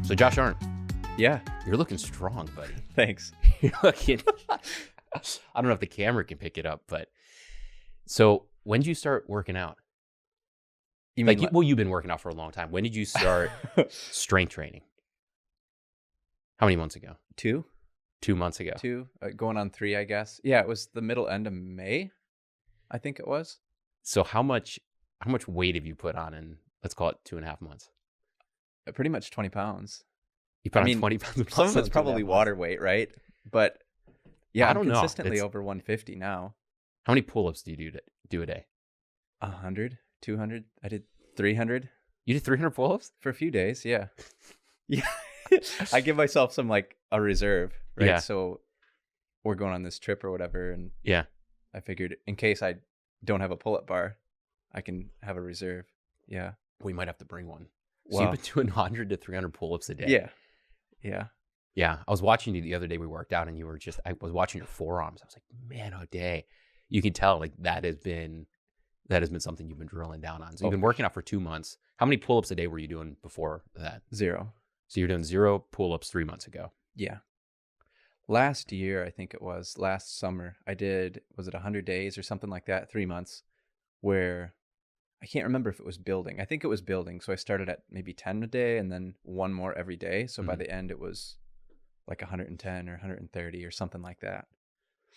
So Josh Arndt, Yeah, you're looking strong, buddy. thanks. You're looking. I don't know if the camera can pick it up, but so when did you start working out? You Like, mean you've been working out for a long time. When did you start strength training? How many months ago? 2? 2 months ago. 2, going on 3, I guess. Yeah, it was the middle end of May, I think it was. So how much weight have you put on in, let's call it 2.5 months? Pretty much 20 pounds. You put I on mean, 20 pounds of Some of muscle it's in 2.5 probably months. water weight, right? But yeah, I I'm don't know. consistently It's- over 150 now. How many pull-ups do you do a day? 100, 200. I did 300 You did 300 pull-ups? for a few days. Yeah. Yeah. I give myself some like a reserve, right? Yeah. So we're going on this trip or whatever. And Yeah. I figured in case I don't have a pull-up bar, I can have a reserve. Yeah. We might have to bring one. So Wow. you've been doing 100 to 300 pull-ups a day. Yeah. Yeah. Yeah. I was watching you the other day. We worked out and I was watching your forearms. I was like, man, oh day. You can tell like that has been something you've been drilling down on. So you've been working out for 2 months. How many pull-ups a day were you doing before that? 0. So you're doing 0 pull-ups 3 months ago. Yeah. Last year, I think it was last summer, I did, was it 100 days or something like that, 3 months, where I can't remember if it was building. I think it was building. So I started at maybe 10 a day and then one more every day. So by the end, it was like 110 or 130 or something like that.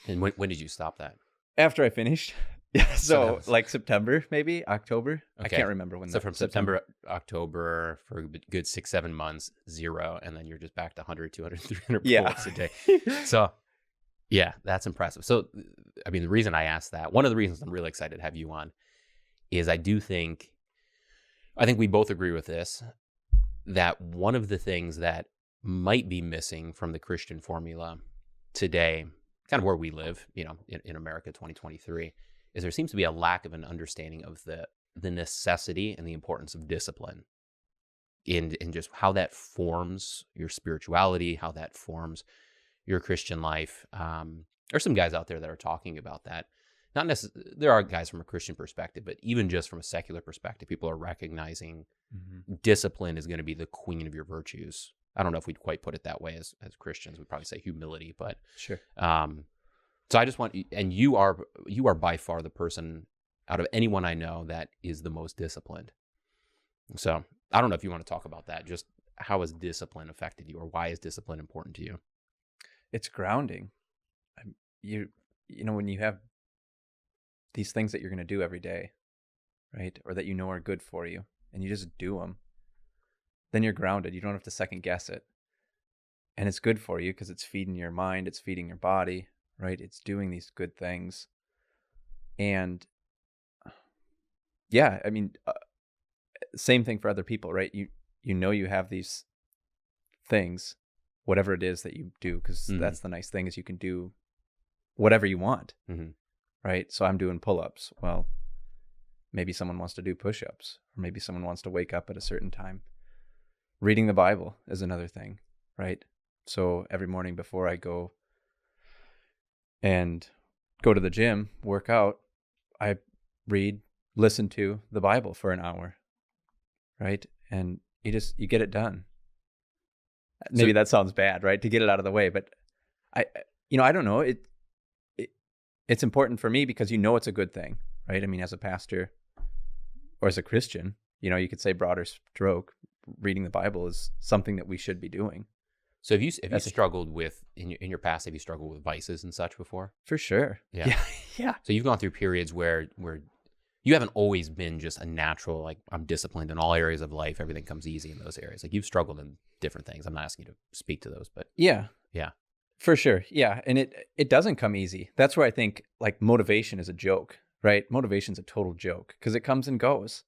And when did you stop that? After I finished. Yeah. So that So was- like September, maybe October. I Okay. can't remember when So that from September, October for a good 6-7 months, 0. And then you're just back to 100, 200, 300 Yeah. pull-ups a day. So yeah, that's impressive. So, I mean, the reason I asked that, one of the reasons I'm really excited to have you on is I think we both agree with this, that one of the things that might be missing from the Christian formula today, kind of where we live, in America 2023, is there seems to be a lack of an understanding of the necessity and the importance of discipline in just how that forms your spirituality, how that forms your Christian life. There's some guys out there that are talking about that. Not necessarily, there are guys from a Christian perspective, but even just from a secular perspective, people are recognizing discipline is going to be the queen of your virtues. I don't know if we'd quite put it that way as Christians. We'd probably say humility, but Sure. so I just want, and you are by far the person out of anyone I know that is the most disciplined. So I don't know if you want to talk about that. Just how has discipline affected you, or why is discipline important to you? It's grounding. You know, when you have these things that you're going to do every day, right? Or that you know are good for you, and you just do them, then you're grounded. You don't have to second guess it. And it's good for you because it's feeding your mind, it's feeding your body, right? It's doing these good things. And yeah, I mean, same thing for other people, right? You know you have these things, whatever it is that you do, because that's the nice thing is you can do whatever you want, right? So I'm doing pull-ups. Well, maybe someone wants to do push-ups, or maybe someone wants to wake up at a certain time. Reading the Bible is another thing, right? So every morning before I go to the gym, work out, I listen to the Bible for an hour, right? And you get it done. Maybe that sounds bad, right? To get it out of the way, but I don't know. It's important for me because it's a good thing, right? I mean, as a pastor or as a Christian, you could say broader stroke, reading the Bible is something that we should be doing. So have you struggled with, in your past, have you struggled with vices and such before? For sure. Yeah. Yeah. So you've gone through periods where you haven't always been just a natural, like, I'm disciplined in all areas of life. Everything comes easy in those areas. Like, you've struggled in different things. I'm not asking you to speak to those, but Yeah. Yeah. For For sure. Yeah. And it doesn't come easy. That's where I think like motivation is a joke, right? Motivation's a total joke because it comes and goes.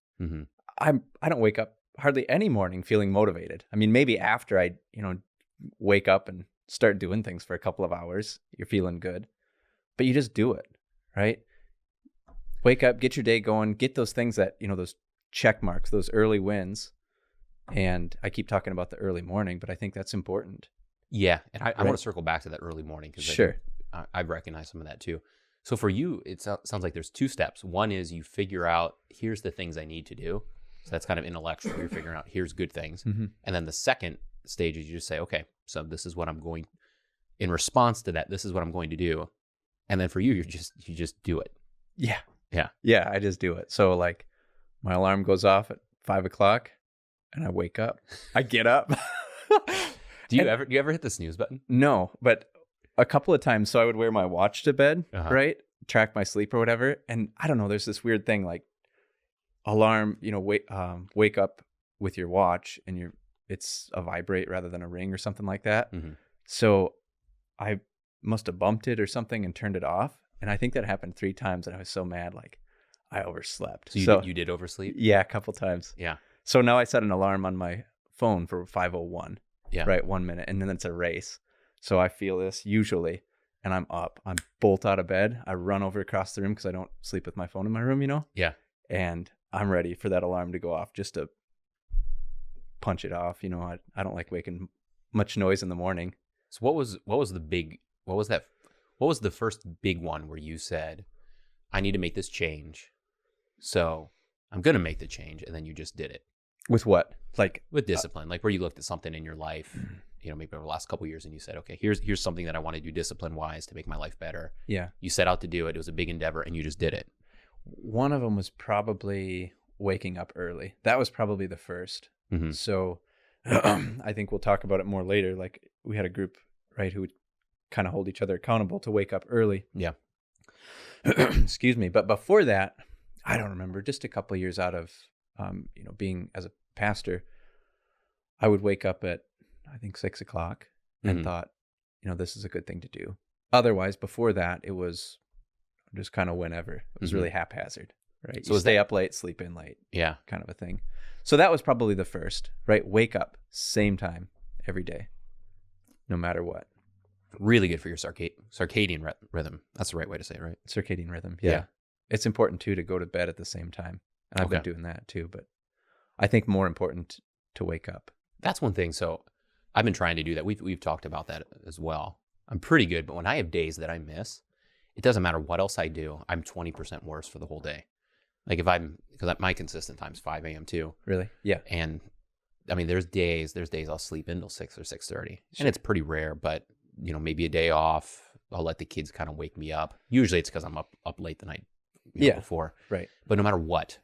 I don't wake up hardly any morning feeling motivated. I mean, maybe after I, wake up and start doing things for a couple of hours, you're feeling good, but you just do it, right? Wake up, get your day going, get those things that, those check marks, those early wins. And I keep talking about the early morning, but I think that's important. Yeah. And I Right. want to circle back to that early morning because Sure. I've recognized some of that too. So for you, it sounds like there's 2 steps. One is you figure out, here's the things I need to do. So that's kind of intellectual. You're figuring out, here's good things. And then the second stages, you just say, okay, so this is what I'm going, in response to that, this is what I'm going to do. And then for you, you just do it. Yeah. Yeah. Yeah. I just do it. So like my alarm goes off at 5 o'clock and I wake up. I get up. Do you ever hit the snooze button? No, but a couple of times. So I would wear my watch to bed, right? Track my sleep or whatever. And I don't know, there's this weird thing like alarm, wake up with your watch and it's a vibrate rather than a ring or something like that. Mm-hmm. So I must have bumped it or something and turned it off. And I think that happened 3 times and I was so mad, like I overslept. So you did oversleep? Yeah, a couple times. Yeah. So now I set an alarm on my phone for 5:01. Yeah. Right, 1 minute. And then it's a race. So I feel this usually and I'm up. I'm bolt out of bed. I run over across the room because I don't sleep with my phone in my room, Yeah. And I'm ready for that alarm to go off just to punch it off. I don't like making much noise in the morning. So what was the first big one where you said, I need to make this change, so I'm going to make the change, and then you just did it? With what? Like with discipline, like where you looked at something in your life, maybe over the last couple of years, and you said, okay, here's something that I want to do discipline wise to make my life better. Yeah. You set out to do it. It was a big endeavor, and you just did it. One of them was probably waking up early. That was probably the first. Mm-hmm. So I think we'll talk about it more later. Like we had a group, right, who would kind of hold each other accountable to wake up early. Yeah. Excuse me. But before that, I don't remember, just a couple of years out of, being as a pastor, I would wake up at, I think 6 o'clock and thought, this is a good thing to do. Otherwise, before that, it was just kind of whenever. It was really haphazard, right? So you stay up late, sleep in late. Yeah. Kind of a thing. So that was probably the first, right? Wake up, same time, every day, no matter what. Really good for your circadian rhythm. That's the right way to say it, right? Circadian rhythm. Yeah. It's important too to go to bed at the same time. And I've been doing that too, but I think more important to wake up. That's one thing. So I've been trying to do that. We've talked about that as well. I'm pretty good, but when I have days that I miss, it doesn't matter what else I do. I'm 20% worse for the whole day. Like because my consistent time is 5 a.m. too. Really? Yeah. And I mean, there's days I'll sleep until 6 or 6:30, and it's pretty rare. But maybe a day off, I'll let the kids kind of wake me up. Usually it's because I'm up late the night before. Right. But no matter what,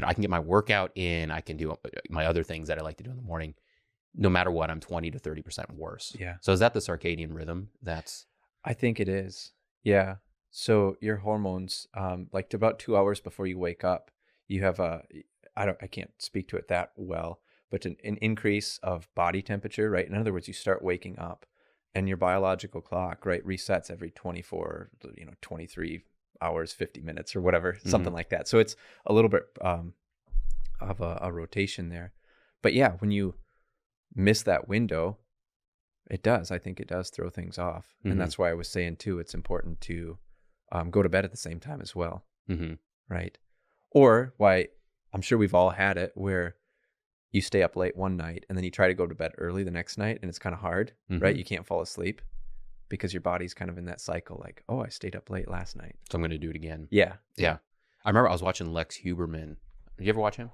I can get my workout in. I can do my other things that I like to do in the morning. No matter what, I'm 20 to 30% worse. Yeah. So is that the circadian rhythm? I think it is. Yeah. So your hormones, like about 2 hours before you wake up, you have I can't speak to it that well, but an increase of body temperature, right? In other words, you start waking up and your biological clock, right, resets every 24, 23 hours, 50 minutes or whatever, something like that. So it's a little bit of a rotation there. But yeah, when you miss that window, I think it does throw things off. And that's why I was saying too, it's important to go to bed at the same time as well. Right. Or why I'm sure we've all had it where you stay up late one night and then you try to go to bed early the next night and it's kind of hard, right? You can't fall asleep because your body's kind of in that cycle like, oh, I stayed up late last night, So I'm going to do it again. Yeah. I remember I was watching Lex Huberman. Did you ever watch him?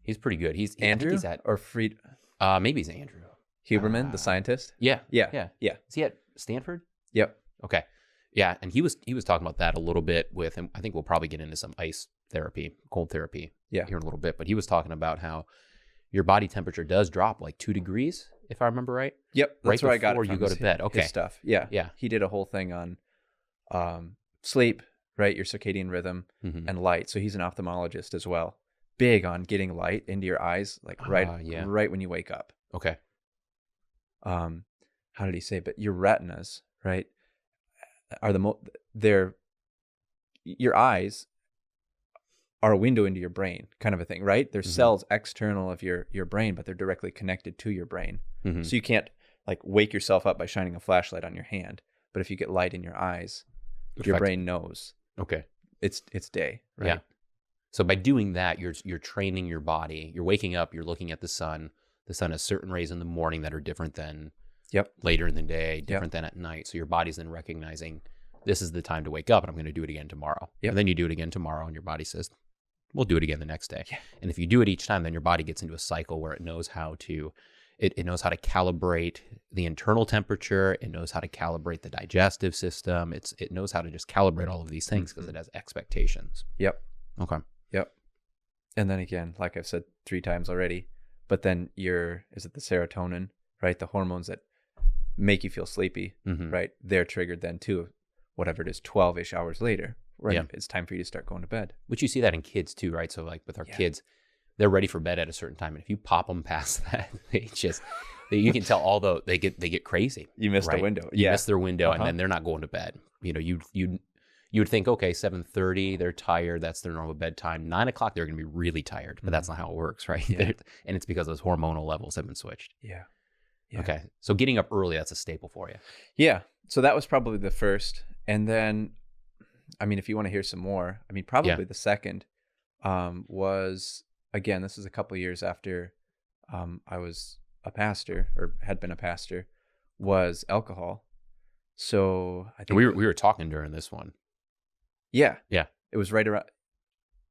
He's pretty good. He's Andrew I think he's or Fried maybe he's Andrew Huberman, the scientist. Yeah. Is he at Stanford? Yep. Okay. Yeah, and he was talking about that a little bit with him. I think we'll probably get into some ice therapy, cold therapy here in a little bit. But he was talking about how your body temperature does drop like 2 degrees, if I remember right. Yep, that's right where I got it before from you go to bed. Okay, his stuff. Yeah. He did a whole thing on sleep, right? Your circadian rhythm and light. So he's an ophthalmologist as well. Big on getting light into your eyes, like right when you wake up. Okay. How did he say? But your retinas, right, are your eyes are a window into your brain, kind of a thing, right? There's cells external of your brain, but they're directly connected to your brain. So you can't like wake yourself up by shining a flashlight on your hand. But if you get light in your eyes, your brain knows. Okay. It's day, right? Yeah. So by doing that, you're training your body. You're waking up, you're looking at the sun. The sun has certain rays in the morning that are different than later in the day, different than at night. So your body's then recognizing this is the time to wake up and I'm going to do it again tomorrow. And then you do it again tomorrow and your body says, we'll do it again the next day. And if you do it each time, then your body gets into a cycle where it knows how to It knows how to calibrate the internal temperature. It knows how to calibrate the digestive system. It knows how to just calibrate all of these things because it has expectations. Yep. Okay. Yep. And then again, like I've said 3 times already, but then is it the serotonin, right? The hormones that make you feel sleepy, right? They're triggered then too, whatever it is, 12-ish hours later, right? Yeah. It's time for you to start going to bed. Which you see that in kids too, right? So like with our kids, they're ready for bed at a certain time. And if you pop them past that, you can tell they get crazy. You missed right? the window. You miss their window and then they're not going to bed. You know, you would think, okay, 7:30, they're tired. That's their normal bedtime. 9 o'clock, they're going to be really tired, but that's not how it works, right? Yeah. And it's because those hormonal levels have been switched. Yeah. Okay. So getting up early, that's a staple for you. Yeah. So that was probably the first. And then, I mean, if you want to hear some more, I mean, probably the second was, again, this is a couple of years after I was a pastor or had been a pastor, was alcohol. So I think we were talking during this one. Yeah. Yeah. It was right around,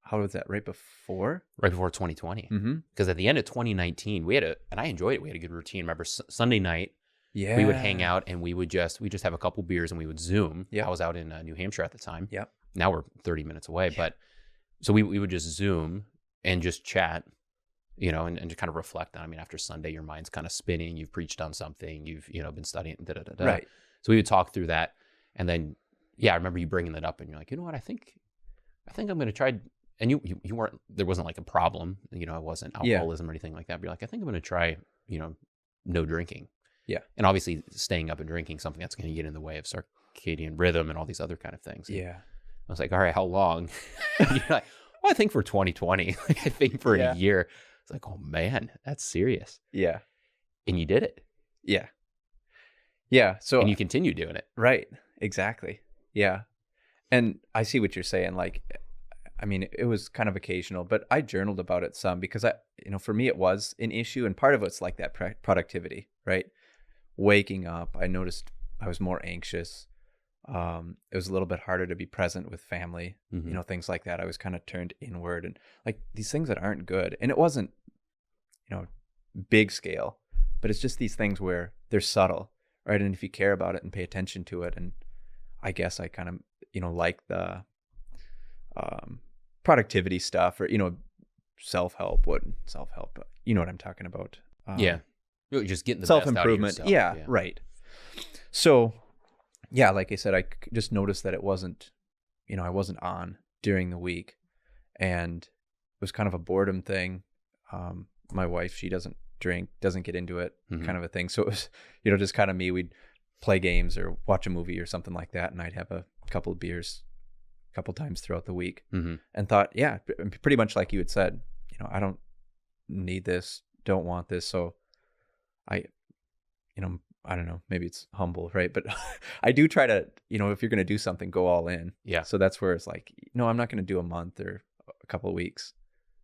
how was that? Right before? Right before 2020. Because at the end of 2019, and I enjoyed it. We had a good routine. Remember Sunday night, we would hang out and we just have a couple beers and we would Zoom. I was out in New Hampshire at the time. Yep. Now we're 30 minutes away. But so we would just Zoom and just chat, you know, and to kind of reflect on, I mean, after Sunday, your mind's kind of spinning. You've preached on something. You've, been studying, Right. So we would talk through that. And then, I remember you bringing that up and you're like, you know what, I think I'm going to try. And you weren't, there wasn't like a problem, it wasn't alcoholism or anything like that. But you're like, I think I'm going to try, no drinking. Yeah. And obviously staying up and drinking, something that's going to get in the way of circadian rhythm and all these other kind of things. And I was like, all right, how long? You're like, well, I think for 2020, I think for a year. It's like, oh man, that's serious. Yeah. And you did it. Yeah. Yeah. So, and you continue doing it. Right. Exactly. Yeah. And I see what you're saying. Like, I mean, it was kind of occasional, but I journaled about it some because for me, it was an issue. And part of it's like that productivity, right? Waking up, I noticed I was more anxious. It was a little bit harder to be present with family, things like that. I was kind of turned inward and like these things that aren't good. And it wasn't, big scale, but it's just these things where they're subtle, right? And if you care about it and pay attention to it, and I guess I kind of, like the productivity stuff or, self-help, you know what I'm talking about. Really just getting the self-improvement. Best out of yourself. Yeah, right. So, like I said, I just noticed that it wasn't, I wasn't on during the week, and it was kind of a boredom thing. My wife, she doesn't drink, doesn't get into it, kind of a thing. So it was, just kind of me. We'd play games or watch a movie or something like that, and I'd have a couple of beers a couple times throughout the week, and thought, pretty much like you had said, I don't need this, don't want this. So I don't know, maybe it's humble, right? But I do try to, if you're going to do something, go all in. Yeah. So that's where it's like, no, I'm not going to do a month or a couple of weeks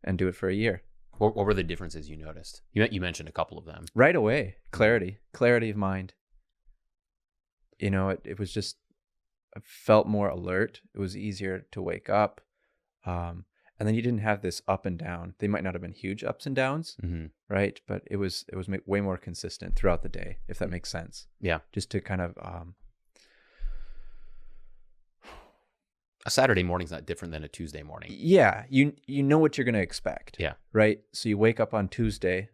and do it for a year. What were the differences you noticed? You mentioned a couple of them. Right away. Clarity of mind. It was just, I felt more alert. It was easier to wake up. And then you didn't have this up and down. They might not have been huge ups and downs, right? But it was way more consistent throughout the day, if that makes sense. Yeah. Just to kind of... a Saturday morning's not different than a Tuesday morning. Yeah. You know what you're going to expect. Yeah. Right? So you wake up on Tuesday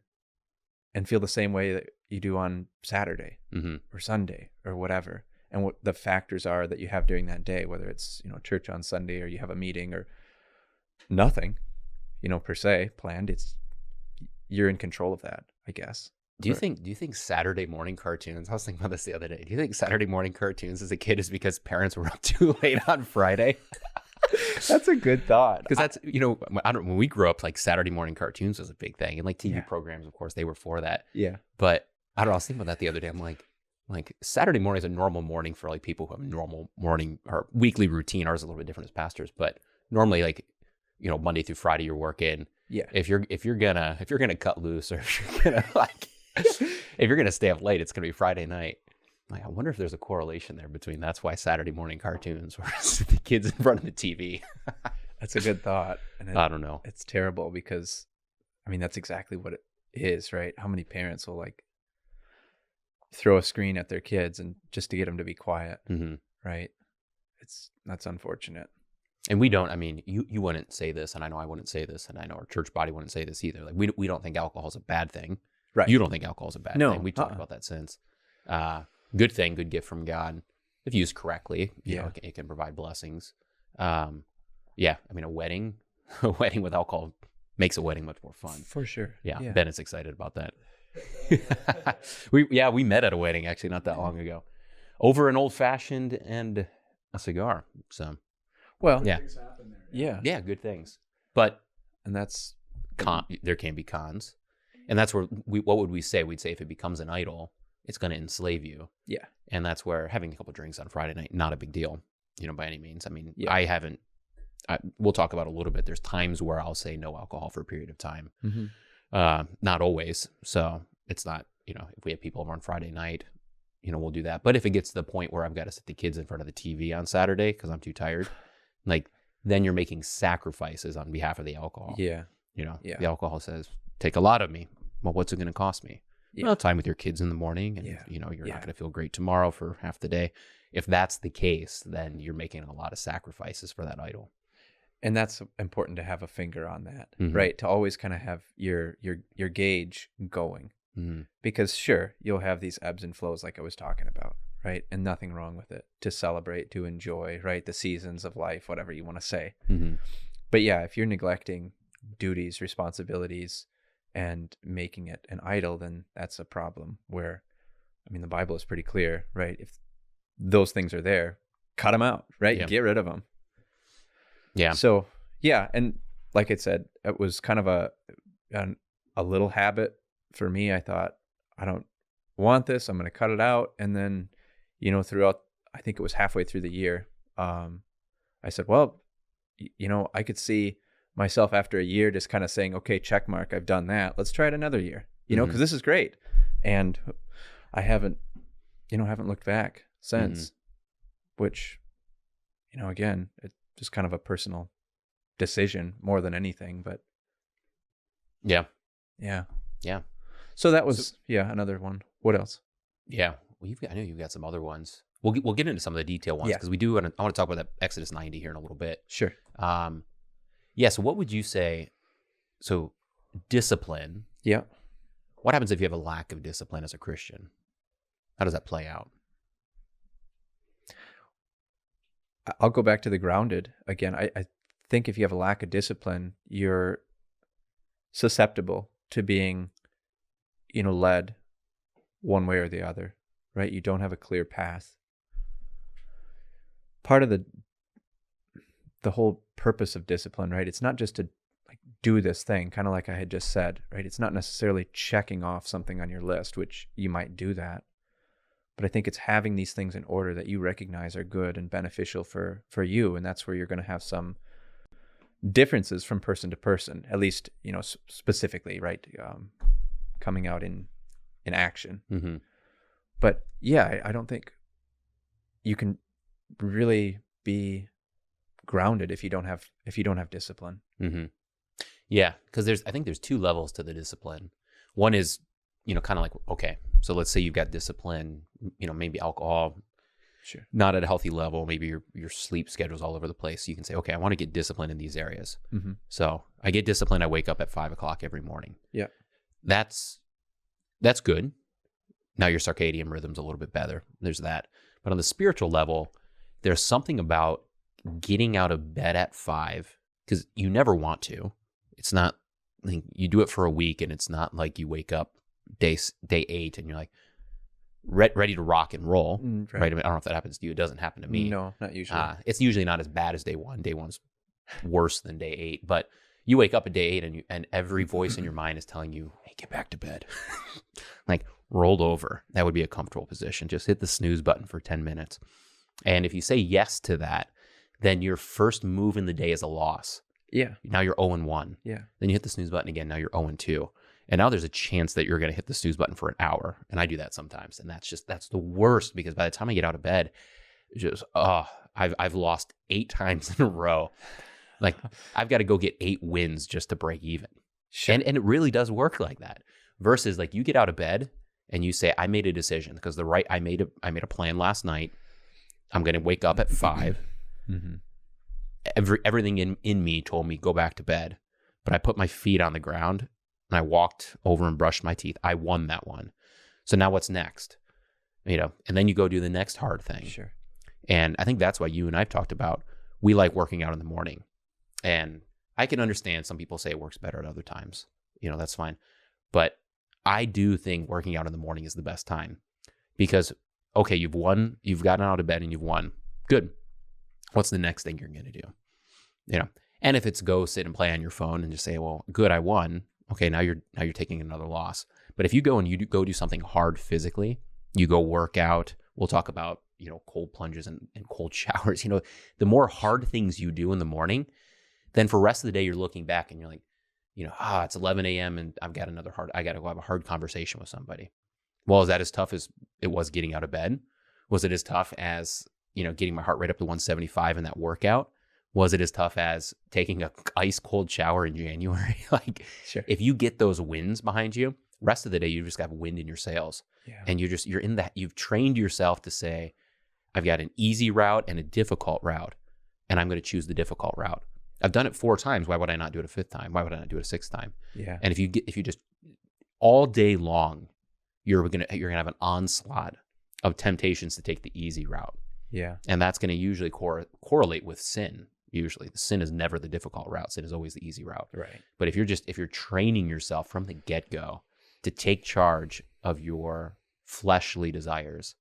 and feel the same way that you do on Saturday or Sunday or whatever. And what the factors are that you have during that day, whether it's, church on Sunday or you have a meeting or nothing, per se planned. You're in control of that, I guess. Do you think Saturday morning cartoons, I was thinking about this the other day. Do you think Saturday morning cartoons as a kid is because parents were up too late on Friday? That's a good thought. Because that's, when we grew up, like Saturday morning cartoons was a big thing. And like TV programs, of course, they were for that. Yeah. But I don't know, I was thinking about that the other day. I'm like Saturday morning is a normal morning for like people who have a normal morning or weekly routine. Ours is a little bit different as pastors, but normally like, Monday through Friday you're working. Yeah. If you're gonna cut loose or if you're gonna if you're gonna stay up late, it's gonna be Friday night. Like, I wonder if there's a correlation there between that's why Saturday morning cartoons versus the kids in front of the TV. That's a good thought. And I don't know. It's terrible because, I mean, that's exactly what is, right? How many parents will like throw a screen at their kids and just to get them to be quiet, right? That's unfortunate. And we don't, I mean, you wouldn't say this, and I know I wouldn't say this, and I know our church body wouldn't say this either. Like we don't think alcohol is a bad thing. Right. You don't think alcohol is a bad No. thing. We talked about that since. Good thing, good gift from God. If used correctly, you know, it can provide blessings. I mean, a wedding with alcohol makes a wedding much more fun. For sure. Yeah. Ben is excited about that. We met at a wedding actually not that long ago, over an old fashioned and a cigar. So, well, yeah, good things. But and that's there can be cons, and that's where what would we say? We'd say if it becomes an idol, it's going to enslave you. Yeah, and that's where having a couple drinks on Friday night, not a big deal, you know, by any means. I mean, we'll talk about it a little bit. There's times where I'll say no alcohol for a period of time. Not always. So it's not, you know, if we have people over on Friday night, you know, we'll do that. But if it gets to the point where I've got to sit the kids in front of the TV on Saturday because I'm too tired, like then you're making sacrifices on behalf of the alcohol. Yeah. You know, the alcohol says, take a lot of me. Well, what's it going to cost me? Yeah. Well, time with your kids in the morning and, you know, you're not going to feel great tomorrow for half the day. If that's the case, then you're making a lot of sacrifices for that idol. And that's important to have a finger on that, right? To always kind of have your gauge going, because sure, you'll have these ebbs and flows like I was talking about, right? And nothing wrong with it, to celebrate, to enjoy, right? The seasons of life, whatever you want to say. But yeah, if you're neglecting duties, responsibilities, and making it an idol, then that's a problem where, I mean, the Bible is pretty clear, right? If those things are there, cut them out, right? Get rid of them. Yeah. So, yeah. And like I said, it was kind of a little habit for me. I thought, I don't want this. I'm going to cut it out. And then, you know, throughout, I think it was halfway through the year, I said, well, you know, I could see myself after a year just kind of saying, okay, check mark, I've done that. Let's try it another year, you know, because this is great. And I haven't looked back since, which, you know, again, it's just kind of a personal decision more than anything, but yeah. So that was, another one. What else? Yeah. Well, I know you've got some other ones. We'll get into some of the detail ones because I want to talk about that Exodus 90 here in a little bit. Sure. So what would you say? So discipline. Yeah. What happens if you have a lack of discipline as a Christian? How does that play out? I'll go back to the grounded again. I think if you have a lack of discipline, you're susceptible to being, you know, led one way or the other, right? You don't have a clear path. Part of the whole purpose of discipline, right? It's not just to like do this thing, kind of like I had just said, right? It's not necessarily checking off something on your list, which you might do that. But I think it's having these things in order that you recognize are good and beneficial for you. And that's where you're going to have some differences from person to person, at least, you know, specifically, right? Coming out in action. But yeah, I don't think you can really be grounded if you don't have discipline. Yeah, because I think there's two levels to the discipline. One is, you know, kind of like, okay, so let's say you've got discipline, you know, maybe alcohol, sure, not at a healthy level. Maybe your sleep schedule's all over the place. So you can say, okay, I want to get discipline in these areas. So I get discipline. I wake up at 5 o'clock every morning. Yeah, that's good. Now your circadian rhythm's a little bit better. There's that. But on the spiritual level, there's something about getting out of bed at 5 because you never want to. It's not like you do it for a week and it's not like you wake up day 8 and you're like ready to rock and roll, right? I mean, I don't know if that happens to you. It doesn't happen to me. No, not usually. It's usually not as bad as day 1. Day 1's worse than day 8, but you wake up at day 8 and every voice in your mind is telling you, hey, get back to bed. Like rolled over. That would be a comfortable position. Just hit the snooze button for 10 minutes. And if you say yes to that, then your first move in the day is a loss. Yeah. Now you're 0-1. Yeah. Then you hit the snooze button again. Now you're 0-2. And now there's a chance that you're going to hit the snooze button for an hour. And I do that sometimes. And that's the worst because by the time I get out of bed, I've lost 8 times in a row. Like I've got to go get 8 wins just to break even. Sure. And it really does work like that. versus like you get out of bed and you say, I made a decision because I made a plan last night. I'm going to wake up at 5. Mm-hmm. Everything in me told me go back to bed, but I put my feet on the ground and I walked over and brushed my teeth. I won that one. So now what's next? And then you go do the next hard thing. Sure. And I think that's why you and I've talked about, we like working out in the morning. And I can understand some people say it works better at other times. That's fine. But I do think working out in the morning is the best time because, okay, you've won, you've gotten out of bed and you've won. Good. What's the next thing you're going to do? And if it's go sit and play on your phone and just say, well, good, I won. Okay, now you're taking another loss. But if you go and go do something hard physically, you go work out. We'll talk about, cold plunges and cold showers. The more hard things you do in the morning, then for the rest of the day, you're looking back and you're like, it's 11 a.m. and I got to go have a hard conversation with somebody. Well, is that as tough as it was getting out of bed? Was it as tough as, getting my heart rate up to 175 in that workout? Was it as tough as taking a ice cold shower in January? Like, sure. If you get those wins behind you, rest of the day, you just got wind in your sails. Yeah. And you're in that, you've trained yourself to say, I've got an easy route and a difficult route, and I'm going to choose the difficult route. I've done it 4 times. Why would I not do it a 5th time? Why would I not do it a 6th time? Yeah. And if you just all day long, you're gonna have an onslaught of temptations to take the easy route. Yeah. And that's going to usually correlate with sin. Usually, the sin is never the difficult route. Sin is always the easy route. Right. But if you're training yourself from the get-go to take charge of your fleshly desires,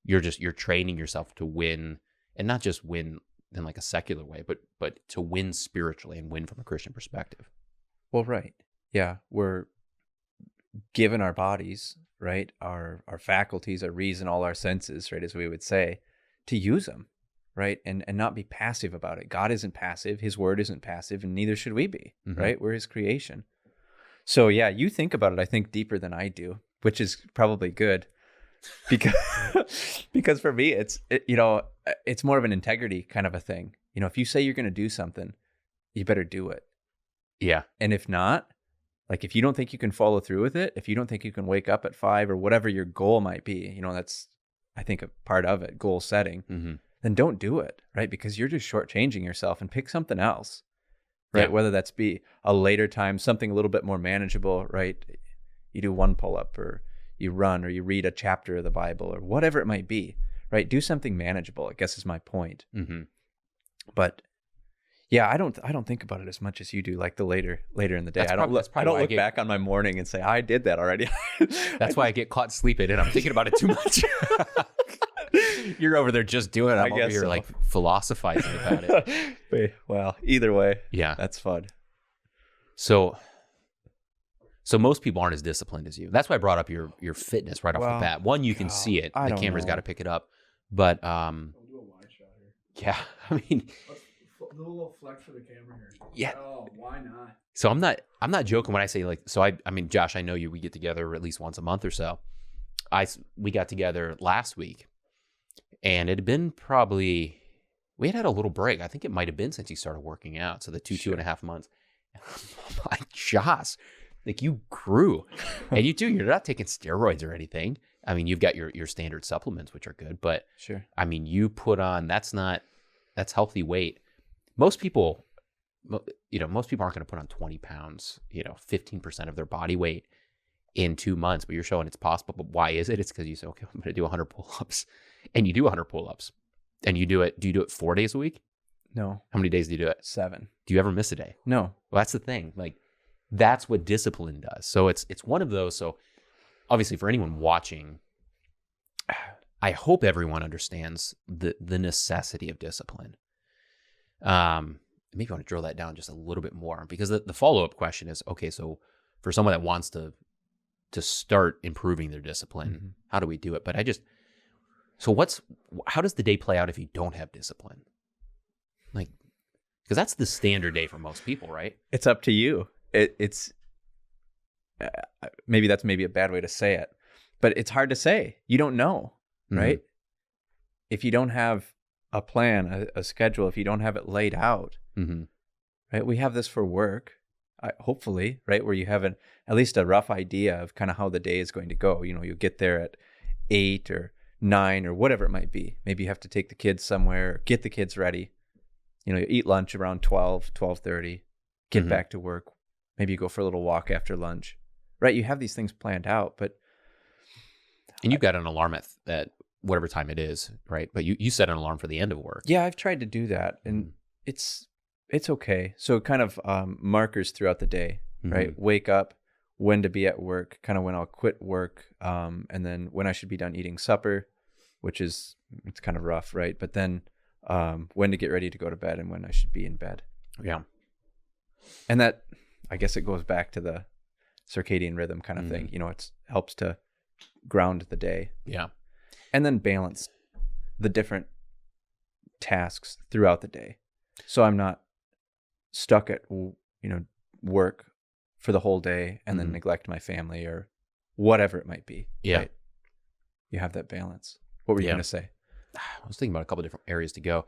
you're training yourself to win, and not just win in like a secular way, but to win spiritually and win from a Christian perspective. Well, right. Yeah. We're given our bodies, right? Our faculties, our reason, all our senses, right? As we would say, to use them, right? And not be passive about it. God isn't passive. His word isn't passive, and neither should we be, right? We're his creation. So yeah, you think about it, I think, deeper than I do, which is probably good. Because for me, it's more of an integrity kind of a thing. If you say you're going to do something, you better do it. Yeah. And if not, like if you don't think you can follow through with it, if you don't think you can wake up at 5 or whatever your goal might be, that's, I think, a part of it, goal setting, then don't do it, right? Because you're just shortchanging yourself, and pick something else, right? Yeah. Whether that's be a later time, something a little bit more manageable, right? You do 1 pull-up, or you run, or you read a chapter of the Bible, or whatever it might be, right? Do something manageable, I guess, is my point. But yeah, I don't think about it as much as you do, like the later in the day. I don't look back on my morning and say, I did that already. That's why I get caught sleeping and I'm thinking about it too much. You're over there just doing it. I'm over here like philosophizing about it. Well, either way, yeah, that's fun. So most people aren't as disciplined as you. That's why I brought up your fitness right off the bat. One, you can see it. The camera's got to pick it up. But I'll do a wide shot here. Yeah, I mean, let's do a little flex for the camera here. Yeah. Oh, why not? So I'm not joking when I say like. So I mean, Josh, I know you. We get together at least once a month or so. We got together last week, and it had been we had a little break. I think it might have been since you started working out. So the 2.5 months. I'm like, Josh, like you grew, and you too. You're not taking steroids or anything. I mean, you've got your standard supplements, which are good, but sure. I mean, you put on that's healthy weight. Most people aren't going to put on 20 pounds, 15% of their body weight in 2 months, but you're showing it's possible. But why is it? It's because you say, okay, I'm going to do 100 pull-ups, and you do 100 pull-ups, and do you do it 4 days a week? No. How many days do you do it? 7. Do you ever miss a day? No. Well, that's the thing. Like, that's what discipline does. So it's one of those. So obviously for anyone watching, I hope everyone understands the necessity of discipline. Maybe I want to drill that down just a little bit more, because the follow-up question is, okay, so for someone that wants to start improving their discipline, how do we do it? But how does the day play out if you don't have discipline? Like, because that's the standard day for most people, right? It's up to you. It's maybe that's a bad way to say it, but it's hard to say. You don't know, right? If you don't have a plan, a schedule, if you don't have it laid out, right? We have this for work. hopefully, right, where you have at least a rough idea of kind of how the day is going to go. You get there at 8 or 9 or whatever it might be. Maybe you have to take the kids somewhere, get the kids ready. You eat lunch around 12, 12:30, get back to work. Maybe you go for a little walk after lunch, right? You have these things planned out, but. And you've got an alarm at whatever time it is, right? But you set an alarm for the end of work. Yeah, I've tried to do that, and it's okay. So kind of markers throughout the day, right? Wake up, when to be at work, kind of when I'll quit work, and then when I should be done eating supper, which it's kind of rough, right? But then when to get ready to go to bed and when I should be in bed. Yeah. And that, I guess it goes back to the circadian rhythm kind of thing. It helps to ground the day. Yeah. And then balance the different tasks throughout the day. So I'm not stuck at, work for the whole day and then neglect my family or whatever it might be. Yeah. Right? You have that balance. What were you going to say? I was thinking about a couple different areas to go.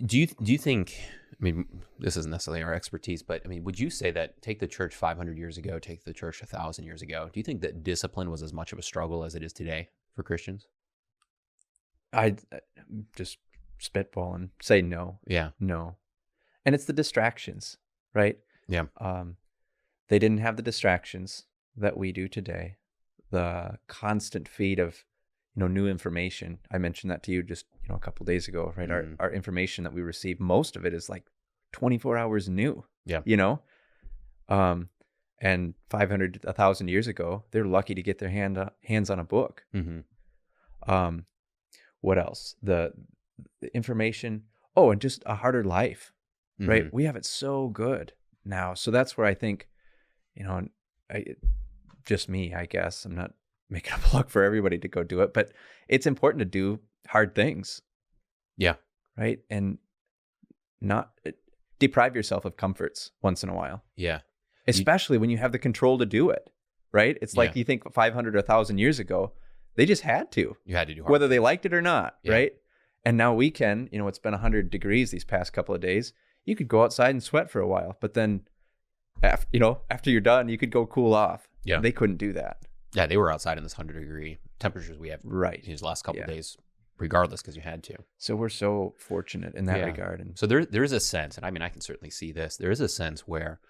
Do you think, I mean, this isn't necessarily our expertise, but I mean, would you say that take the church 500 years ago, take the church 1,000 years ago, do you think that discipline was as much of a struggle as it is today for Christians? I just spitball and say no. Yeah. No. And it's the distractions, right? Yeah. They didn't have the distractions that we do today. The constant feed of, new information. I mentioned that to you just, a couple of days ago, right? Our information that we receive, most of it is like 24 hours new. Yeah. And 500, 1,000 years ago, they're lucky to get their hands on a book. What else? The information. Oh, and just a harder life, right? We have it so good now. So that's where I think, just me, I guess. I'm not making a plug for everybody to go do it, but it's important to do hard things. Yeah. Right. And not deprive yourself of comforts once in a while. Yeah. Especially when you have the control to do it. Right. It's like you think 500 or 1,000 years ago, they just had to. You had to do hard whether things. They liked it or not. Yeah. Right. And now we can, it's been 100 degrees these past couple of days. You could go outside and sweat for a while, but then after you're done, you could go cool off. Yeah. They couldn't do that. Yeah, they were outside in this 100-degree temperatures we have these last couple of days, regardless, because you had to. So we're so fortunate in that regard. And so there is a sense, and I mean, I can certainly see this. There is a sense where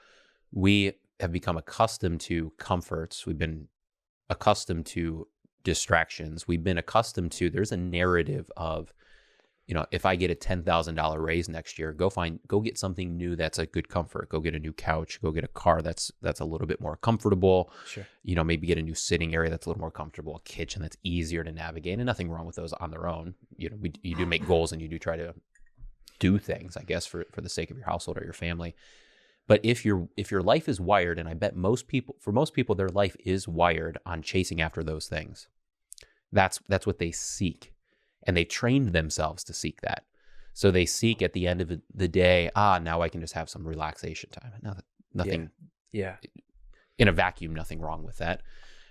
we have become accustomed to comforts. We've been accustomed to distractions. We've been accustomed to, there's a narrative of, if I get a $10,000 raise next year, go get something new that's a good comfort. Go get a new couch. Go get a car that's a little bit more comfortable. Sure. Maybe get a new sitting area that's a little more comfortable, a kitchen that's easier to navigate, and nothing wrong with those on their own. You do make goals and you do try to do things, I guess, for the sake of your household or your family. But if your life is wired, and I bet most people, their life is wired on chasing after those things. That's what they seek. And they trained themselves to seek that. So they seek at the end of the day, now I can just have some relaxation time. Nothing in a vacuum, nothing wrong with that.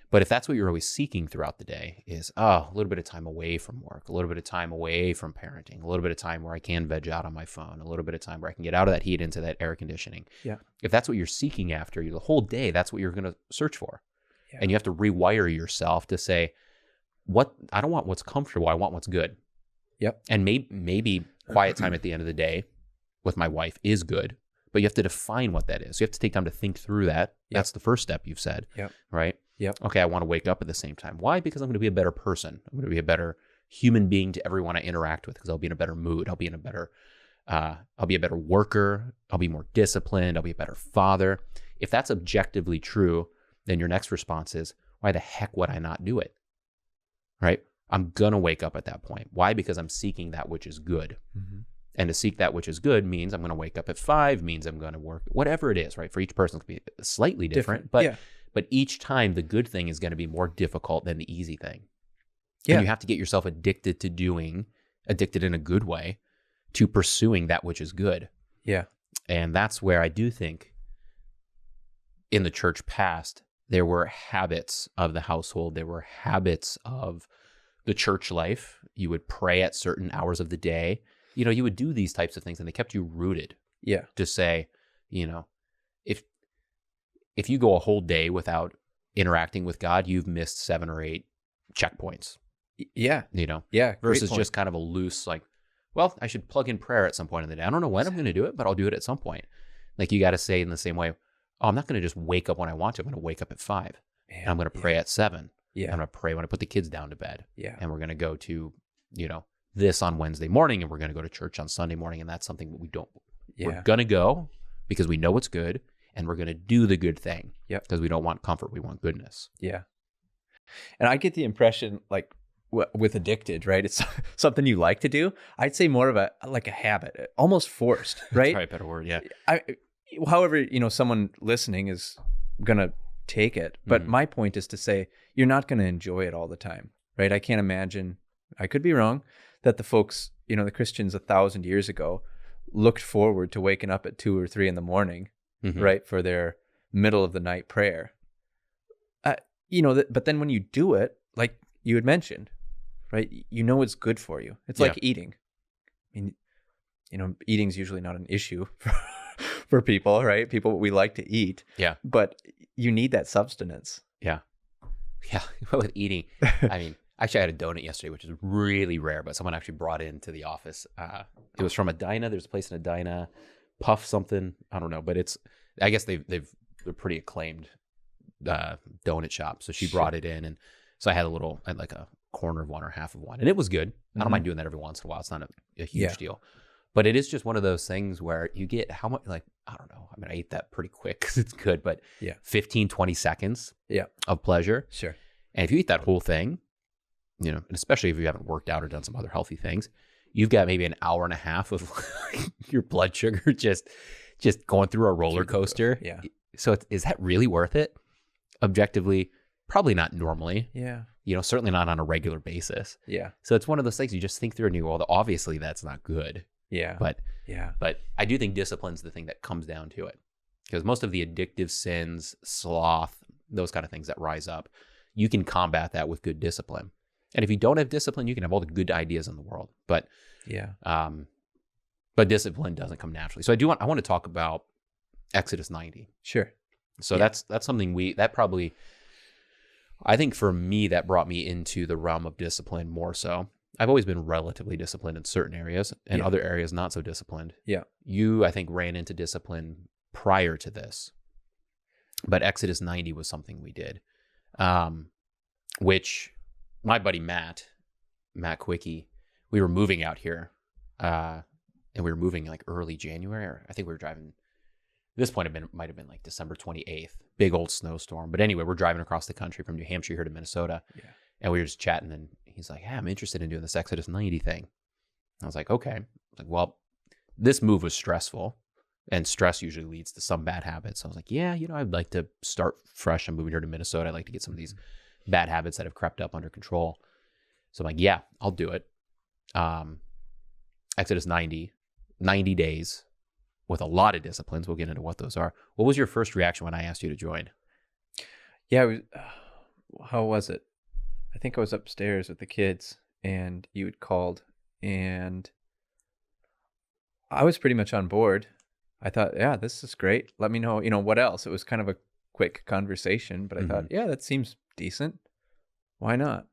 But if that's what you're always seeking throughout the day is, a little bit of time away from work, a little bit of time away from parenting, a little bit of time where I can veg out on my phone, a little bit of time where I can get out of that heat into that air conditioning. Yeah. If that's what you're seeking after, the whole day, that's what you're going to search for. Yeah. And you have to rewire yourself to say, I don't want what's comfortable. I want what's good. Yep. And maybe quiet time at the end of the day with my wife is good, but you have to define what that is. You have to take time to think through that. Yep. That's the first step you've said. Yep. Right? Yep. Okay, I want to wake up at the same time. Why? Because I'm going to be a better person. I'm going to be a better human being to everyone I interact with because I'll be in a better mood. I'll be a better worker. I'll be more disciplined. I'll be a better father. If that's objectively true, then your next response is, why the heck would I not do it? Right? I'm going to wake up at that point. Why? Because I'm seeking that which is good. Mm-hmm. And to seek that which is good means I'm going to wake up at 5, means I'm going to work, whatever it is, right? For each person, it's going to be slightly different. But each time the good thing is going to be more difficult than the easy thing. Yeah. And you have to get yourself addicted in a good way, to pursuing that which is good. Yeah. And that's where I do think in the church past, there were habits of the household. There were habits of the church life. You would pray at certain hours of the day. You would do these types of things, and they kept you rooted. Yeah. To say, You know, if you go a whole day without interacting with God, you've missed 7 or 8 checkpoints. Yeah. You know, Yeah. versus just kind of a loose, like, well, I should plug in prayer at some point in the day. I don't know when I'm going to do it, but I'll do it at some point. Like, you got to say in the same way, oh, I'm not going to just wake up when I want to. I'm going to wake up at 5 and I'm going to pray at 7. Yeah. I'm going to pray when I put the kids down to bed. Yeah. And we're going to go to, you know, this on Wednesday morning, and we're going to go to church on Sunday morning. And that's something that we're going to go because we know it's good, and we're going to do the good thing. Yep. Because we don't want comfort. We want goodness. Yeah. And I get the impression, like, with addicted, right? It's something you like to do. I'd say more of a habit, almost forced, right? Probably a better word, yeah. However, you know, someone listening is gonna take it. But my point is to say you're not gonna enjoy it all the time, right? I can't imagine, I could be wrong, that the folks, you know, the Christians 1,000 years ago looked forward to waking up at 2 or 3 in the morning, right, for their middle of the night prayer. You know, but then when you do it, like you had mentioned, right? You know it's good for you. It's like eating. I mean, you know, eating's usually not an issue for people, right? People, we like to eat. Yeah. But you need that substance. Yeah. Yeah. With eating, I mean, actually I had a donut yesterday, which is really rare, but someone actually brought it into the office. It was from Edina. There's a place in Edina, Puff something. I don't know, but I guess they're pretty acclaimed donut shop. So she brought it in, and so I had like a corner of one or half of one, and it was good. I don't mind doing that every once in a while. It's not a huge deal, but it is just one of those things where you get how much, like, I don't know. I mean, I ate that pretty quick because it's good, but 15, 20 seconds of pleasure. Sure. And if you eat that whole thing, you know, and especially if you haven't worked out or done some other healthy things, you've got maybe an hour and a half of your blood sugar just going through a roller coaster. Yeah. So is that really worth it? Objectively, probably not normally. Yeah. You know, certainly not on a regular basis. Yeah. So it's one of those things you just think through and you go, well, obviously that's not good. Yeah. But I do think discipline's the thing that comes down to it. Because most of the addictive sins, sloth, those kind of things that rise up, you can combat that with good discipline. And if you don't have discipline, you can have all the good ideas in the world. But discipline doesn't come naturally. So I want to talk about Exodus 90. Sure. So that's something I think for me, that brought me into the realm of discipline more so. I've always been relatively disciplined in certain areas, and other areas not so disciplined. Yeah. You, I think, ran into discipline prior to this. But Exodus 90 was something we did, which my buddy Matt Quickie, we were moving out here, and we were moving like early January, or I think we were driving. This point might have been like December 28th, big old snowstorm. But anyway, we're driving across the country from New Hampshire here to Minnesota. Yeah. And we were just chatting, and he's like, hey, I'm interested in doing this Exodus 90 thing. I was like, okay. I was like, well, this move was stressful, and stress usually leads to some bad habits. So I was like, yeah, you know, I'd like to start fresh. I'm moving here to Minnesota. I'd like to get some of these bad habits that have crept up under control. So I'm like, yeah, I'll do it. Exodus 90 days. With a lot of disciplines. We'll get into what those are. What was your first reaction when I asked you to join? Yeah, how was it? I think I was upstairs with the kids, and you had called, and I was pretty much on board. I thought, yeah, this is great. Let me know, what else? It was kind of a quick conversation, but I thought, yeah, that seems decent. Why not?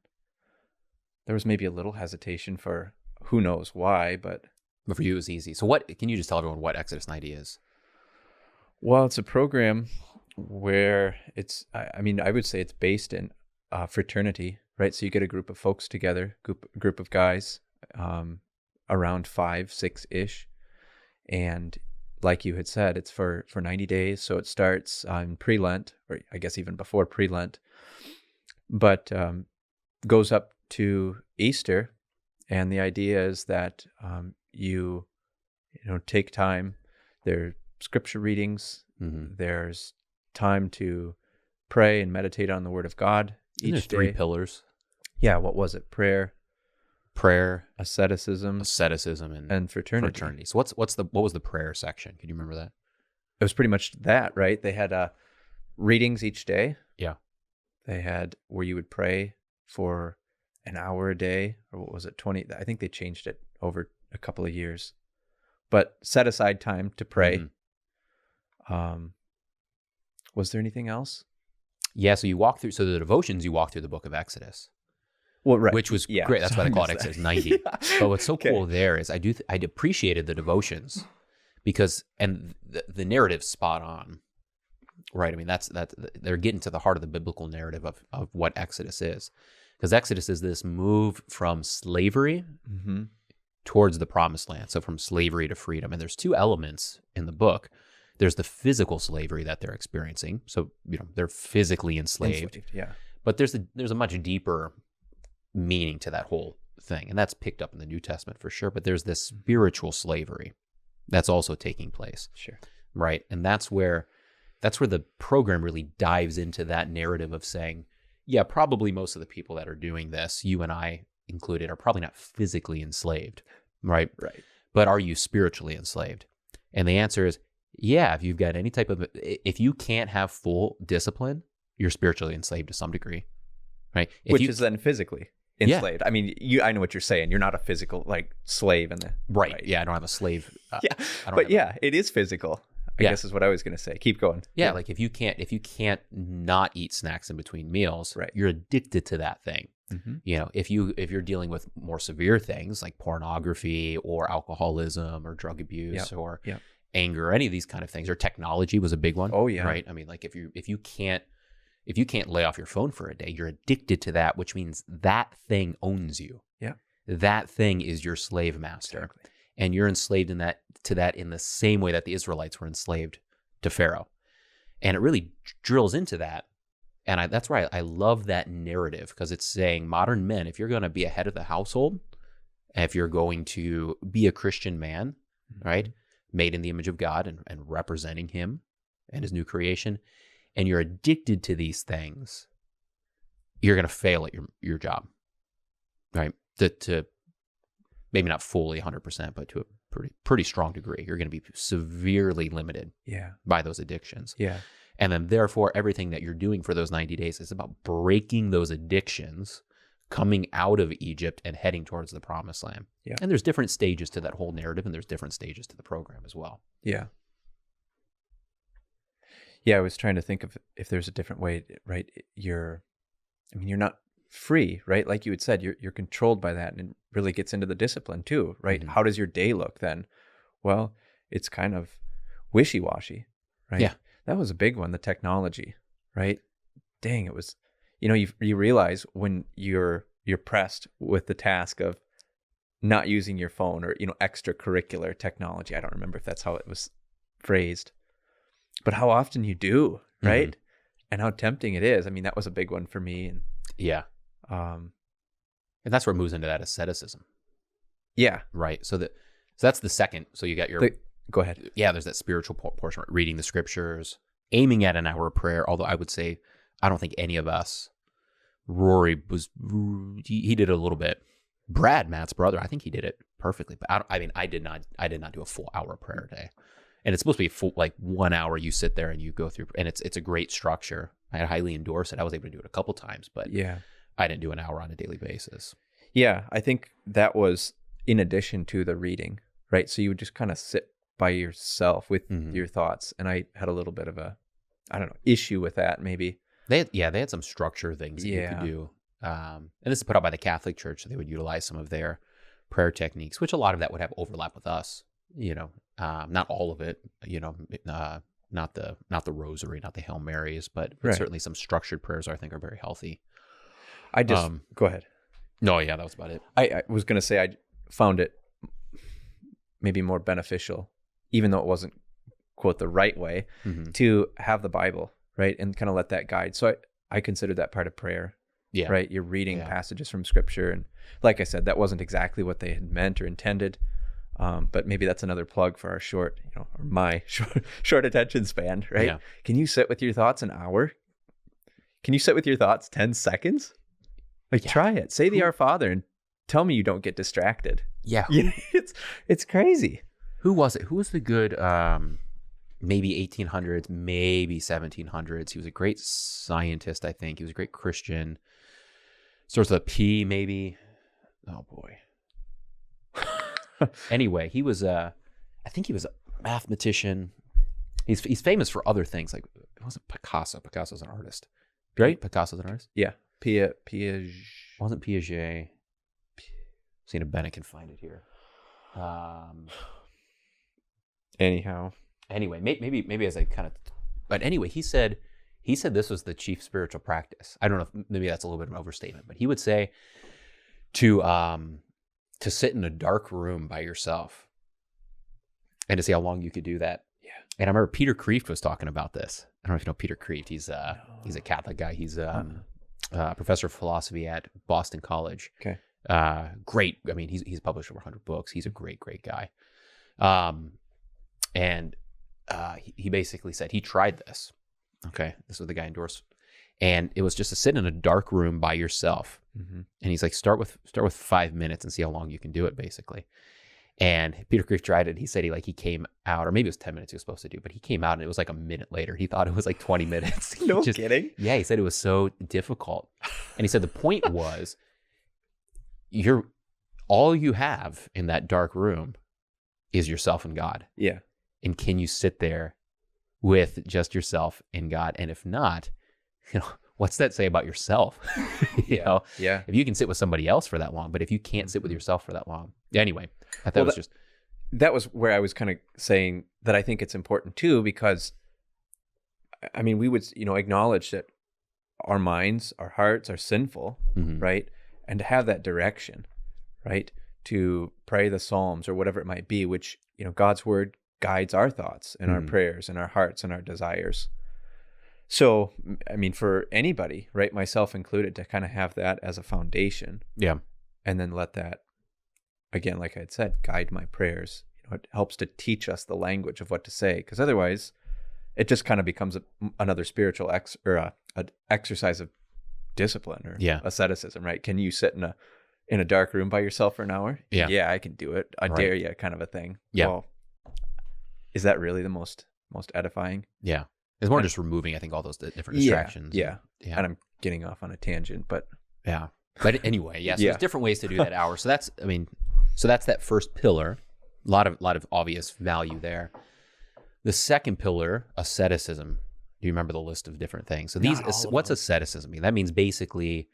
There was maybe a little hesitation for who knows why, but for you, it was easy. So can you just tell everyone what Exodus 90 is? Well, it's a program where I would say it's based in fraternity, right? So you get a group of folks together, group of guys, around 5, 6-ish. And like you had said, it's for 90 days. So it starts on pre-Lent, or I guess even before pre-Lent, but goes up to Easter. And the idea is that you take time. There are scripture readings. Mm-hmm. There's time to pray and meditate on the Word of God each day. 3 pillars. Yeah, what was it? Prayer, asceticism, and fraternity. So what was the prayer section? Can you remember that? It was pretty much that, right? They had readings each day. Yeah. They had where you would pray for an hour a day, or what was it, 20? I think they changed it over a couple of years, but set aside time to pray. Was there anything else? Yeah, so the devotions, you walk through the book of Exodus. Well, right. Which was Yeah, great. That's why they call it missed that. Exodus 90. Yeah. But what's so Okay. cool there is I appreciated the devotions because, and the narrative's spot on, right? I mean, that's they're getting to the heart of the biblical narrative of what Exodus is. Because Exodus is this move from slavery Mm-hmm. towards the promised land. So from slavery to freedom. And there's two elements in the book. There's the physical slavery that they're experiencing. So, they're physically enslaved. Yeah. But there's a much deeper meaning to that whole thing. And that's picked up in the New Testament for sure. But there's this spiritual slavery that's also taking place. Sure. Right. And that's where the program really dives into that narrative of saying, yeah, probably most of the people that are doing this, you and I included, are probably not physically enslaved. Right. Right. But are you spiritually enslaved? And the answer is, yeah, if you can't have full discipline, you're spiritually enslaved to some degree. Right. Which is then physically enslaved. I mean, I know what you're saying. You're not a physical slave in the right. Yeah, I don't have a slave. It is physical. I guess is what I was going to say. Keep going. Yeah, like if you can't not eat snacks in between meals, right, you're addicted to that thing. Mm-hmm. If you're dealing with more severe things like pornography or alcoholism or drug abuse or anger or any of these kind of things, or technology was a big one. Oh yeah. Right. I mean, like if you can't lay off your phone for a day, you're addicted to that, which means that thing owns you. Yeah. That thing is your slave master. Exactly. And you're enslaved to that in the same way that the Israelites were enslaved to Pharaoh. And it really drills into that. And that's why I love that narrative, because it's saying modern men, if you're going to be a head of the household, if you're going to be a Christian man, right, made in the image of God and representing him and his new creation, and you're addicted to these things, you're going to fail at your job, right? To maybe not fully 100%, but to a pretty strong degree. You're going to be severely limited by those addictions. Yeah. And then therefore, everything that you're doing for those 90 days is about breaking those addictions, coming out of Egypt and heading towards the promised land. Yeah. And there's different stages to that whole narrative, and there's different stages to the program as well. Yeah. Yeah, I was trying to think of if there's a different way, right? You're not free, right? Like you had said, you're controlled by that, and it really gets into the discipline too, right? Mm-hmm. How does your day look then? Well, it's kind of wishy-washy, right? Yeah. That was a big one, the technology, right? Dang, it was, you realize when you're pressed with the task of not using your phone or, extracurricular technology. I don't remember if that's how it was phrased, but how often you do, right? Mm-hmm. And how tempting it is. I mean, that was a big one for me. And and that's where it moves into that asceticism. Yeah. Right. So that's the second. So you got go ahead. Yeah, there's that spiritual portion, reading the scriptures, aiming at an hour of prayer. Although I would say, I don't think any of us, Rory he did it a little bit. Brad, Matt's brother, I think he did it perfectly. But I did not do a full hour prayer a day. And it's supposed to be full, like 1 hour you sit there and you go through, and it's a great structure. I highly endorse it. I was able to do it a couple times, but I didn't do an hour on a daily basis. Yeah, I think that was in addition to the reading, right? So you would just kind of sit by yourself with your thoughts. And I had a little bit of a, issue with that maybe. They had some structure things that you could do. And this is put out by the Catholic Church, so they would utilize some of their prayer techniques, which a lot of that would have overlap with us, not all of it, not the rosary, not the Hail Marys, but certainly some structured prayers I think are very healthy. Go ahead. No, yeah, that was about it. I was going to say, I found it maybe more beneficial, even though it wasn't, quote, the right way, to have the Bible, right? And kind of let that guide. So I considered that part of prayer. Yeah. Right. You're reading passages from scripture. And like I said, that wasn't exactly what they had meant or intended. But maybe that's another plug for our short, or my short attention span, right? Yeah. Can you sit with your thoughts an hour? Can you sit with your thoughts 10 seconds? Try it. Say the Our Father and tell me you don't get distracted. Yeah. It's crazy. Who was it? Who was the good, maybe 1800s, maybe 1700s? He was a great scientist, I think. He was a great Christian. Starts with a P, maybe. Oh, boy. Anyway, I think he was a mathematician. He's famous for other things. Like, it wasn't Picasso. Picasso's an artist, right? Picasso's an artist. Yeah, Piaget. Wasn't Piaget? See if Ben can find it here. Anyhow, anyway, maybe as I kind of, but anyway, he said this was the chief spiritual practice. I don't know if maybe that's a little bit of an overstatement, but he would say to sit in a dark room by yourself and to see how long you could do that. Yeah. And I remember Peter Kreeft was talking about this. I don't know if you know Peter Kreeft. He's a Catholic guy. He's a professor of philosophy at Boston College. Okay. Great. I mean, he's published over 100 books. He's a great guy. And he basically said he tried this. Okay. This was the guy endorsed. And it was just to sit in a dark room by yourself. Mm-hmm. And he's like, start with 5 minutes and see how long you can do it, basically. And Peter Kreeft tried it. He said he came out, or maybe it was 10 minutes he was supposed to do, but he came out and it was like a minute later. He thought it was like 20 minutes. No kidding? Yeah, he said it was so difficult. And he said the point was, all you have in that dark room is yourself and God. Yeah. And can you sit there with just yourself and God? And if not, what's that say about yourself? you know? Yeah. If you can sit with somebody else for that long, but if you can't sit with yourself for that long. Anyway, I thought that was where I was kind of saying that I think it's important too, because I mean, we would, acknowledge that our minds, our hearts are sinful, mm-hmm. right? And to have that direction, right? To pray the Psalms or whatever it might be, which, God's word guides our thoughts and our prayers and our hearts and our desires. So, I mean, for anybody, right, myself included, to kind of have that as a foundation. Yeah. And then let that, again, like I had said, guide my prayers. It helps to teach us the language of what to say, because otherwise it just kind of becomes another spiritual an exercise of discipline or asceticism, right? Can you sit in a dark room by yourself for an hour? Yeah, I can do it. I dare you, kind of a thing. Yeah. Well, is that really the most edifying? Yeah. It's more just removing, I think, all those different distractions. Yeah. And I'm getting off on a tangent, but yeah. But anyway, so there's different ways to do that hour. So that's that first pillar. A lot of obvious value there. The second pillar, asceticism. Do you remember the list of different things? So what's asceticism mean? That means basically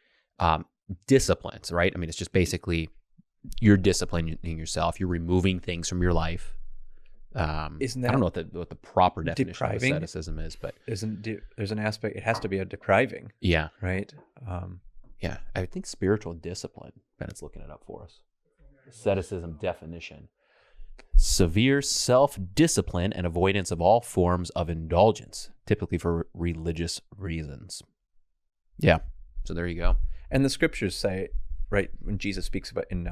disciplines, right? I mean, it's just basically you're disciplining yourself. You're removing things from your life. Isn't that, I don't know what the proper definition depriving? Of asceticism is, but there's an aspect. It has to be a depriving. Yeah. Right. Yeah, I think spiritual discipline. Bennett's looking it up for us. Asceticism definition: severe self-discipline and avoidance of all forms of indulgence, typically for religious reasons. Yeah. So there you go. And the scriptures say, right, when Jesus speaks about in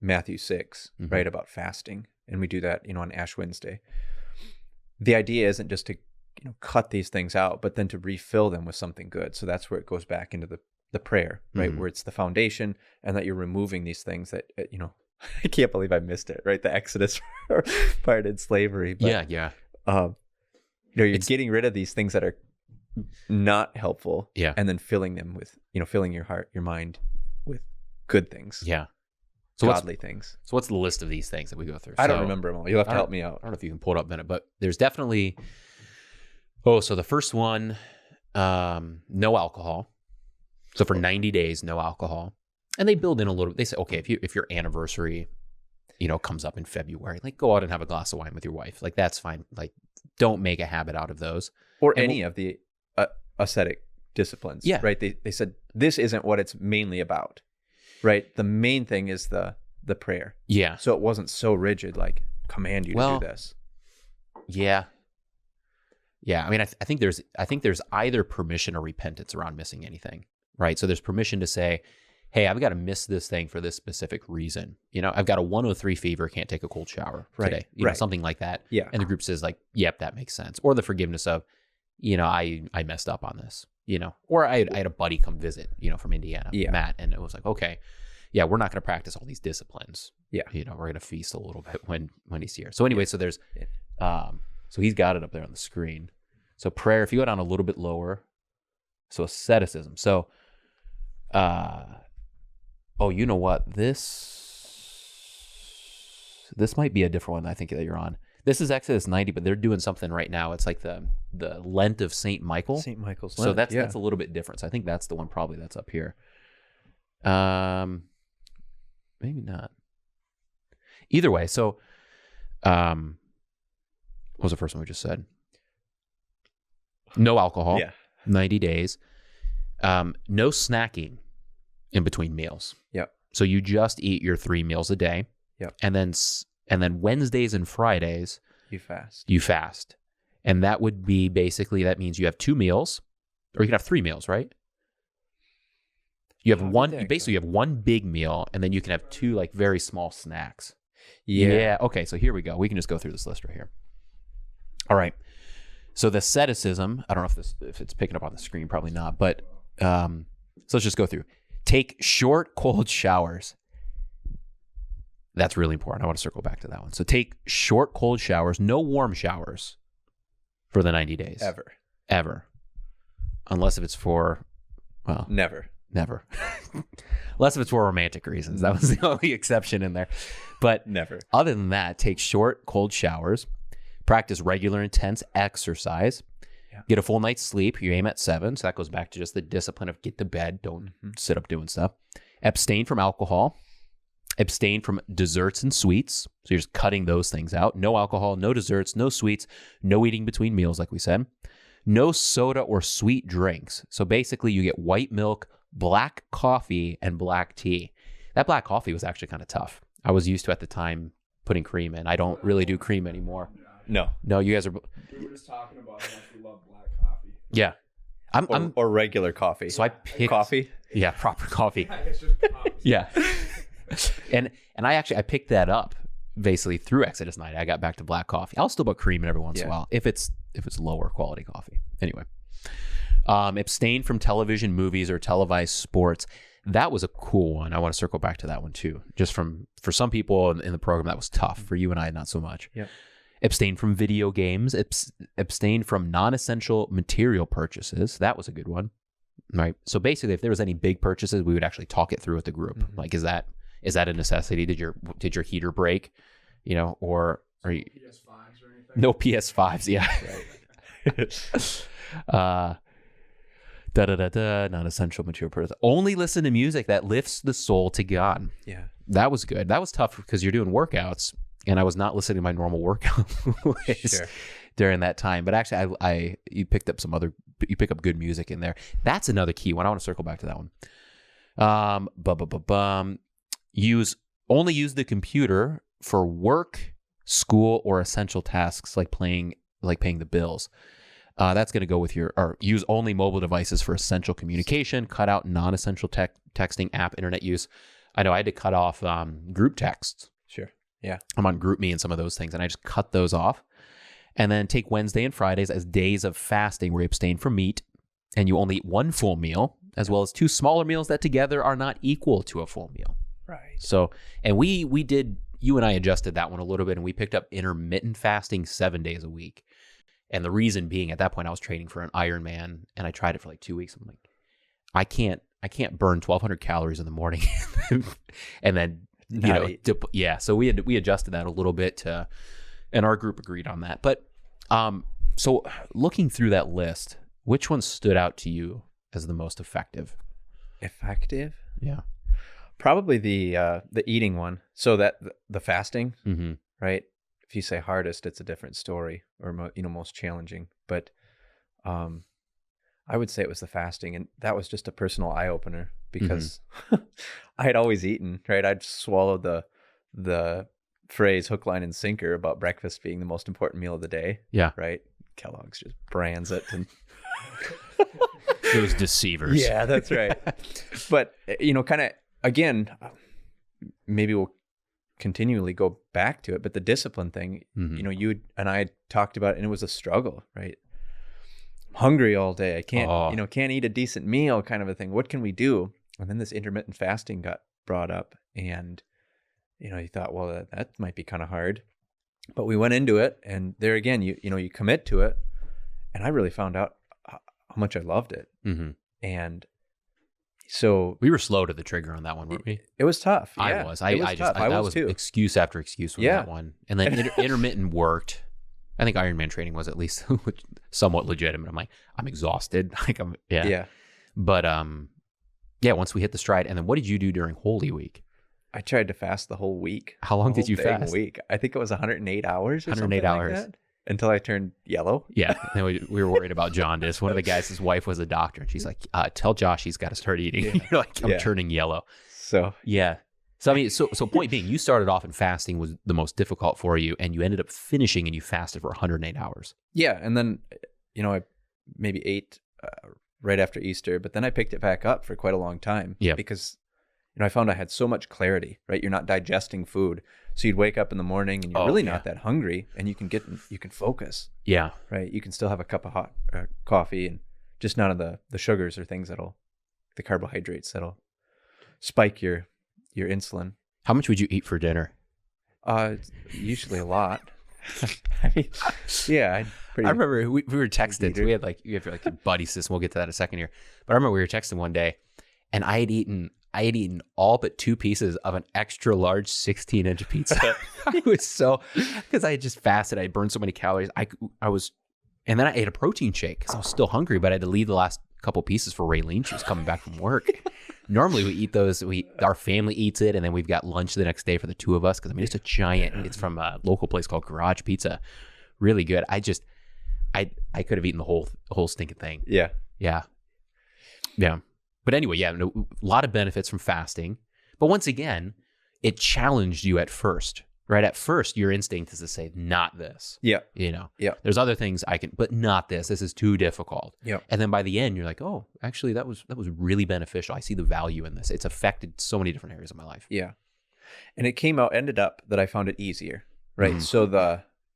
Matthew 6, mm-hmm. right, about fasting, and we do that, on Ash Wednesday. The idea isn't just to, cut these things out, but then to refill them with something good. So that's where it goes back into the prayer, right, mm-hmm. where it's the foundation, and that you're removing these things that, I can't believe I missed it, right? The Exodus part in slavery. But, yeah. You're getting rid of these things that are not helpful, and then filling them with, filling your heart, your mind with good things. Yeah. So godly things. So what's the list of these things that we go through? I don't remember them all. You'll have to help me out. I don't know if you can pull it up, Bennett, but there's definitely, so the first one, no alcohol. So for 90 days, no alcohol. And they build in a little, they say, okay, if your anniversary, comes up in February, like go out and have a glass of wine with your wife. Like that's fine. Like don't make a habit out of those. Or any of the ascetic disciplines. Yeah. Right. They said this isn't what it's mainly about. Right. The main thing is the prayer. Yeah. So it wasn't so rigid, like command you to do this. Yeah. Yeah. I mean, I think there's either permission or repentance around missing anything. Right. So there's permission to say, hey, I've got to miss this thing for this specific reason. I've got a 103 fever, can't take a cold shower today. Something like that. Yeah. And the group says like, yep, that makes sense. Or the forgiveness of, I messed up on this, or I had a buddy come visit, from Indiana, Matt, and it was like, okay, yeah, we're not going to practice all these disciplines. Yeah. We're going to feast a little bit when he's here. So anyway, so there's, so he's got it up there on the screen. So prayer, if you go down a little bit lower, so asceticism. So, you know what? This might be a different one I think that you're on. This is Exodus 90, but they're doing something right now. It's like the Lent of St. Michael. St. Michael's So Lent, that's a little bit different. So I think that's the one probably that's up here. Maybe not. Either way, so what was the first one we just said? No alcohol. Yeah. 90 days. No snacking in between meals. Yep. So you just eat your 3 meals a day. Yep. And then Wednesdays and Fridays You fast. And that would be basically, that means you have 2 meals, or you can have 3 meals, right? You have you have one big meal, and then you can have 2 like very small snacks. Yeah. Okay. So here we go. We can just go through this list right here. All right. So the asceticism, I don't know if it's picking up on the screen, probably not, but so let's just go through. Take short, cold showers. That's really important. I want to circle back to that one. So take short, cold showers, no warm showers for the 90 days. Ever. Unless if it's for, well. Never. Unless if it's for romantic reasons. That was the only exception in there. But never. Other than that, take short, cold showers. Practice regular, intense exercise. Yeah. Get a full night's sleep. You aim at 7. So that goes back to just the discipline of get to bed. Don't sit up doing stuff. Abstain from alcohol. Abstain from desserts and sweets. So you're just cutting those things out. No alcohol, no desserts, no sweets, no eating between meals, like we said. No soda or sweet drinks. So basically you get white milk, black coffee, and black tea. That black coffee was actually kind of tough. I was used to at the time putting cream in. I don't really do cream anymore. No, you guys are. We were just talking about how much we love black coffee. Yeah, or regular coffee. So I picked coffee. Yeah, proper coffee. Yeah, it's just coffee. Yeah, and I picked that up basically through Exodus 90. I got back to black coffee. I'll still put cream in every once in a while if it's lower quality coffee. Anyway, abstain from television, movies, or televised sports. That was a cool one. I want to circle back to that one too. Just for some people in the program, that was tough. For you and I, not so much. Yep. Abstain from video games. Abstain from non-essential material purchases. That was a good one. Right. So basically, if there was any big purchases, we would actually talk it through with the group. Mm-hmm. Like, is that a necessity? Did your heater break? Or are you PS5s or anything? No PS5s? Yeah. Right. Non-essential material purchases. Only listen to music that lifts the soul to God. Yeah. That was good. That was tough because you're doing workouts. And I was not listening to my normal workout list during that time. But actually, you pick up good music in there. That's another key one. I want to circle back to that one. Only use the computer for work, school, or essential tasks like paying the bills. That's going to go with use only mobile devices for essential communication. Cut out non-essential texting, app, internet use. I know I had to cut off group texts. Sure. Yeah. I'm on GroupMe and some of those things, and I just cut those off. And then take Wednesday and Fridays as days of fasting where you abstain from meat, and you only eat 1 full meal, as well as 2 smaller meals that together are not equal to a full meal. Right. So, and you and I adjusted that one a little bit, and we picked up intermittent fasting 7 days a week. And the reason being, at that point, I was training for an Ironman, and I tried it for like 2 weeks. I'm like, I can't burn 1,200 calories in the morning, and then so we adjusted that a little bit and our group agreed on that. But so looking through that list, which one stood out to you as the most effective? Effective? Yeah. Probably the eating one. So that the fasting, right? If you say hardest, it's a different story, or most challenging. But I would say it was the fasting, and that was just a personal eye opener because I had always eaten, right? I'd swallowed the phrase hook, line, and sinker about breakfast being the most important meal of the day. Yeah. Right. Kellogg's just brands it, and those deceivers. Yeah, that's right. But kind of again, maybe we'll continually go back to it, but the discipline thing, you and I talked about it, and it was a struggle, right? I'm hungry all day. I can't, can't eat a decent meal, kind of a thing. What can we do? And then this intermittent fasting got brought up, and you thought, well, that might be kind of hard, but we went into it, and there again, you commit to it, and I really found out how much I loved it. And So We were slow to the trigger on that one, weren't we? it was tough. I Yeah, was. it was I tough. just, that was was too. excuse after excuse with Yeah. that one. And then intermittent worked. I think Ironman training was at least somewhat legitimate. I'm like, I'm exhausted. Like Yeah. But once we hit the stride, and then what did you do during Holy Week? I tried to fast the whole week. How long The did you whole dang fast? Week. I think it was 108 hours. Or 108 something hours. like that, until I turned yellow. Yeah. And we were worried about jaundice. One of the guys, his wife was a doctor, and she's like, tell Josh he's got to start eating. Yeah. You're like, I'm Yeah. turning yellow. So Yeah. So I mean, so point being, you started off and fasting was the most difficult for you, and you ended up finishing and you fasted for 108 hours. yeah, and then I maybe ate right after Easter, but then I picked it back up for quite a long time. Yeah. Because I found I had so much clarity. Right, you're not digesting food, so you'd wake up in the morning and you're really not that hungry, and you can focus. Yeah. Right, you can still have a cup of hot coffee, and just none of the sugars or things the carbohydrates that'll spike your insulin. How much would you eat for dinner? Usually a lot. I mean, yeah, I remember we were texting. So we had you have like your buddy system. We'll get to that in a second here. But I remember we were texting one day, and I had eaten all but 2 pieces of an extra large 16-inch pizza. I was because I had just fasted. I burned so many calories. I was, and then I ate a protein shake because I was still hungry, but I had to leave the last couple pieces for Raylene. She was coming back from work. Normally we eat those. Our family eats it, and then we've got lunch the next day for the 2 of us. Because I mean, it's a giant. It's from a local place called Garage Pizza. Really good. I could have eaten the whole stinking thing. Yeah. But anyway, a lot of benefits from fasting. But once again, it challenged you at first, right? At first, your instinct is to say, not this. Yeah. Yeah. There's other things I can, but not this. This is too difficult. Yeah. And then by the end, you're like, oh, actually, that was really beneficial. I see the value in this. It's affected so many different areas of my life. Yeah. And it ended up that I found it easier, right? So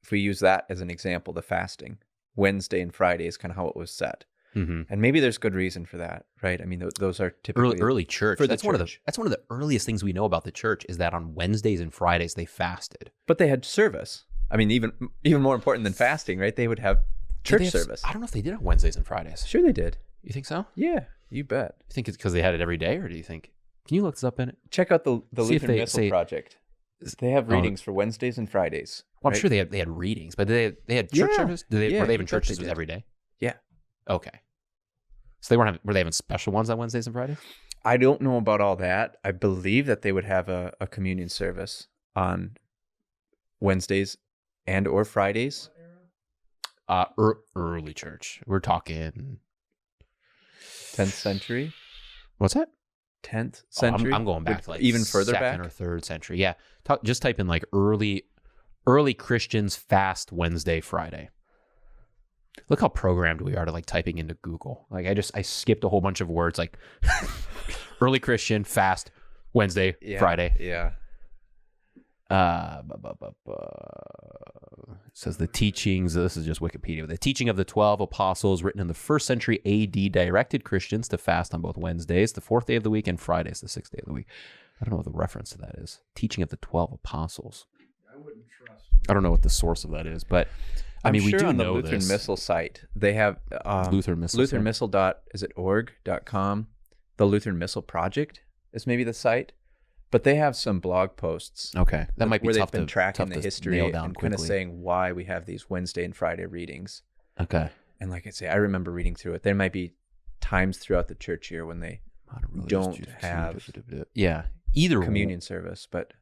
if we use that as an example, the fasting, Wednesday and Friday is kind of how it was set. Mm-hmm. And maybe there's good reason for that, right? I mean, those are typically early church. for the That's one church. of the earliest things we know about the church is that on Wednesdays and Fridays they fasted. But they had service. I mean, even more important than fasting, right? They would have church service. I don't know if they did on Wednesdays and Fridays. Sure, they did. You think so? Yeah, you bet. You think it's because they had it every day, or do you think? Can you look this up in it? Check out the See if Lutheran they Missal say- Project. They have readings for Wednesdays and Fridays. Well, I'm right? sure they had readings, but they had church Yeah. service. Yeah, Were they you having bet churches they did. every day? Yeah. Okay. So were they having special ones on Wednesdays and Fridays? I don't know about all that. I believe that they would have a communion service on Wednesdays and or Fridays. Early church. We're talking 10th century. What's that? 10th Oh, century. I'm going back to like even further second back. or third century. Yeah. Just type in like early Christians fast Wednesday, Friday. Look how programmed we are to like typing into Google. Like I skipped a whole bunch of words like early Christian fast Wednesday, Friday. Yeah. It says the teachings. This is just Wikipedia. The teaching of the 12 apostles, written in the 1st century AD, directed Christians to fast on both Wednesdays, the 4th day of the week, and Fridays, the 6th day of the week. I don't know what the reference to that is. Teaching of the 12 apostles. I wouldn't trust. I don't know what the source of that is, but I mean, I'm we sure do on the know Lutheran this. Missal site they have Lutheran Missal. Lutheran Missal .org.com. The Lutheran Missal Project is maybe the site, but they have some blog posts. Okay, that might be where tough they've been tracking tough the to history nail and down kind of quickly. saying why we have these Wednesday and Friday readings. Okay. And like I say, I remember reading through it. There might be times throughout the church year when they don't have either communion service, but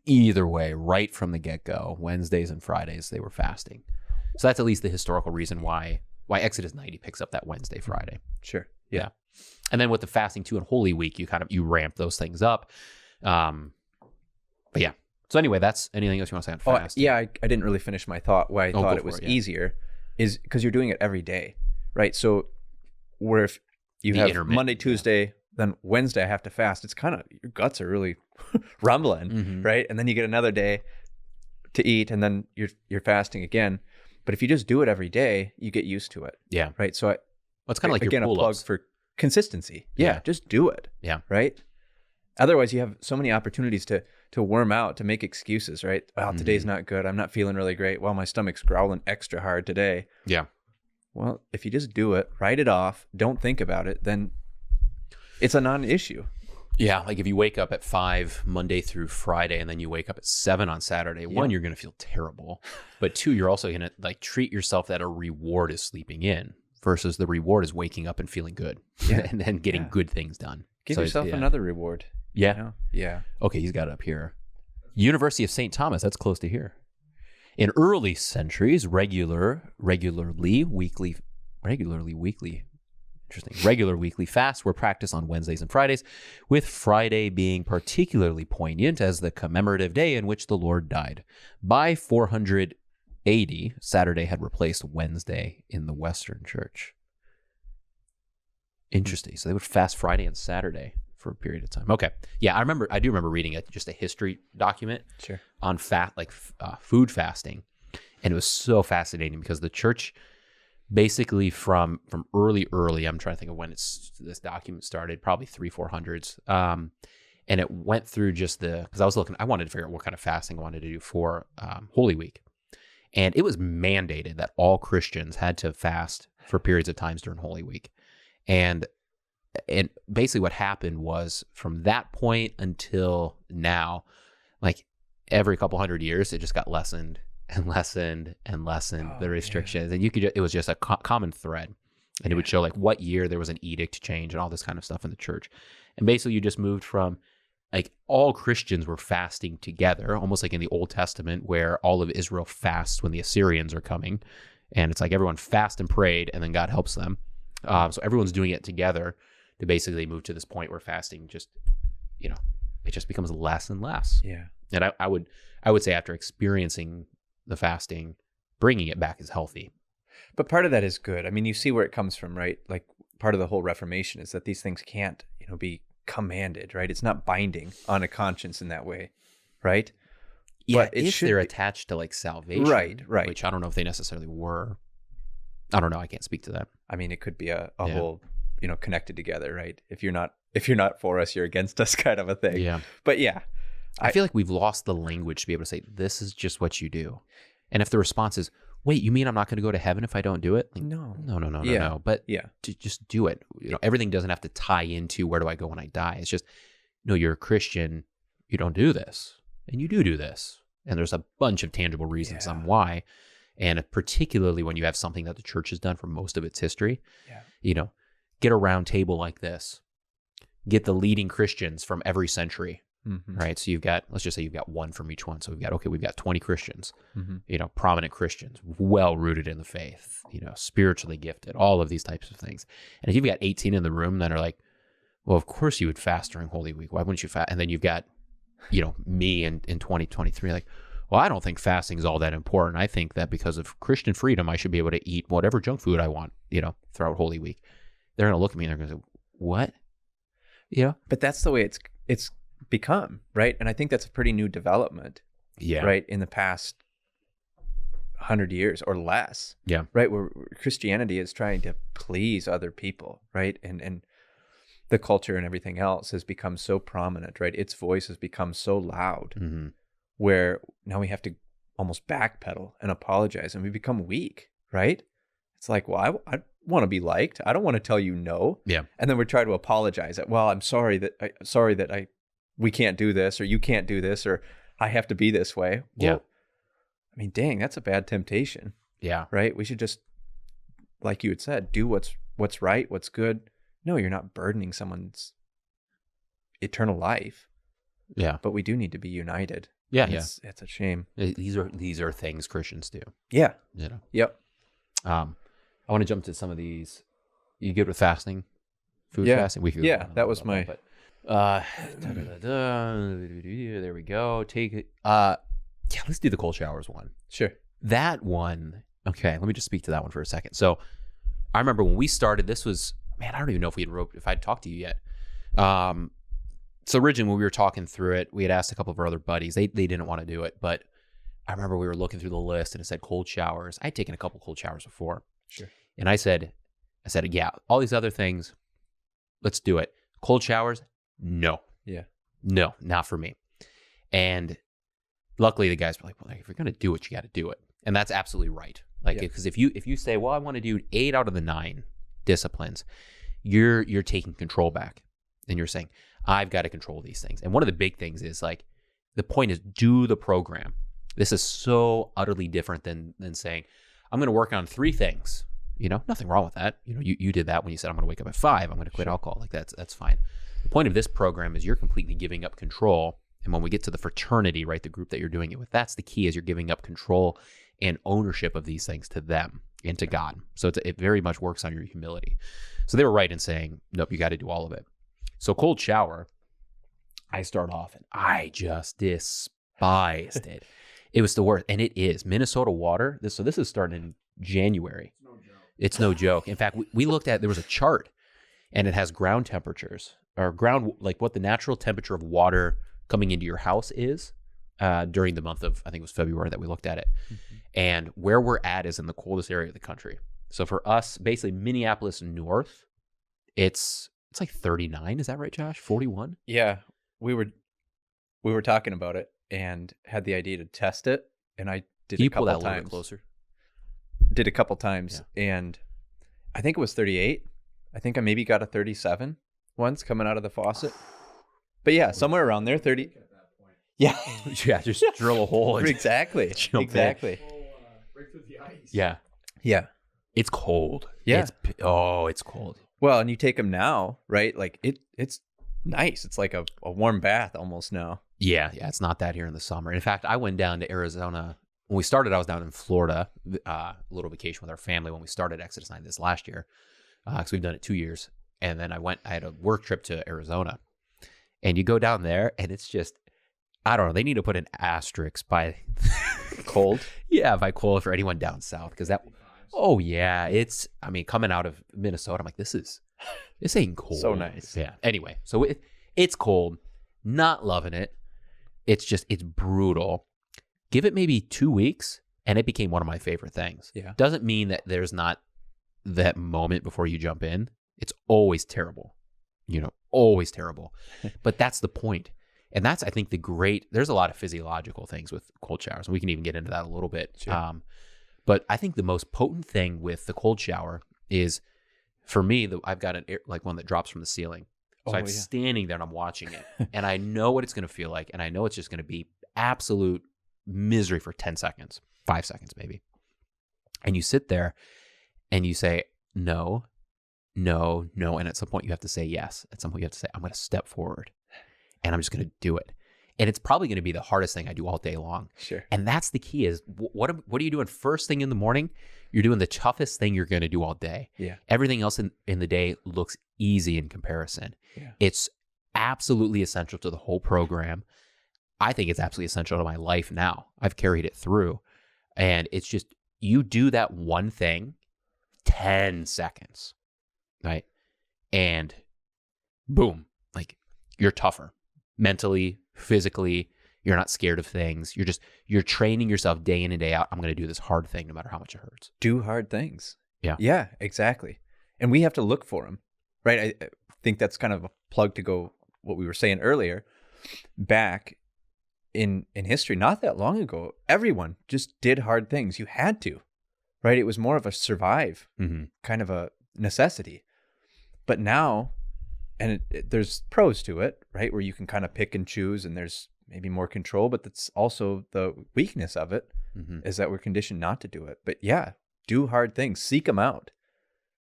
either way, right from the get-go, Wednesdays and Fridays they were fasting. So that's at least the historical reason why Exodus 90 picks up that Wednesday, Friday. sure. Yeah. And then with the fasting too and Holy Week, you ramp those things up. But yeah. So anyway, that's anything else you want to say on fasting? I didn't really finish my thought. Why I go thought it for was it, yeah. easier is because you're doing it every day, right? So where if you The have intermittent, Monday, yeah. Tuesday, then Wednesday I have to fast, it's kind of, your guts are really rumbling, Mhm. right? And then you get another day to eat, and then you're fasting again. But if you just do it every day, you get used to it, Yeah. right? So Well, it's kind of like again, your a plug pull-ups. for consistency. Yeah, just do it. Yeah. Right. Otherwise, you have so many opportunities to worm out, to make excuses, right? Well, today's not good. I'm not feeling really great. Well, my stomach's growling extra hard today. Yeah. well, if you just do it, write it off, don't think about it, then it's a non-issue. Yeah, like if you wake up at 5 Monday through Friday and then you wake up at 7 on Saturday, one, you're going to feel terrible. But two, you're also going to like treat yourself that a reward is sleeping in versus the reward is waking up and feeling good and then getting good things done. Give yourself another reward. Yeah. You know? Yeah. Okay, he's got it up here. University of St. Thomas, that's close to here. In early centuries, regular weekly fasts were practiced on Wednesdays and Fridays, with Friday being particularly poignant as the commemorative day in which the Lord died. By 480, Saturday had replaced Wednesday in the Western Church. Interesting. So they would fast Friday and Saturday for a period of time. Okay. Yeah, I do remember reading just a history document on food fasting. And it was so fascinating because the church basically from early, I'm trying to think of when this document started, probably 300-400s. And it went through just because I wanted to figure out what kind of fasting I wanted to do for Holy Week. And it was mandated that all Christians had to fast for periods of times during Holy Week. And basically what happened was from that point until now, like every couple hundred years, it just got lessened and lessened and lessened, the restrictions. And it was just a common thread. And it would show like what year there was an edict change and all this kind of stuff in the church. And basically you just moved from like all Christians were fasting together, almost like in the Old Testament where all of Israel fasts when the Assyrians are coming. And it's like everyone fast and prayed and then God helps them. So everyone's doing it together to basically move to this point where fasting just, it just becomes less and less. Yeah. And I would say after experiencing the fasting, bringing it back is healthy. But part of that is good. I mean, you see where it comes from, right? Like part of the whole Reformation is that these things can't, be commanded, right? It's not binding on a conscience in that way, right? Yeah, but if they're attached to like salvation, right? Which I don't know if they necessarily were. I don't know. I can't speak to that. I mean, it could be a whole, connected together, right? If you're not for us, you're against us, kind of a thing. Yeah. But yeah, I feel like we've lost the language to be able to say this is just what you do, and if the response is, "Wait, you mean I'm not going to go to heaven if I don't do it?" Like, no. But to just do it. Everything doesn't have to tie into where do I go when I die. It's just, you're a Christian. You don't do this, and you do this, and there's a bunch of tangible reasons on why. And particularly when you have something that the church has done for most of its history, get a round table like this, get the leading Christians from every century, right? So let's just say you've got one from each one. So we've got 20 Christians, prominent Christians, well-rooted in the faith, spiritually gifted, all of these types of things. And if you've got 18 in the room that are like, well, of course you would fast during Holy Week. Why wouldn't you fast? And then you've got, me in 2023, like, well, I don't think fasting is all that important. I think that because of Christian freedom, I should be able to eat whatever junk food I want, throughout Holy Week. They're going to look at me and they're going to say, what? But that's the way it's become, right? And I think that's a pretty new development, right? In the past 100 years or less, right? Where Christianity is trying to please other people, right? And the culture and everything else has become so prominent, right? Its voice has become so loud. Where now we have to almost backpedal and apologize, and we become weak, right? It's like, well, I want to be liked. I don't want to tell you no. Yeah. And then we try to apologize. Well, I'm sorry that we can't do this, or you can't do this, or I have to be this way. Well, I mean, dang, that's a bad temptation. Yeah. Right? We should just, like you had said, do what's right, what's good. No, you're not burdening someone's eternal life. Yeah. But we do need to be united. Yeah, It's a shame. These are things Christians do. Yeah. Yep. I want to jump to some of these. You good with fasting? Food fasting? We could that was my. There we go. Take it. Let's do the cold showers one. Sure. That one. Okay, let me just speak to that one for a second. So, I remember when we started. This was, man, I don't even know if I'd talked to you yet. So originally when we were talking through it, we had asked a couple of our other buddies. They didn't want to do it, but I remember we were looking through the list and it said cold showers. I'd taken a couple cold showers before. Sure. And I said, yeah, all these other things, let's do it. Cold showers, no. Yeah. No, not for me. And luckily the guys were like, well, if you're going to do it, you got to do it. And that's absolutely right. Like, because if you say, well, I want to do 8 out of the 9 disciplines, you're taking control back, and you're saying, I've got to control these things. And one of the big things is like, the point is do the program. This is so utterly different than saying, I'm going to work on 3 things. You know, nothing wrong with that. You know, you did that when you said, I'm going to wake up at 5. I'm going to quit alcohol. Like that's fine. The point of this program is you're completely giving up control. And when we get to the fraternity, right, the group that you're doing it with, that's the key, is you're giving up control and ownership of these things to them and to God. So it very much works on your humility. So they were right in saying, nope, you got to do all of it. So cold shower, I start off and I just despised it. It was the worst. And it is. Minnesota water. This is starting in January. It's no joke. In fact, we looked at, there was a chart, and it has ground temperatures, or ground, like what the natural temperature of water coming into your house is during the month of, I think it was February that we looked at it. Mm-hmm. And where we're at is in the coldest area of the country. So for us, basically Minneapolis north, it's like 39. Is that right, Josh? 41? Yeah. We were talking about it and had the idea to test it. And I did a couple times. Can you pull that a little bit closer? Did a couple times. Yeah. And I think it was 38. I think I maybe got a 37 once coming out of the faucet. But yeah, somewhere around there, 30. Yeah. Yeah, just drill a hole. Exactly. Exactly. Break through the ice. Yeah. Yeah. It's cold. Yeah. It's cold. Well, and you take them now, right? Like it's nice. It's like a warm bath almost now. Yeah. It's not that here in the summer. In fact, I went down to Arizona. When we started, I was down in Florida, a little vacation with our family when we started Exodus 9 this last year. Because we've done it 2 years. And then I had a work trip to Arizona. And you go down there, and it's just, I don't know, they need to put an asterisk by cold. Yeah, by cold for anyone down south. Because coming out of Minnesota, I'm like, this ain't cold. So nice. Yeah. Anyway, so it's cold. Not loving it. It's brutal. Give it maybe 2 weeks, and it became one of my favorite things. Yeah. Doesn't mean that there's not that moment before you jump in. It's always terrible. Always terrible. But that's the point. And that's, I think, there's a lot of physiological things with cold showers, and we can even get into that a little bit. Sure. But I think the most potent thing with the cold shower is, for me, I've got one that drops from the ceiling. So I'm standing there and I'm watching it, and I know what it's going to feel like, and I know it's just going to be absolute misery for 10 seconds, 5 seconds maybe. And you sit there and you say, no. And at some point you have to say yes. At some point you have to say, I'm going to step forward and I'm just going to do it. And it's probably going to be the hardest thing I do all day long. Sure. And that's the key is what are you doing first thing in the morning? You're doing the toughest thing you're going to do all day. Yeah. Everything else in the day looks easy in comparison. Yeah. It's absolutely essential to the whole program. I think it's absolutely essential to my life now. I've carried it through. And it's just, you do that one thing, 10 seconds, right? And boom, like you're tougher mentally, physically. You're not scared of things. You're training yourself day in and day out. I'm going to do this hard thing no matter how much it hurts. Do hard things. Yeah. Yeah, exactly. And we have to look for them, right? I think that's kind of a plug to go what we were saying earlier. Back in history, not that long ago, everyone just did hard things. You had to, right? It was more of a survive kind of a necessity. But now, and there's pros to it, right? Where you can kind of pick and choose, and there's maybe more control, but that's also the weakness of it, is that we're conditioned not to do it. But yeah, do hard things, seek them out,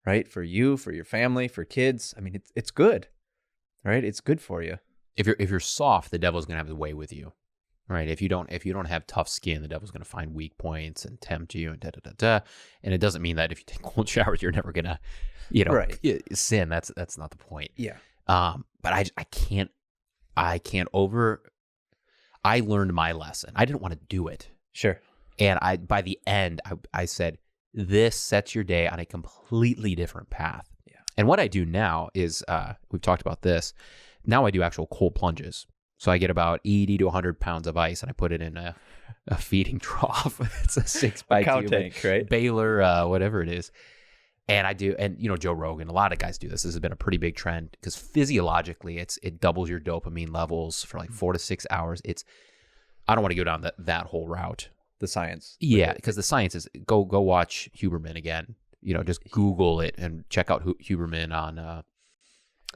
right? For you, for your family, for kids. I mean, it's good, right? It's good for you. If you're soft, the devil's going to have his way with you, right? If you don't have tough skin, the devil's going to find weak points and tempt you and da. And it doesn't mean that if you take cold showers, you're never going to, right. sin. That's not the point. Yeah. But I learned my lesson. I didn't want to do it. Sure. And by the end, I said, this sets your day on a completely different path. Yeah. And what I do now is, we've talked about this. Now I do actual cold plunges. So I get about 80 to 100 pounds of ice and I put it in a feeding trough. It's a 6x2 cow tank, right? Baylor, whatever it is. And I do, and Joe Rogan, a lot of guys do this. This has been a pretty big trend because physiologically, it doubles your dopamine levels for like 4 to 6 hours. I don't want to go down that whole route. the science. Yeah, because the science is go watch Huberman again. Just Google it and check out Huberman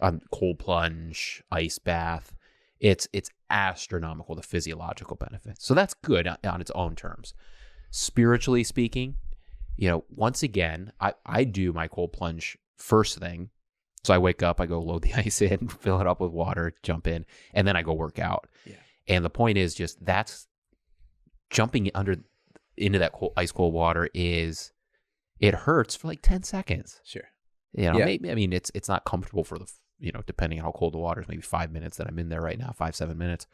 on cold plunge, ice bath. It's astronomical, the physiological benefits. So that's good on its own terms. Spiritually speaking, once again, I do my cold plunge first thing. So I wake up, I go load the ice in, fill it up with water, jump in, and then I go work out. Yeah. And the point is just that's jumping into that ice cold water it hurts for like 10 seconds. Sure. Maybe, I mean, it's not comfortable for the, depending on how cold the water is, maybe 5 minutes that I'm in there right now, 5-7 minutes.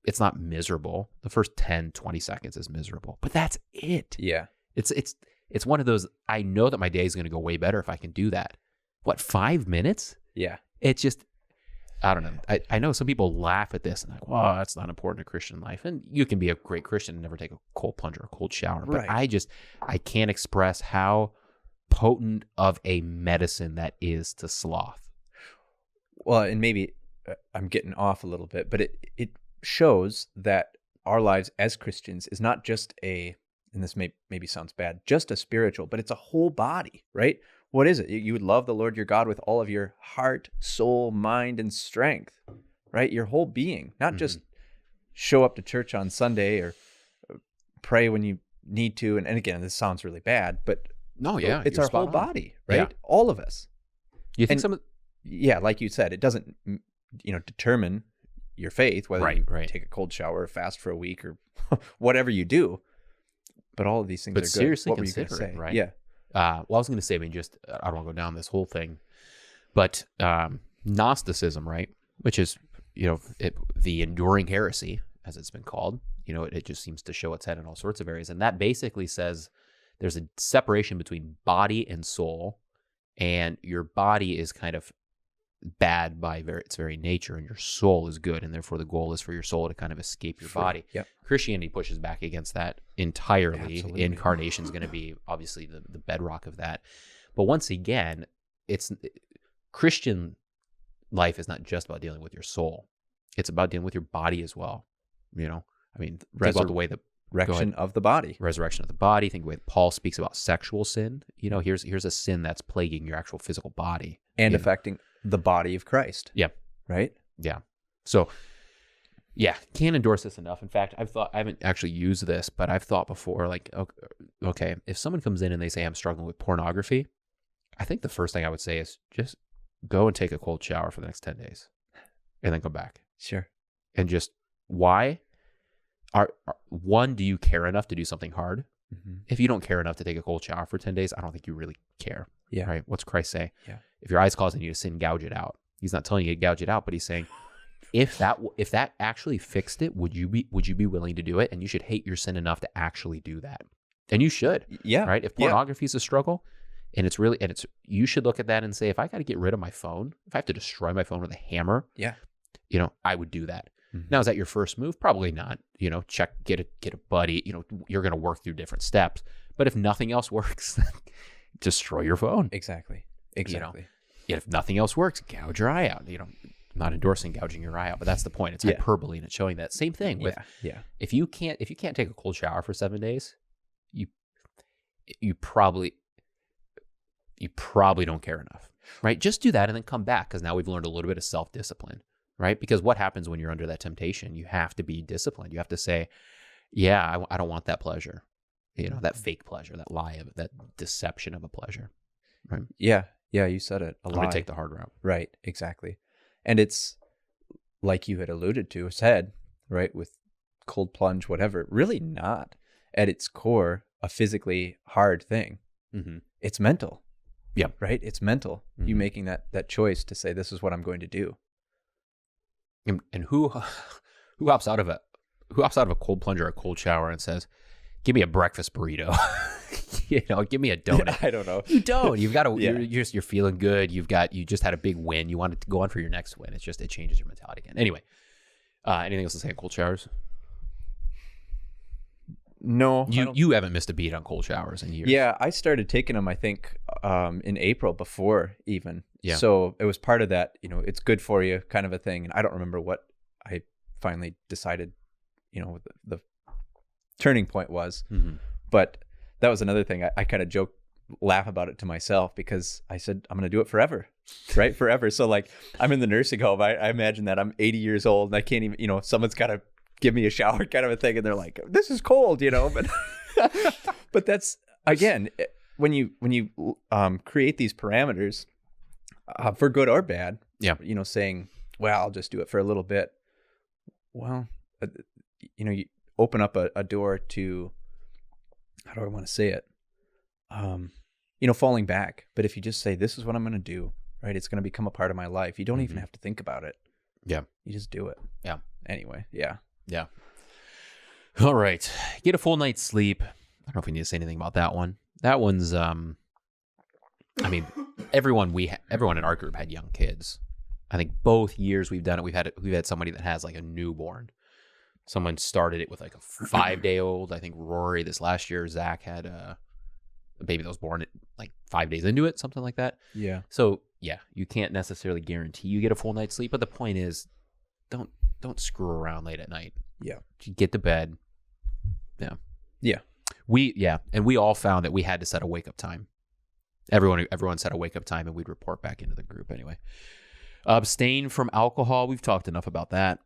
It's not miserable. The first 10, 20 seconds is miserable, but that's it. Yeah. It's one of those, I know that my day is going to go way better if I can do that. What, 5 minutes? Yeah. It's just, I don't know. I know some people laugh at this and like, well, that's not important to Christian life. And you can be a great Christian and never take a cold plunge or a cold shower. But Right. I can't express how potent of a medicine that is to sloth. Well, and maybe I'm getting off a little bit, but it shows that our lives as Christians is not just and this maybe sounds bad, just a spiritual, but it's a whole body, right? What is it? You would love the Lord your God with all of your heart, soul, mind, and strength, right? Your whole being, not just show up to church on Sunday or pray when you need to. And again, this sounds really bad, but No, yeah. it's you're our whole spot on. body, right? Yeah. All of us. You think And- Yeah, like you said, it doesn't, determine your faith, whether you take a cold shower or fast for a week or whatever you do. But all of these things But are good. seriously What were you consider gonna it, say? right? Yeah. Well, I was going to say, I mean, just, I don't want to go down this whole thing, but Gnosticism, right? Which is, the enduring heresy, as it's been called, it just seems to show its head in all sorts of areas. And that basically says there's a separation between body and soul, and your body is kind of bad by its very nature, and your soul is good, and therefore the goal is for your soul to kind of escape your body. Yep. Christianity pushes back against that entirely. Absolutely. Incarnation is going to be obviously the bedrock of that. But once again, Christian life is not just about dealing with your soul. It's about dealing with your body as well. I mean, think about the way Resurrection of the body. resurrection of the body. Think of the way Paul speaks about sexual sin. Here's a sin that's plaguing your actual physical body. And affecting the body of Christ. Yeah. Right? Yeah. So, yeah, can't endorse this enough. In fact, I haven't actually used this, but I've thought before, like, okay, if someone comes in and they say I'm struggling with pornography, I think the first thing I would say is just go and take a cold shower for the next 10 days and then come back. Sure. And just, why? One, do you care enough to do something hard? Mm-hmm. If you don't care enough to take a cold shower for 10 days, I don't think you really care. Yeah. Right? What's Christ say? Yeah. If your eye's causing you to sin, gouge it out. He's not telling you to gouge it out, but he's saying, if that actually fixed it, would you be willing to do it? And you should hate your sin enough to actually do that. And you should. Yeah. Right? If pornography is a struggle, and you should look at that and say, if I got to get rid of my phone, if I have to destroy my phone with a hammer, Yeah. I would do that. Mm-hmm. Now, is that your first move? Probably not. Get a buddy. You're going to work through different steps. But if nothing else works, destroy your phone. Exactly. If nothing else works, gouge your eye out. I'm not endorsing gouging your eye out, but that's the point. It's hyperbole, and it's showing that same thing with if you can't take a cold shower for 7 days, you probably don't care enough, right? Just do that and then come back, because now we've learned a little bit of self-discipline, right? Because what happens when you're under that temptation? You have to be disciplined. You have to say, yeah, I don't want that pleasure, that fake pleasure, that lie of it, that deception of a pleasure, right? Yeah. Yeah, you said it. I'm going to take the hard route. Right, exactly. And it's like you had alluded to, said, right, with cold plunge, whatever, really not at its core a physically hard thing. Mm-hmm. It's mental. Yeah. Right? It's mental. Mm-hmm. You making that choice to say, this is what I'm going to do. And who opts out of a cold plunge or a cold shower and says, give me a breakfast burrito? Give me a donut. I don't know. You don't. You've got to. You're feeling good. You just had a big win. You want to go on for your next win. It's just, it changes your mentality again. Anyway, anything else to say on cold showers? No. You haven't missed a beat on cold showers in years. Yeah, I started taking them, I think, in April before even. Yeah. So it was part of that, it's good for you kind of a thing. And I don't remember what I finally decided, with the turning point was. Mm-hmm. But that was another thing. I kind of laugh about it to myself because I said, I'm going to do it forever, right? Forever. So like I'm in the nursing home. I imagine that I'm 80 years old and I can't even, someone's got to give me a shower kind of a thing. And they're like, this is cold, but, but that's, again, when you create these parameters for good or bad, saying, well, I'll just do it for a little bit. Well, you open up a door to, how do I want to say it? Falling back. But if you just say, this is what I'm going to do, right? It's going to become a part of my life. You don't even have to think about it. Yeah. You just do it. Yeah. Anyway. Yeah. Yeah. All right. Get a full night's sleep. I don't know if we need to say anything about that one. That one's, everyone in our group had young kids. I think both years we've done it, we've had somebody that has like a newborn. Someone started it with like a 5-day-old. I think Rory this last year, Zach had a baby that was born at like 5 days into it, something like that. Yeah. So yeah, you can't necessarily guarantee you get a full night's sleep, but the point is, don't screw around late at night. Yeah. Get to bed. Yeah. Yeah. And we all found that we had to set a wake up time. Everyone set a wake up time, and we'd report back into the group anyway. Abstain from alcohol. We've talked enough about that.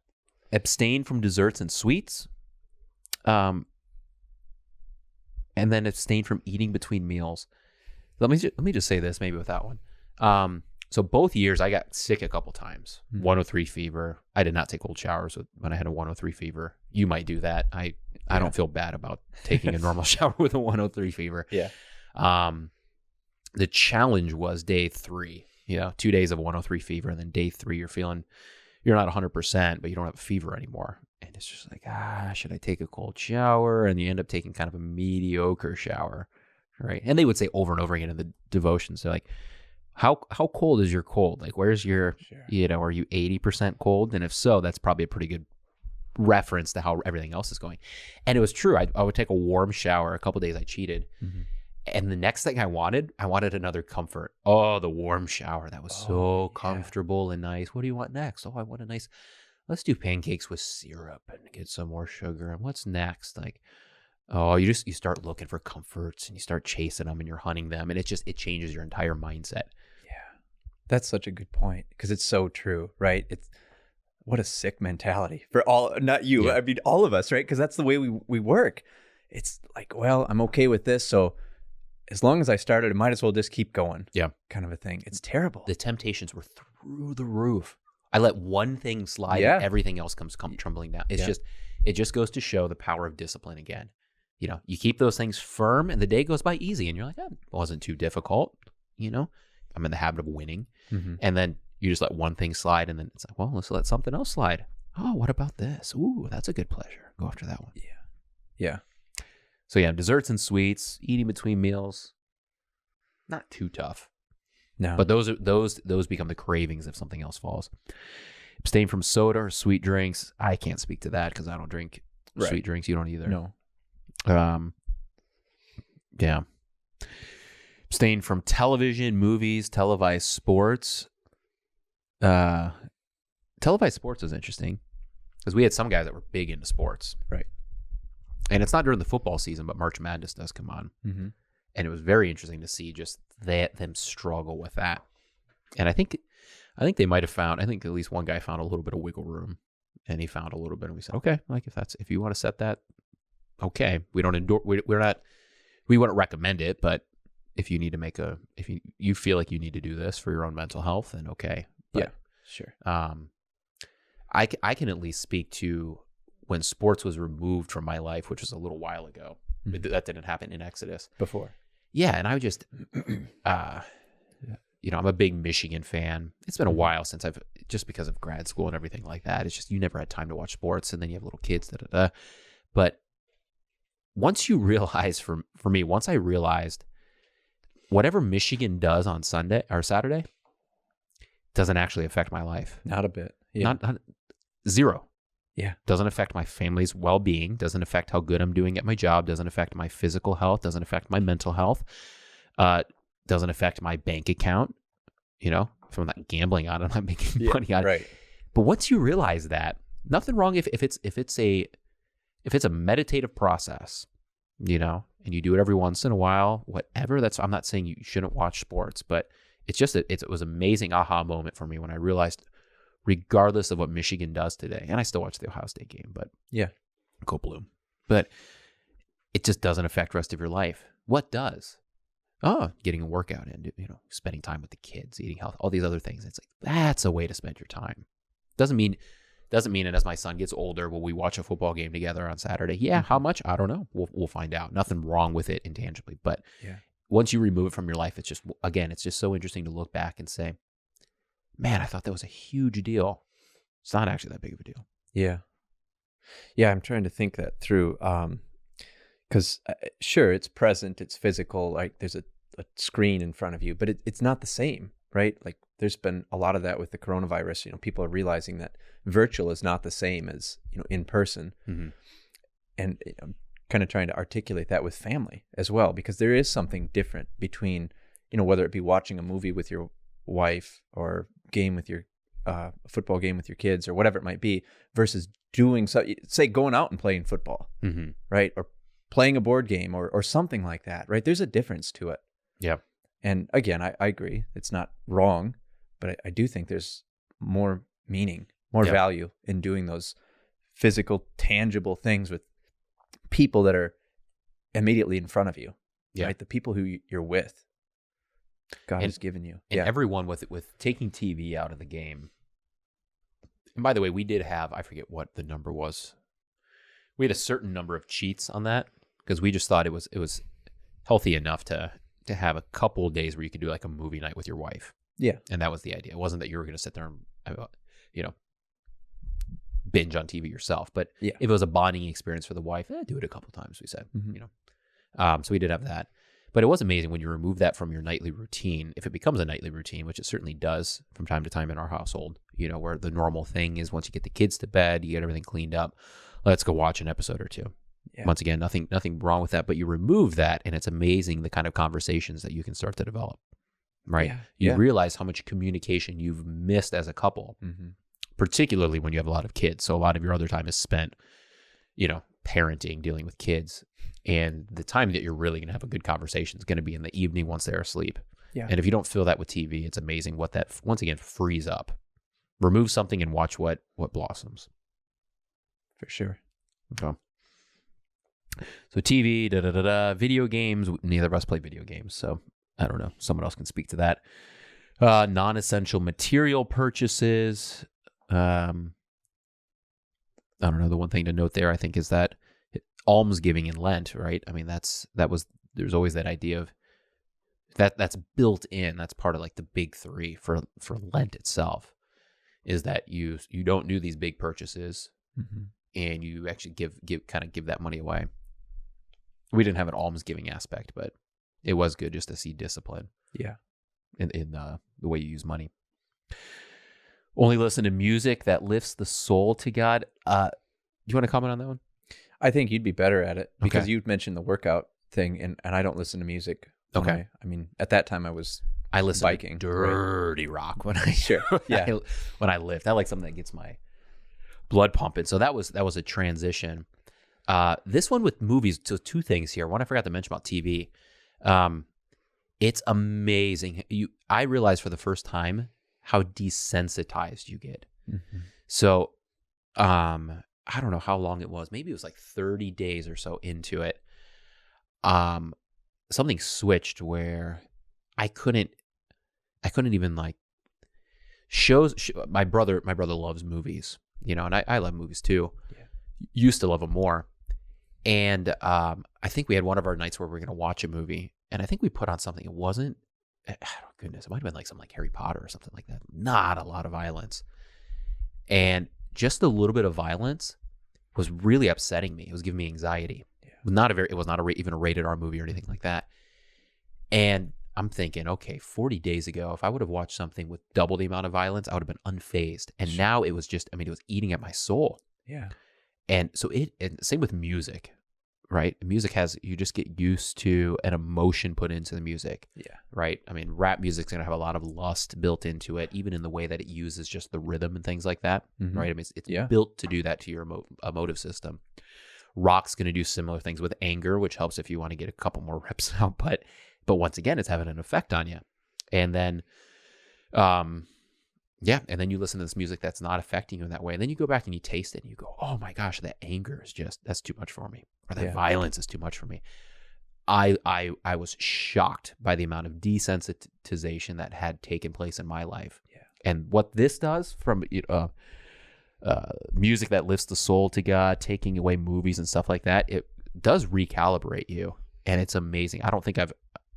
Abstain from desserts and sweets. And then abstain from eating between meals. Let me just say this maybe with that one. So both years I got sick a couple times. 103 fever. I did not take cold showers when I had a 103 fever. You might do that. I don't feel bad about taking a normal shower with a 103 fever. Yeah. The challenge was day 3. 2 days of 103 fever, and then day 3 you're not 100%, but you don't have a fever anymore. And it's just like, should I take a cold shower? And you end up taking kind of a mediocre shower, right? And they would say over and over again in the devotions, they're like, how cold is your cold? Like, where's your, are you 80% cold? And if so, that's probably a pretty good reference to how everything else is going. And it was true. I would take a warm shower. A couple days I cheated. Mm-hmm. And the next thing I wanted another comfort. Oh, the warm shower. That was so comfortable and nice. What do you want next? Oh, I want a nice, let's do pancakes with syrup and get some more sugar. And what's next? Like, you start looking for comforts and you start chasing them and you're hunting them. And it changes your entire mindset. Yeah. That's such a good point because it's so true, right? What a sick mentality for all, not you. Yeah. I mean, all of us, right? Because that's the way we work. It's like, well, I'm okay with this. So as long as I started, I might as well just keep going. Yeah. Kind of a thing. It's terrible. The temptations were through the roof. I let one thing slide and everything else comes tumbling down. It just goes to show the power of discipline again. You keep those things firm and the day goes by easy and you're like, it wasn't too difficult. I'm in the habit of winning. Mm-hmm. And then you just let one thing slide and then it's like, well, let's let something else slide. Oh, what about this? Ooh, that's a good pleasure. Go after that one. Yeah. Yeah. So yeah, desserts and sweets, eating between meals, not too tough. No. But those become the cravings if something else falls. Abstain from soda or sweet drinks. I can't speak to that because I don't drink sweet drinks. You don't either. No. Yeah. Abstain from television, movies, televised sports. Televised sports is interesting because we had some guys that were big into sports. Right. And it's not during the football season, but March Madness does come on. Mm-hmm. And it was very interesting to see just them struggle with that. And I think they might have found, I think at least one guy found a little bit of wiggle room and he found a little bit and we said, okay, like if you want to set that, okay. We don't endorse, we wouldn't recommend it, but if you need to if you feel like you need to do this for your own mental health, then okay. But, yeah, sure. I can at least speak to when sports was removed from my life, which was a little while ago. Mm-hmm. That didn't happen in Exodus. Before. Yeah, and I just, I'm a big Michigan fan. It's been a while since just because of grad school and everything like that. It's just you never had time to watch sports, and then you have little kids, But once you realize, for me, once I realized whatever Michigan does on Sunday or Saturday doesn't actually affect my life. Not a bit. Yeah. Not zero. Yeah. Doesn't affect my family's well-being, doesn't affect how good I'm doing at my job, doesn't affect my physical health, doesn't affect my mental health, doesn't affect my bank account. If I'm not gambling on it, I'm not making money on it. Right. But once you realize that, nothing wrong if it's if it's a meditative process, you know, and you do it every once in a while, whatever, I'm not saying you shouldn't watch sports, but it's just, it was an amazing aha moment for me when I realized, regardless of what Michigan does today, and I still watch the Ohio State game, but Yeah. go blue, but it just doesn't affect the rest of your life. What does? Oh, getting a workout in, you know, spending time with the kids, eating health, all these other things. It's like, that's a way to spend your time. Doesn't mean that as my son gets older, will we watch a football game together on Saturday? Yeah. How much? I don't know. We'll find out. Nothing wrong with it intangibly, but once you remove it from your life, it's just, again, it's just so interesting to look back and say, man, I thought that was a huge deal. It's not actually that big of a deal. Yeah. Yeah, I'm trying to think that through. Because sure, it's present, it's physical, like there's a screen in front of you, but it's not the same, right? Like there's been a lot of that with the coronavirus. You know, people are realizing that virtual is not the same as, you know, in person. Mm-hmm. And I'm kind of trying to articulate that with family as well, because there is something different between, you know, whether it be watching a movie with your wife or game with your football game with your kids or whatever it might be, versus doing so, say going out and playing football, right? Or playing a board game or something like that, right? There's a difference to it. Yeah. And again, I agree. It's not wrong, but I do think there's more meaning, more value in doing those physical, tangible things with people that are immediately in front of you, right? The people who you're with, God has given you. And everyone with taking TV out of the game. And by the way, we did have, I forget what the number was. We had a certain number of cheats on that because we just thought it was healthy enough to have a couple of days where you could do like a movie night with your wife. Yeah. And that was the idea. It wasn't that you were going to sit there and, you know, binge on TV yourself. But if it was a bonding experience for the wife, do it a couple times, we said, you know. So we did have that. But it was amazing when you remove that from your nightly routine, if it becomes a nightly routine, which it certainly does from time to time in our household, you know, where the normal thing is once you get the kids to bed, you get everything cleaned up, let's go watch an episode or two. Yeah. Once again, nothing wrong with that, but you remove that and it's amazing the kind of conversations that you can start to develop, right? You realize how much communication you've missed as a couple, particularly when you have a lot of kids. So a lot of your other time is spent, you know, parenting, dealing with kids. And the time that you're really going to have a good conversation is going to be in the evening once they're asleep. Yeah. And if you don't feel that with TV, it's amazing what that, once again, frees up. Remove something and watch what blossoms. For sure. Okay. So TV, video games. Neither of us play video games, so I don't know. Someone else can speak to that. Non-essential material purchases. I don't know. The one thing to note there, I think, is that almsgiving in Lent, right? I mean, there's always that idea of that's built in. That's part of like the big three for Lent itself, is that you don't do these big purchases, and you actually give that money away. We didn't have an almsgiving aspect, but it was good just to see discipline. Yeah, in the way you use money. Only listen to music that lifts the soul to God. Do you want to comment on that one? I think you'd be better at it because you've mentioned the workout thing, and I don't listen to music. Okay. I mean, at that time I listened biking, to dirty rock when I when I lift. I like something that gets my blood pumping. So that was a transition. This one with movies, so two things here. One I forgot to mention about TV. It's amazing. I realized for the first time how desensitized you get. So, I don't know how long it was. Maybe it was like 30 days or so into it. Something switched where I couldn't even like my brother loves movies, you know, and I love movies too. Yeah. Used to love them more. And I think we had one of our nights where we were going to watch a movie, and I think we put on something. It wasn't, goodness, it might have been like something like Harry Potter or something like that. Not a lot of violence. And just a little bit of violence was really upsetting me. It was giving me anxiety. Yeah. It was not even a rated R movie or anything like that. And I'm thinking, okay, 40 days ago, if I would have watched something with double the amount of violence, I would have been unfazed. And now it was just, it was eating at my soul. Yeah. And so and same with music, right? Music you just get used to an emotion put into the music. Yeah. Right? I mean, rap music's going to have a lot of lust built into it, even in the way that it uses just the rhythm and things like that. Right? I mean, it's built to do that to your emotive system. Rock's going to do similar things with anger, which helps if you want to get a couple more reps out. But once again, it's having an effect on you. And then, and then you listen to this music that's not affecting you in that way. And then you go back and you taste it and you go, oh my gosh, that anger is that's too much for me. Or that violence is too much for me. I was shocked by the amount of desensitization that had taken place in my life. Yeah. And what this does from music that lifts the soul to God, taking away movies and stuff like that, it does recalibrate you. And it's amazing. I don't think I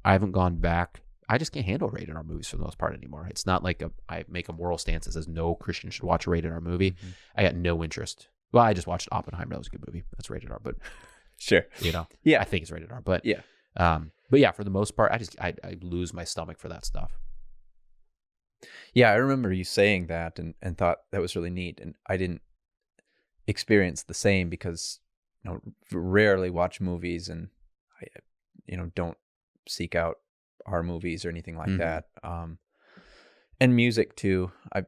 haven't gone back. I just can't handle rated R movies for the most part anymore. It's not like I make a moral stance that says no Christian should watch a rated R movie. Mm-hmm. I got no interest. Well, I just watched Oppenheimer. That was a good movie. That's rated R, but sure. I think it's rated R, but for the most part, I lose my stomach for that stuff. Yeah, I remember you saying that and thought that was really neat. And I didn't experience the same because, rarely watch movies and I, don't seek out our movies or anything like that. And music too. I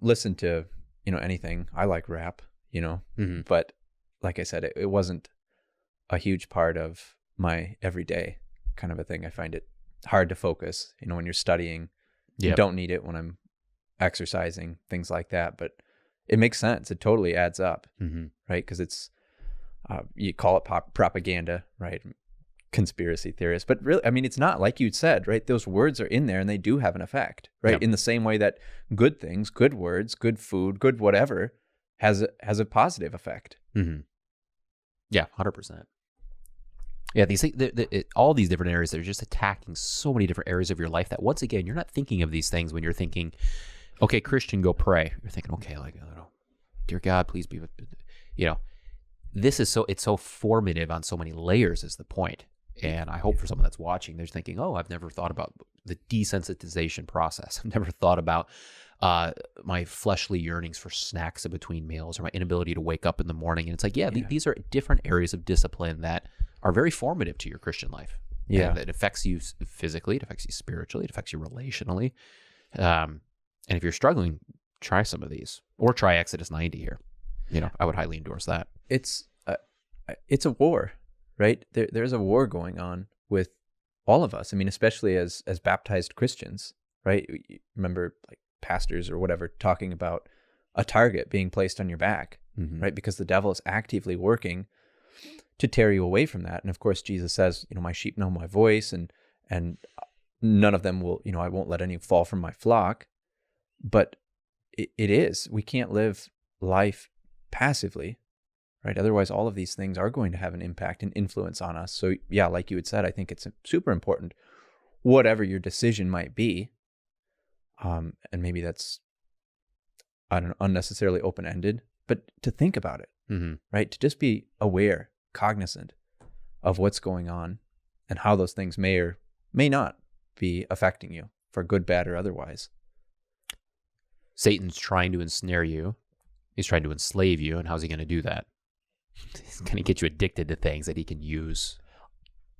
listen to, anything. I like rap, but like I said, it wasn't a huge part of my everyday kind of a thing. I find it hard to focus, when you're studying. You don't need it when I'm exercising, things like that, but it makes sense. It totally adds up, right? Because it's, you call it propaganda, right? Conspiracy theorists, but really, it's not like you'd said, right? Those words are in there and they do have an effect, right? Yep. In the same way that good things, good words, good food, good whatever has a positive effect. Yeah, 100%. Yeah, these all these different areas, they're just attacking so many different areas of your life that once again, you're not thinking of these things when you're thinking, okay, Christian, go pray. You're thinking, okay, like, I don't know, dear God, please be with, this is it's so formative on so many layers is the point. And I hope for someone that's watching, they're thinking, oh, I've never thought about the desensitization process. I've never thought about my fleshly yearnings for snacks in between meals or my inability to wake up in the morning. And it's like, these are different areas of discipline that are very formative to your Christian life. Yeah. And it affects you physically, it affects you spiritually, it affects you relationally. And if you're struggling, try some of these or try Exodus 90 here. I would highly endorse that. It's a war, right? There's a war going on with all of us. Especially as baptized Christians, right? You remember like pastors or whatever talking about a target being placed on your back, right? Because the devil is actively working to tear you away from that. And of course, Jesus says, my sheep know my voice and none of them will, I won't let any fall from my flock. But it is, we can't live life passively, right? Otherwise, all of these things are going to have an impact and influence on us. So yeah, like you had said, I think it's super important, whatever your decision might be. And maybe that's, I don't know, unnecessarily open-ended, but to think about it, right? To just be aware, cognizant of what's going on and how those things may or may not be affecting you for good, bad, or otherwise. Satan's trying to ensnare you. He's trying to enslave you. And how's he going to do that? He's going to get you addicted to things that he can use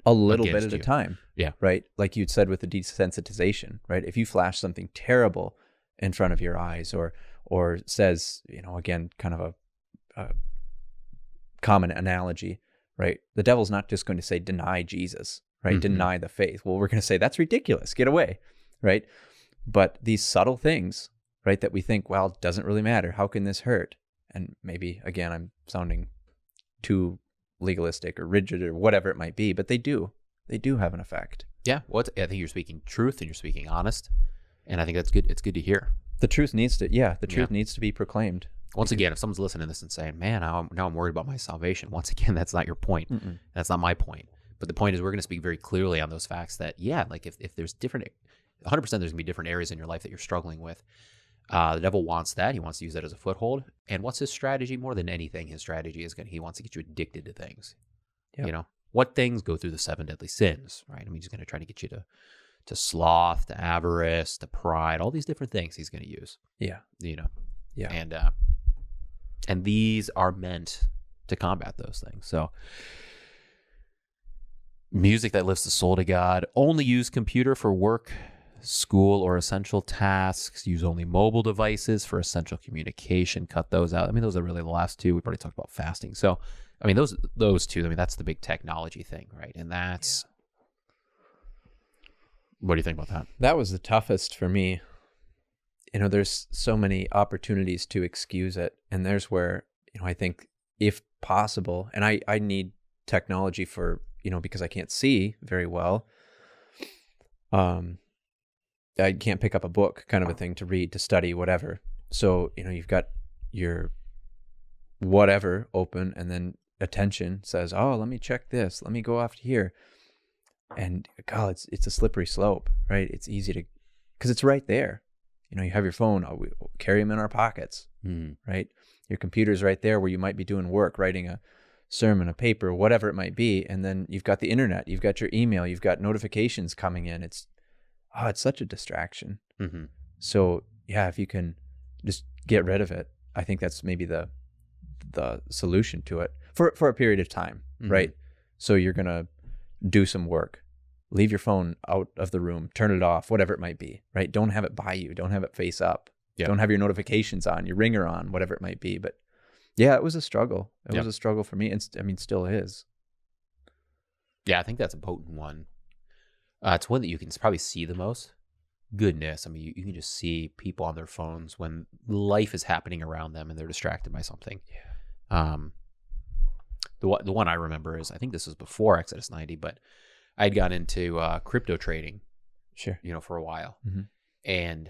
a little bit at a time. Yeah. Right? Like you'd said with the desensitization, right? If you flash something terrible in front of your eyes or says, again, kind of a common analogy, right? The devil's not just going to say, deny Jesus, right? Deny the faith. Well, we're going to say, that's ridiculous. Get away, right? But these subtle things, right, that we think, well, it doesn't really matter. How can this hurt? And maybe, again, I'm sounding too legalistic or rigid or whatever it might be, but they do have an effect. Yeah. Well, I think you're speaking truth and you're speaking honest. And I think that's good. It's good to hear. The truth needs to, needs to be proclaimed. Once again, if someone's listening to this and saying, man, now I'm worried about my salvation. Once again, that's not your point. That's not my point. But the point is we're going to speak very clearly on those facts that, like if there's 100% there's going to be different areas in your life that you're struggling with. The devil wants that. He wants to use that as a foothold. And what's his strategy? More than anything, his strategy is he wants to get you addicted to things. Yep. What things go through the 7 deadly sins, right? He's going to try to get you to sloth, to avarice, to pride, all these different things he's going to use. Yeah. Yeah. And these are meant to combat those things. So music that lifts the soul to God, only use computer for work school or essential tasks. Use only mobile devices for essential communication. Cut those out. I mean, those are really the last two. We've already talked about fasting. So, I mean, those two, I mean, that's the big technology thing, right? And that's, what do you think about that? That was the toughest for me. There's so many opportunities to excuse it. And there's where, I think if possible, and I need technology for, because I can't see very well. I can't pick up a book kind of a thing to read, to study, whatever. So, you've got your whatever open, and then attention says, oh, let me check this. Let me go off to here. And God, it's a slippery slope, right? It's easy to, because it's right there. You have your phone, we carry them in our pockets, right? Your computer's right there where you might be doing work, writing a sermon, a paper, whatever it might be. And then you've got the internet, you've got your email, you've got notifications coming in. It's such a distraction. Mm-hmm. So yeah, if you can just get rid of it, I think that's maybe the solution to it for a period of time, right? So you're going to do some work, leave your phone out of the room, turn it off, whatever it might be, right? Don't have it by you. Don't have it face up. Yep. Don't have your notifications on, your ringer on, whatever it might be. But yeah, it was a struggle. It was a struggle for me. And still is. Yeah, I think that's a potent one. It's one that you can probably see the most. Goodness, I mean, you can just see people on their phones when life is happening around them and they're distracted by something. Yeah. The one I remember is, I think this was before Exodus 90, but I'd got into crypto trading. Sure. For a while, and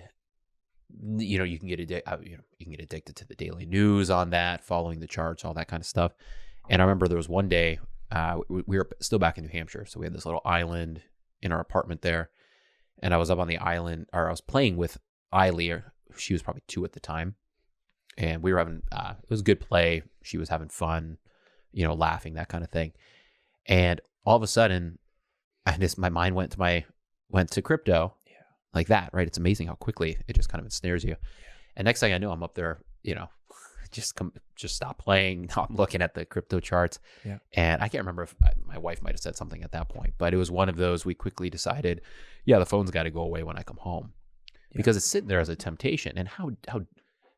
you can get addicted to the daily news on that, following the charts, all that kind of stuff. And I remember there was one day we were still back in New Hampshire, so we had this little island in our apartment there, and I was up on the island, or I was playing with Eiley. She was probably 2 at the time, and we were having it was a good play. She was having fun, laughing, that kind of thing. And all of a sudden, my mind went to crypto, like that, right? It's amazing how quickly it just kind of ensnares you. And next thing I know, I'm up there, just stop playing. Now I'm looking at the crypto charts. Yeah. And I can't remember if my wife might have said something at that point, but it was one of those, we quickly decided, the phone's got to go away when I come home, because it's sitting there as a temptation. And how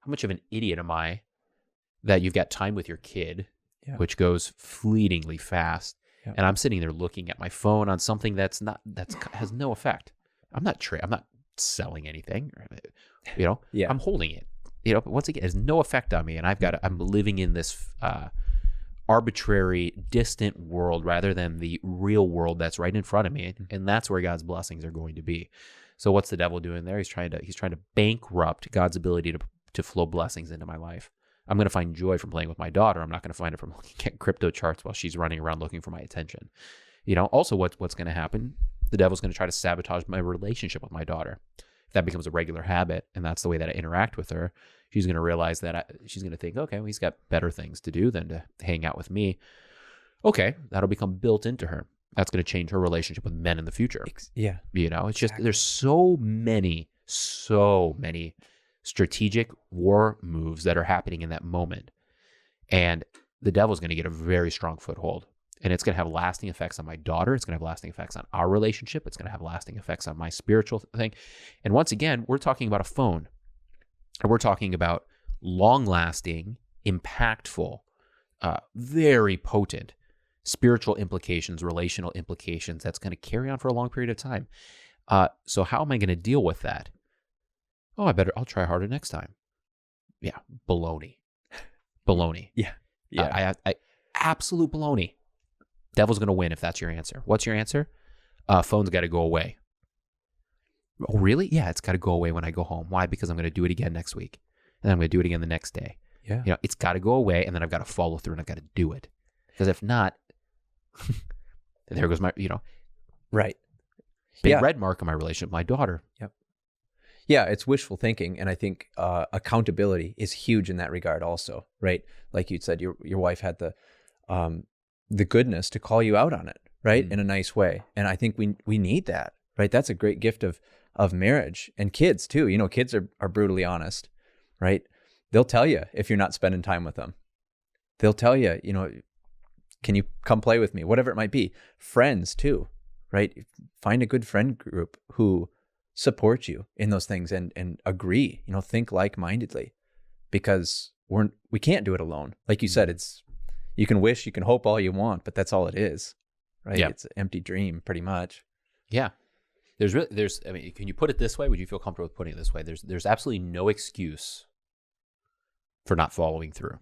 much of an idiot am I that you've got time with your kid, which goes fleetingly fast. Yeah. And I'm sitting there looking at my phone on something that has no effect. I'm not selling anything, Yeah. I'm holding it, but once again, it has no effect on me. And I'm living in this arbitrary, distant world rather than the real world that's right in front of me. And that's where God's blessings are going to be. So what's the devil doing there? He's trying to bankrupt God's ability to flow blessings into my life. I'm going to find joy from playing with my daughter. I'm not going to find it from looking at crypto charts while she's running around looking for my attention. Also what's going to happen, the devil's going to try to sabotage my relationship with my daughter. If that becomes a regular habit, and that's the way that I interact with her, she's going to realize that she's going to think, okay, well, he's got better things to do than to hang out with me. Okay, that'll become built into her. That's going to change her relationship with men in the future. Yeah. It's just, there's so many strategic war moves that are happening in that moment. And the devil's going to get a very strong foothold. And it's going to have lasting effects on my daughter. It's going to have lasting effects on our relationship. It's going to have lasting effects on my spiritual thing. And once again, we're talking about a phone. And we're talking about long-lasting, impactful, very potent spiritual implications, relational implications that's going to carry on for a long period of time. So how am I going to deal with that? Oh, I'll try harder next time. Yeah, baloney. Yeah. I absolute baloney. Devil's going to win if that's your answer. What's your answer? Phone's got to go away. Oh, really? Yeah, it's got to go away when I go home. Why? Because I'm going to do it again next week. And I'm going to do it again the next day. Yeah. It's got to go away, and then I've got to follow through, and I've got to do it. Because if not, there goes my, right. Big red mark on my relationship with my daughter. Yep. Yeah, it's wishful thinking, and I think accountability is huge in that regard also, right? Like you said, your wife had the goodness to call you out on it, right? In a nice way. And I think we need that, right? That's a great gift of marriage, and kids too. Kids are brutally honest, right? They'll tell you if you're not spending time with them. They'll tell you, can you come play with me? Whatever it might be. Friends too, right? Find a good friend group who support you in those things and agree, think like-mindedly, because we can't do it alone. Like you said, you can wish, you can hope all you want, but that's all it is, right? Yeah. It's an empty dream pretty much. Yeah. I mean, can you put it this way? Would you feel comfortable with putting it this way? There's absolutely no excuse for not following through.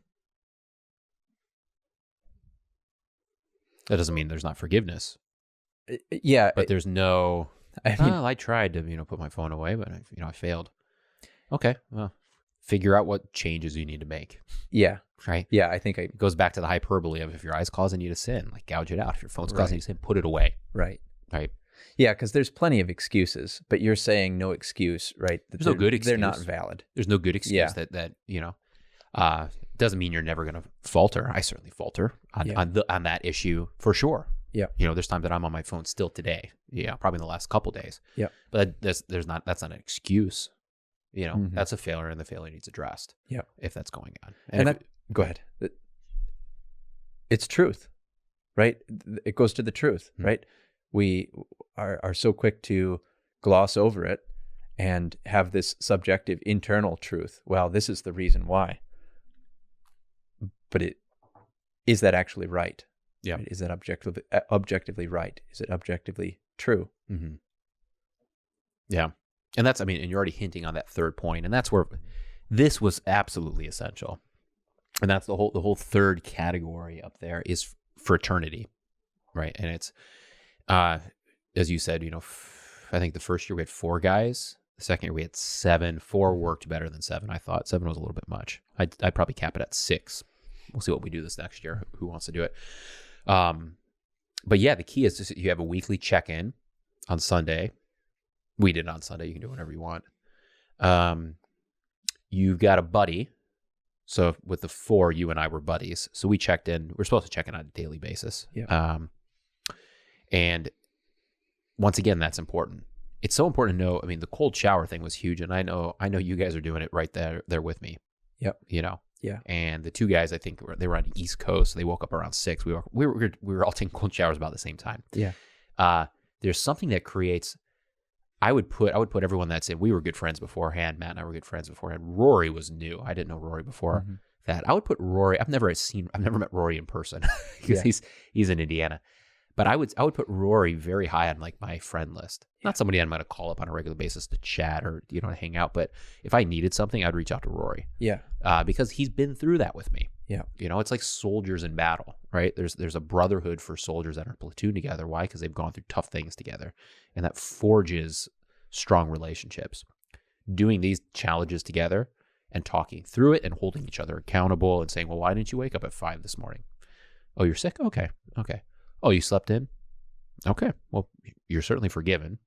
That doesn't mean there's not forgiveness. Yeah. But there's no, I mean, I tried to, put my phone away, but I failed. Okay. Well, figure out what changes you need to make. yeah. Right. Yeah. I think It goes back to the hyperbole of if your eye's causing you to sin, like gouge it out. If your phone's causing you to sin, put it away. right. Right. Yeah. Because there's plenty of excuses, but you're saying no excuse, right? There's no good excuse. They're not valid. There's no good excuse that doesn't mean you're never going to falter. I certainly falter on that issue for sure. Yeah. There's times that I'm on my phone still today. Yeah. Probably in the last couple days. Yeah. But that's not an excuse. Mhm. That's a failure, and the failure needs addressed. Yeah. If that's going on. Go ahead. It's truth, right? It goes to the truth, right? We are so quick to gloss over it and have this subjective internal truth. Well, this is the reason why. But is that actually right? Yeah. Right? Is that objectively right? Is it objectively true? Mm-hmm. Yeah. And and you're already hinting on that third point, and that's where this was absolutely essential. And that's the whole third category up there is fraternity, right? And it's, as you said, I think the first year we had 4 guys. The second year we had 7. 4 worked better than 7. I thought 7 was a little bit much. I'd probably cap it at 6. We'll see what we do this next year. Who wants to do it? But yeah, the key is just you have a weekly check-in on Sunday. We did it on Sunday. You can do whatever you want. You've got a buddy. So with the 4, you and I were buddies. So we checked in. We're supposed to check in on a daily basis. Yeah. And once again, that's important. It's so important to know. The cold shower thing was huge, and I know you guys are doing it right there with me. Yep. Yeah. And the 2 guys, I think they were on the East Coast. So they woke up around 6. We were all taking cold showers about the same time. Yeah. There's something that creates. I would put everyone that's in. We were good friends beforehand. Matt and I were good friends beforehand. Rory was new. I didn't know Rory before that. I would put Rory. I've never met Rory in person because he's in Indiana. But I would put Rory very high on like my friend list. Not somebody I'm going to call up on a regular basis to chat or to hang out. But if I needed something, I'd reach out to Rory. Yeah. Because he's been through that with me. Yeah. It's like soldiers in battle, right? There's a brotherhood for soldiers that are platooned together. Why? Because they've gone through tough things together, and that forges strong relationships. Doing these challenges together and talking through it and holding each other accountable and saying, well, why didn't you wake up at 5 this morning? Oh, you're sick? Okay. Oh, you slept in? Okay. Well, you're certainly forgiven.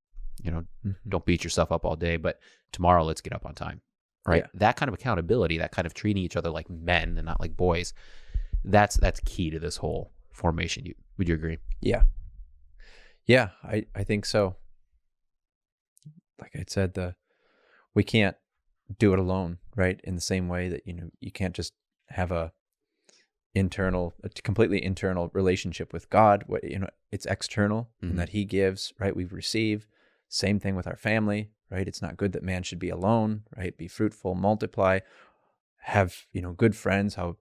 Don't beat yourself up all day, but tomorrow let's get up on time. Right? Yeah. That kind of accountability, that kind of treating each other like men and not like boys, that's key to this whole formation. Would you agree? Yeah. Yeah, I think so. Like I said, we can't do it alone, right? In the same way that, you can't just have a completely internal relationship with God. It's external in that He gives, right? We receive. Same thing with our family, right? It's not good that man should be alone, right? Be fruitful, multiply, have, good friends. How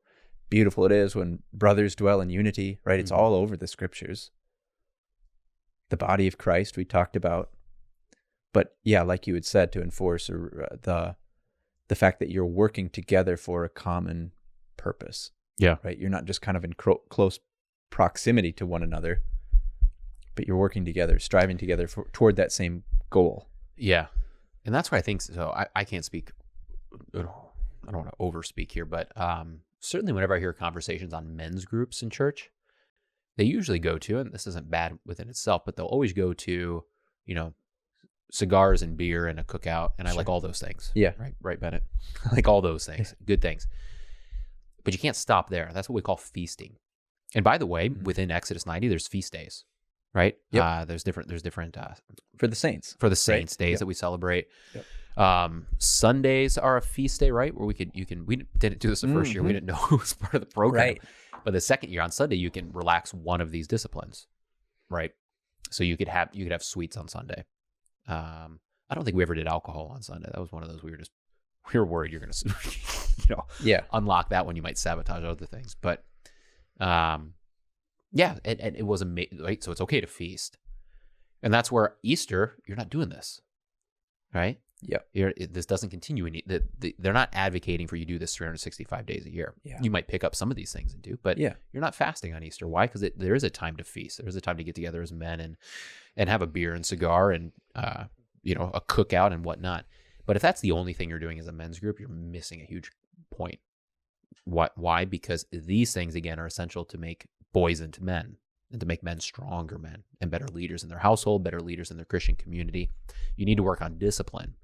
beautiful it is when brothers dwell in unity, right? It's all over the scriptures. The body of Christ we talked about. But yeah, like you had said, to enforce the fact that you're working together for a common purpose. Yeah. Right. You're not just kind of in close proximity to one another, but you're working together, striving together toward that same goal. Yeah. And that's why I think so. I can't speak. I don't want to overspeak here, but certainly whenever I hear conversations on men's groups in church, they usually go to, and this isn't bad within itself, but they'll always go to, cigars and beer and a cookout. And I like all those things. Yeah. Right, Bennett? I like all those things. Good things. But you can't stop there. That's what we call feasting. And by the way, within Exodus 90, there's feast days, right? Yep. There's different for the saints. For the saints, days that we celebrate. Yep. Sundays are a feast day, right? Where we didn't do this the first year. We didn't know it was part of the program. Right. But the second year on Sunday, you can relax one of these disciplines, right? So you could have sweets on Sunday. I don't think we ever did alcohol on Sunday. That was one of those we were worried you're going to, unlock that one. You might sabotage other things. But, yeah, and it was amazing. Right? So it's okay to feast. And that's where Easter, you're not doing this, right? Yeah. This doesn't continue. They're not advocating for you to do this 365 days a year. Yeah. You might pick up some of these things and do, but you're not fasting on Easter. Why? Because there is a time to feast. There is a time to get together as men and have a beer and cigar and, a cookout and whatnot. But if that's the only thing you're doing as a men's group, you're missing a huge point. Why? Because these things, again, are essential to make boys into men and to make men stronger men and better leaders in their household, better leaders in their Christian community. You need to work on discipline.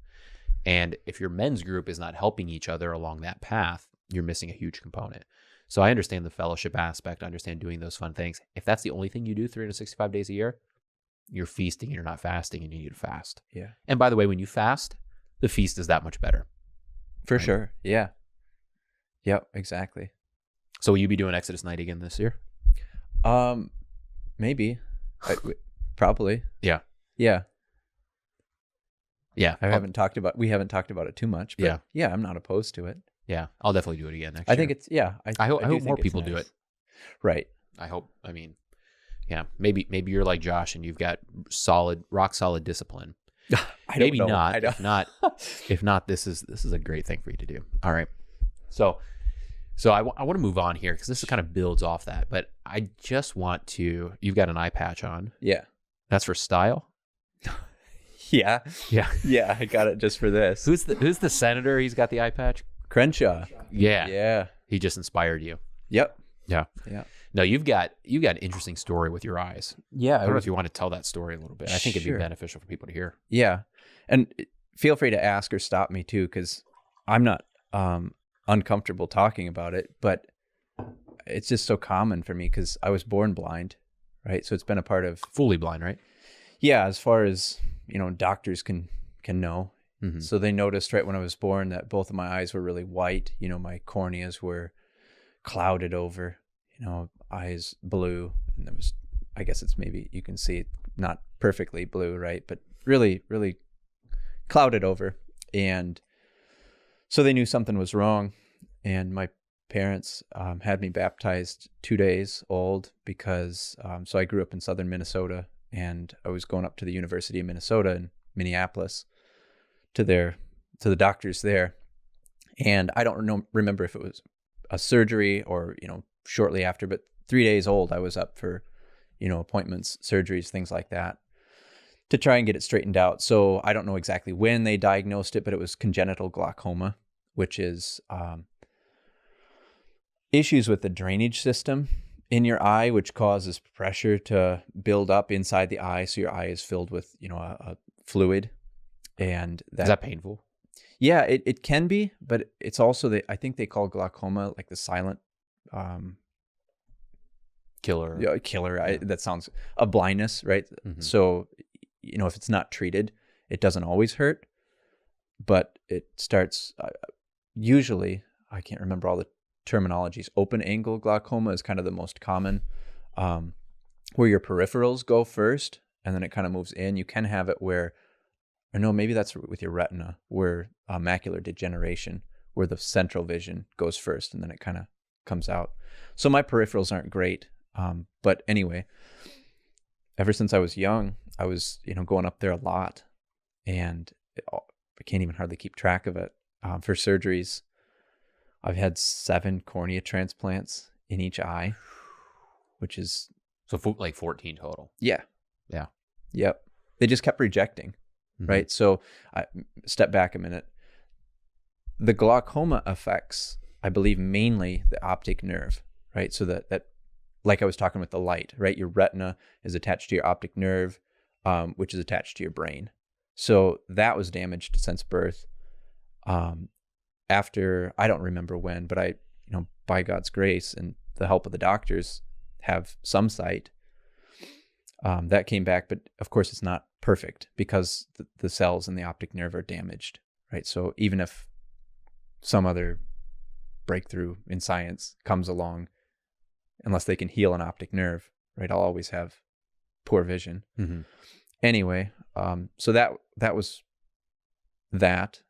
And if your men's group is not helping each other along that path, you're missing a huge component. So I understand the fellowship aspect. I understand doing those fun things. If that's the only thing you do 365 days a year, you're feasting, you're not fasting, and you need to fast. Yeah. And by the way, when you fast, the feast is that much better. For sure. Yeah. Yep, exactly. So will you be doing Exodus night again this year? Maybe. Probably. Yeah. Yeah. Yeah. We haven't talked about it too much, but yeah, I'm not opposed to it. Yeah. I'll definitely do it again next year. I think it's, I hope more people do it. Right. Maybe you're like Josh and you've got rock solid disclone. Maybe not. If not, this is a great thing for you to do. All right. So I want to move on here because this kind of builds off that, but I just want to, you've got an eye patch on. Yeah. That's for style. Yeah. Yeah. Yeah. I got it just for this. Who's the senator? He's got the eye patch. Crenshaw. Yeah. Yeah. He just inspired you. Yep. Yeah. Yeah. No, you've got an interesting story with your eyes. Yeah. I don't know if you want to tell that story a little bit. I think it'd be beneficial for people to hear. Yeah. And feel free to ask or stop me too, because I'm not uncomfortable talking about it, but it's just so common for me because I was born blind, right? So it's been a part of fully blind, right? Yeah, as far as doctors can know. Mm-hmm. So they noticed right when I was born that both of my eyes were really white. My corneas were clouded over. Eyes blue, and there was, I guess it's maybe you can see it not perfectly blue, right? But really, really clouded over, and so they knew something was wrong, and my parents had me baptized 2 days old because so I grew up in southern Minnesota, and I was going up to the University of Minnesota in Minneapolis to the doctors there, and I don't remember if it was a surgery or shortly after, but 3 days old I was up for appointments, surgeries, things like that, to try and get it straightened out. So I don't know exactly when they diagnosed it, but it was congenital glaucoma, which is issues with the drainage system in your eye, which causes pressure to build up inside the eye. So your eye is filled with, a fluid. And is that painful? Yeah, it can be, but it's also, I think they call glaucoma like the silent killer. Yeah, killer. That sounds a blindness, right? Mm-hmm. So, if it's not treated, it doesn't always hurt, but it starts usually, I can't remember all the terminologies. Open angle glaucoma is kind of the most common, where your peripherals go first and then it kind of moves in. You can have it where, or no, maybe that's with your retina, where macular degeneration, where the central vision goes first and then it kind of comes out. So my peripherals aren't great. But anyway, ever since I was young, I was, going up there a lot, and I can't even hardly keep track of it. For surgeries, I've had 7 cornea transplants in each eye, which is... So like 14 total. Yeah. Yeah. Yep. They just kept rejecting, right? So I step back a minute. The glaucoma affects, I believe, mainly the optic nerve, right? So that like I was talking with the light, right? Your retina is attached to your optic nerve, which is attached to your brain. So that was damaged since birth. After, I don't remember when, but I, by God's grace and the help of the doctors, have some sight. That came back, but of course it's not perfect because the cells in the optic nerve are damaged, right? So even if some other breakthrough in science comes along, unless they can heal an optic nerve, right, I'll always have poor vision. Mm-hmm. Anyway, so that was that.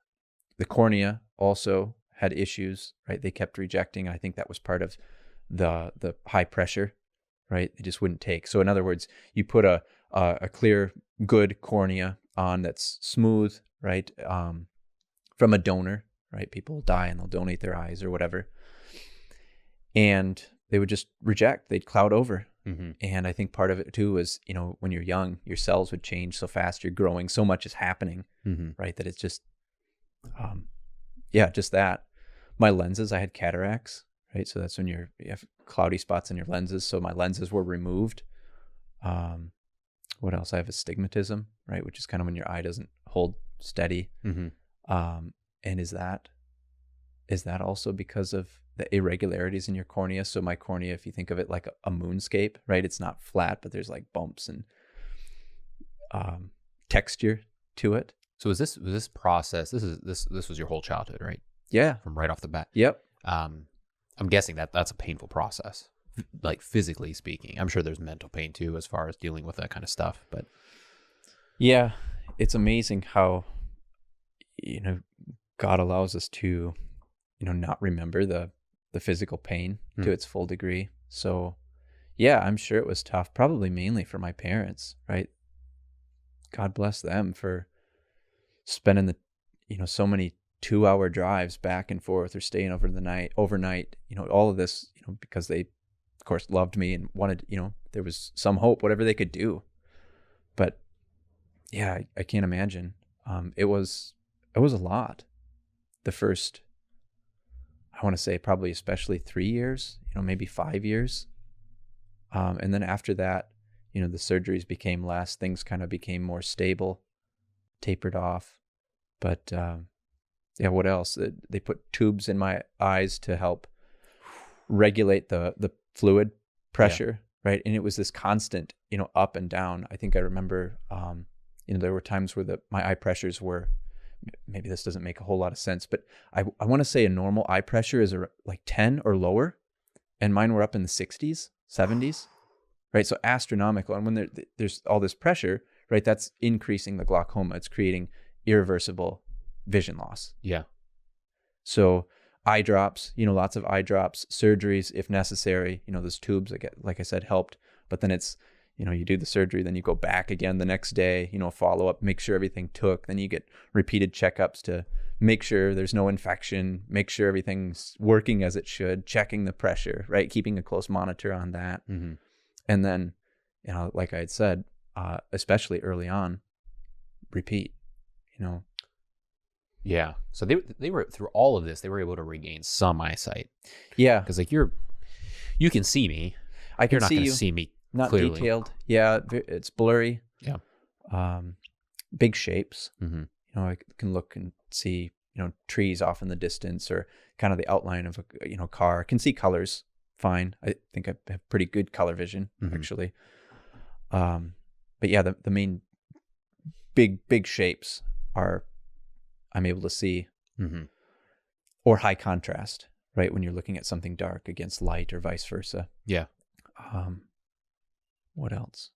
The cornea also had issues, right? They kept rejecting. I think that was part of the high pressure, right? They just wouldn't take. So in other words, you put a clear, good cornea on that's smooth, right? From a donor, right? People die and they'll donate their eyes or whatever. And they would just reject. They'd cloud over. Mm-hmm. And I think part of it too is, when you're young, your cells would change so fast. You're growing. So much is happening, right? That it's just, just that. My lenses, I had cataracts, right? So that's when you have cloudy spots in your lenses. So my lenses were removed. What else? I have astigmatism, right? Which is kind of when your eye doesn't hold steady. Mm-hmm. And is that also because of the irregularities in your cornea? So my cornea, if you think of it like a moonscape, right? It's not flat, but there's like bumps and texture to it. So was this process? This was your whole childhood, right? Yeah. From right off the bat. Yep. I'm guessing that's a painful process, like physically speaking. I'm sure there's mental pain too, as far as dealing with that kind of stuff. But yeah, it's amazing how God allows us to not remember the physical pain to its full degree. So yeah, I'm sure it was tough, probably mainly for my parents, right? God bless them for spending so many 2-hour drives back and forth or staying overnight, all of this, because they of course loved me and wanted, there was some hope, whatever they could do. But yeah, I can't imagine. It was a lot. The first, I want to say probably especially 3 years, maybe 5 years. And then after that, the surgeries became less, things kind of became more stable, tapered off. But what else? They put tubes in my eyes to help regulate the fluid pressure, right? And it was this constant, up and down. I think I remember, there were times where my eye pressures were, maybe this doesn't make a whole lot of sense, but I want to say a normal eye pressure is like 10 or lower, and mine were up in the 60s, 70s, right? So astronomical. And when there's all this pressure, right, that's increasing the glaucoma. It's creating irreversible vision loss. Yeah. So eye drops, lots of eye drops, surgeries if necessary. Those tubes, like I said, helped. But then it's, you do the surgery, then you go back again the next day, follow up, make sure everything took. Then you get repeated checkups to make sure there's no infection, make sure everything's working as it should, checking the pressure, right? Keeping a close monitor on that. Mm-hmm. And then, like I had said, especially early on, repeat, Yeah. So they were through all of this, they were able to regain some eyesight. Yeah. Because like you can see me. I can You're not see going to you. see me Not clearly. detailed. Yeah. It's blurry. Yeah. Big shapes. Mm-hmm. I can look and see, trees off in the distance or kind of the outline of a, car. I can see colors fine. I think I have pretty good color vision, actually. But yeah, the main big shapes I'm able to see, or high contrast, right? When you're looking at something dark against light or vice versa. Yeah. What else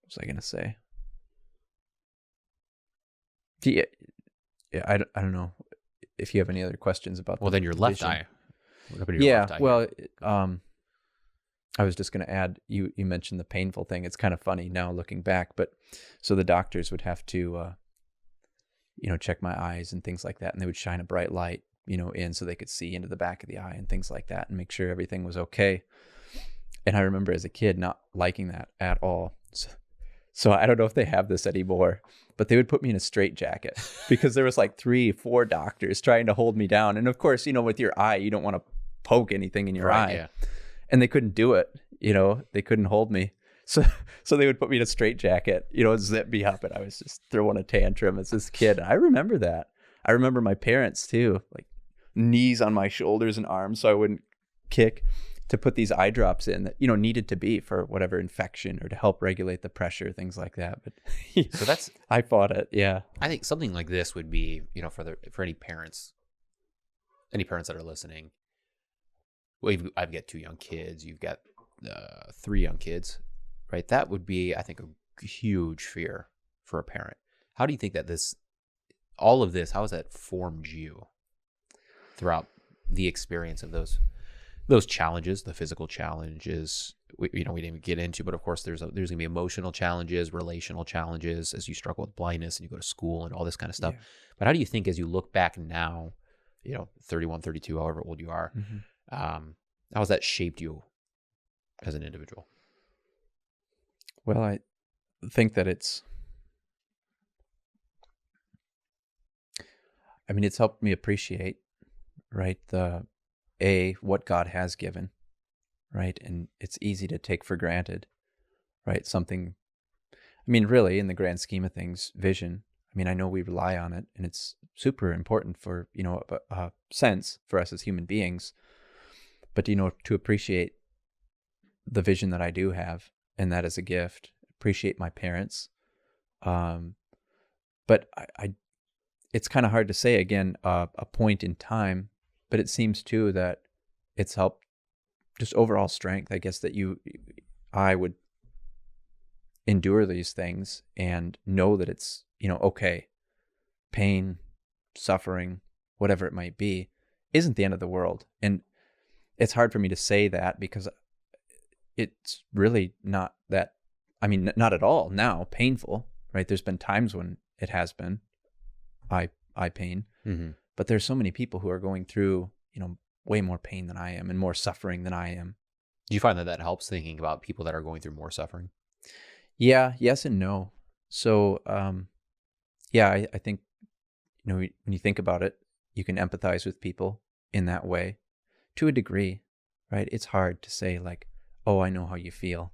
was I going to say? Yeah, I don't know if you have any other questions about. Well, then your left vision. eye. What happened to your left eye? Well, I was just going to add. You mentioned the painful thing. It's kind of funny now looking back, but so the doctors would have to, check my eyes and things like that, and they would shine a bright light, in so they could see into the back of the eye and things like that, and make sure everything was okay. And I remember as a kid not liking that at all. So I don't know if they have this anymore, but they would put me in a straitjacket because there was like 3-4 doctors trying to hold me down. And of course, with your eye, you don't want to poke anything in your eye. Yeah. And they couldn't do it. They couldn't hold me. So they would put me in a straitjacket, zip me up, and I was just throwing a tantrum as this kid. I remember that. I remember my parents too, like knees on my shoulders and arms so I wouldn't kick, to put these eye drops in that, needed to be for whatever infection or to help regulate the pressure, things like that. But So that's, I fought it. Yeah. I think something like this would be, for any parents that are listening. Well, I've got 2 young kids. You've got 3 young kids, right? That would be, I think, a huge fear for a parent. How do you think that this all of this, how has that formed you throughout the experience of those challenges, the physical challenges, we didn't even get into, but of course there's going to be emotional challenges, relational challenges as you struggle with blindness and you go to school and all this kind of stuff. Yeah. But how do you think as you look back now, 31, 32, however old you are, how has that shaped you as an individual? Well, I think that it's helped me appreciate, right, what God has given, right? And it's easy to take for granted, right? Something, really, in the grand scheme of things, vision, I know we rely on it and it's super important for, a sense for us as human beings. But, to appreciate the vision that I do have, and that is a gift, appreciate my parents. But it's kind of hard to say, again, a point in time, but it seems too that it's helped just overall strength, I guess, that I would endure these things and know that it's, okay, pain, suffering, whatever it might be, isn't the end of the world. And it's hard for me to say that because it's really not that, not at all now painful, right? There's been times when it has been eye pain, but there's so many people who are going through, way more pain than I am and more suffering than I am. Do you find that helps thinking about people that are going through more suffering? Yeah, yes and no. So, I think, when you think about it, you can empathize with people in that way to a degree, right? It's hard to say like, oh, I know how you feel,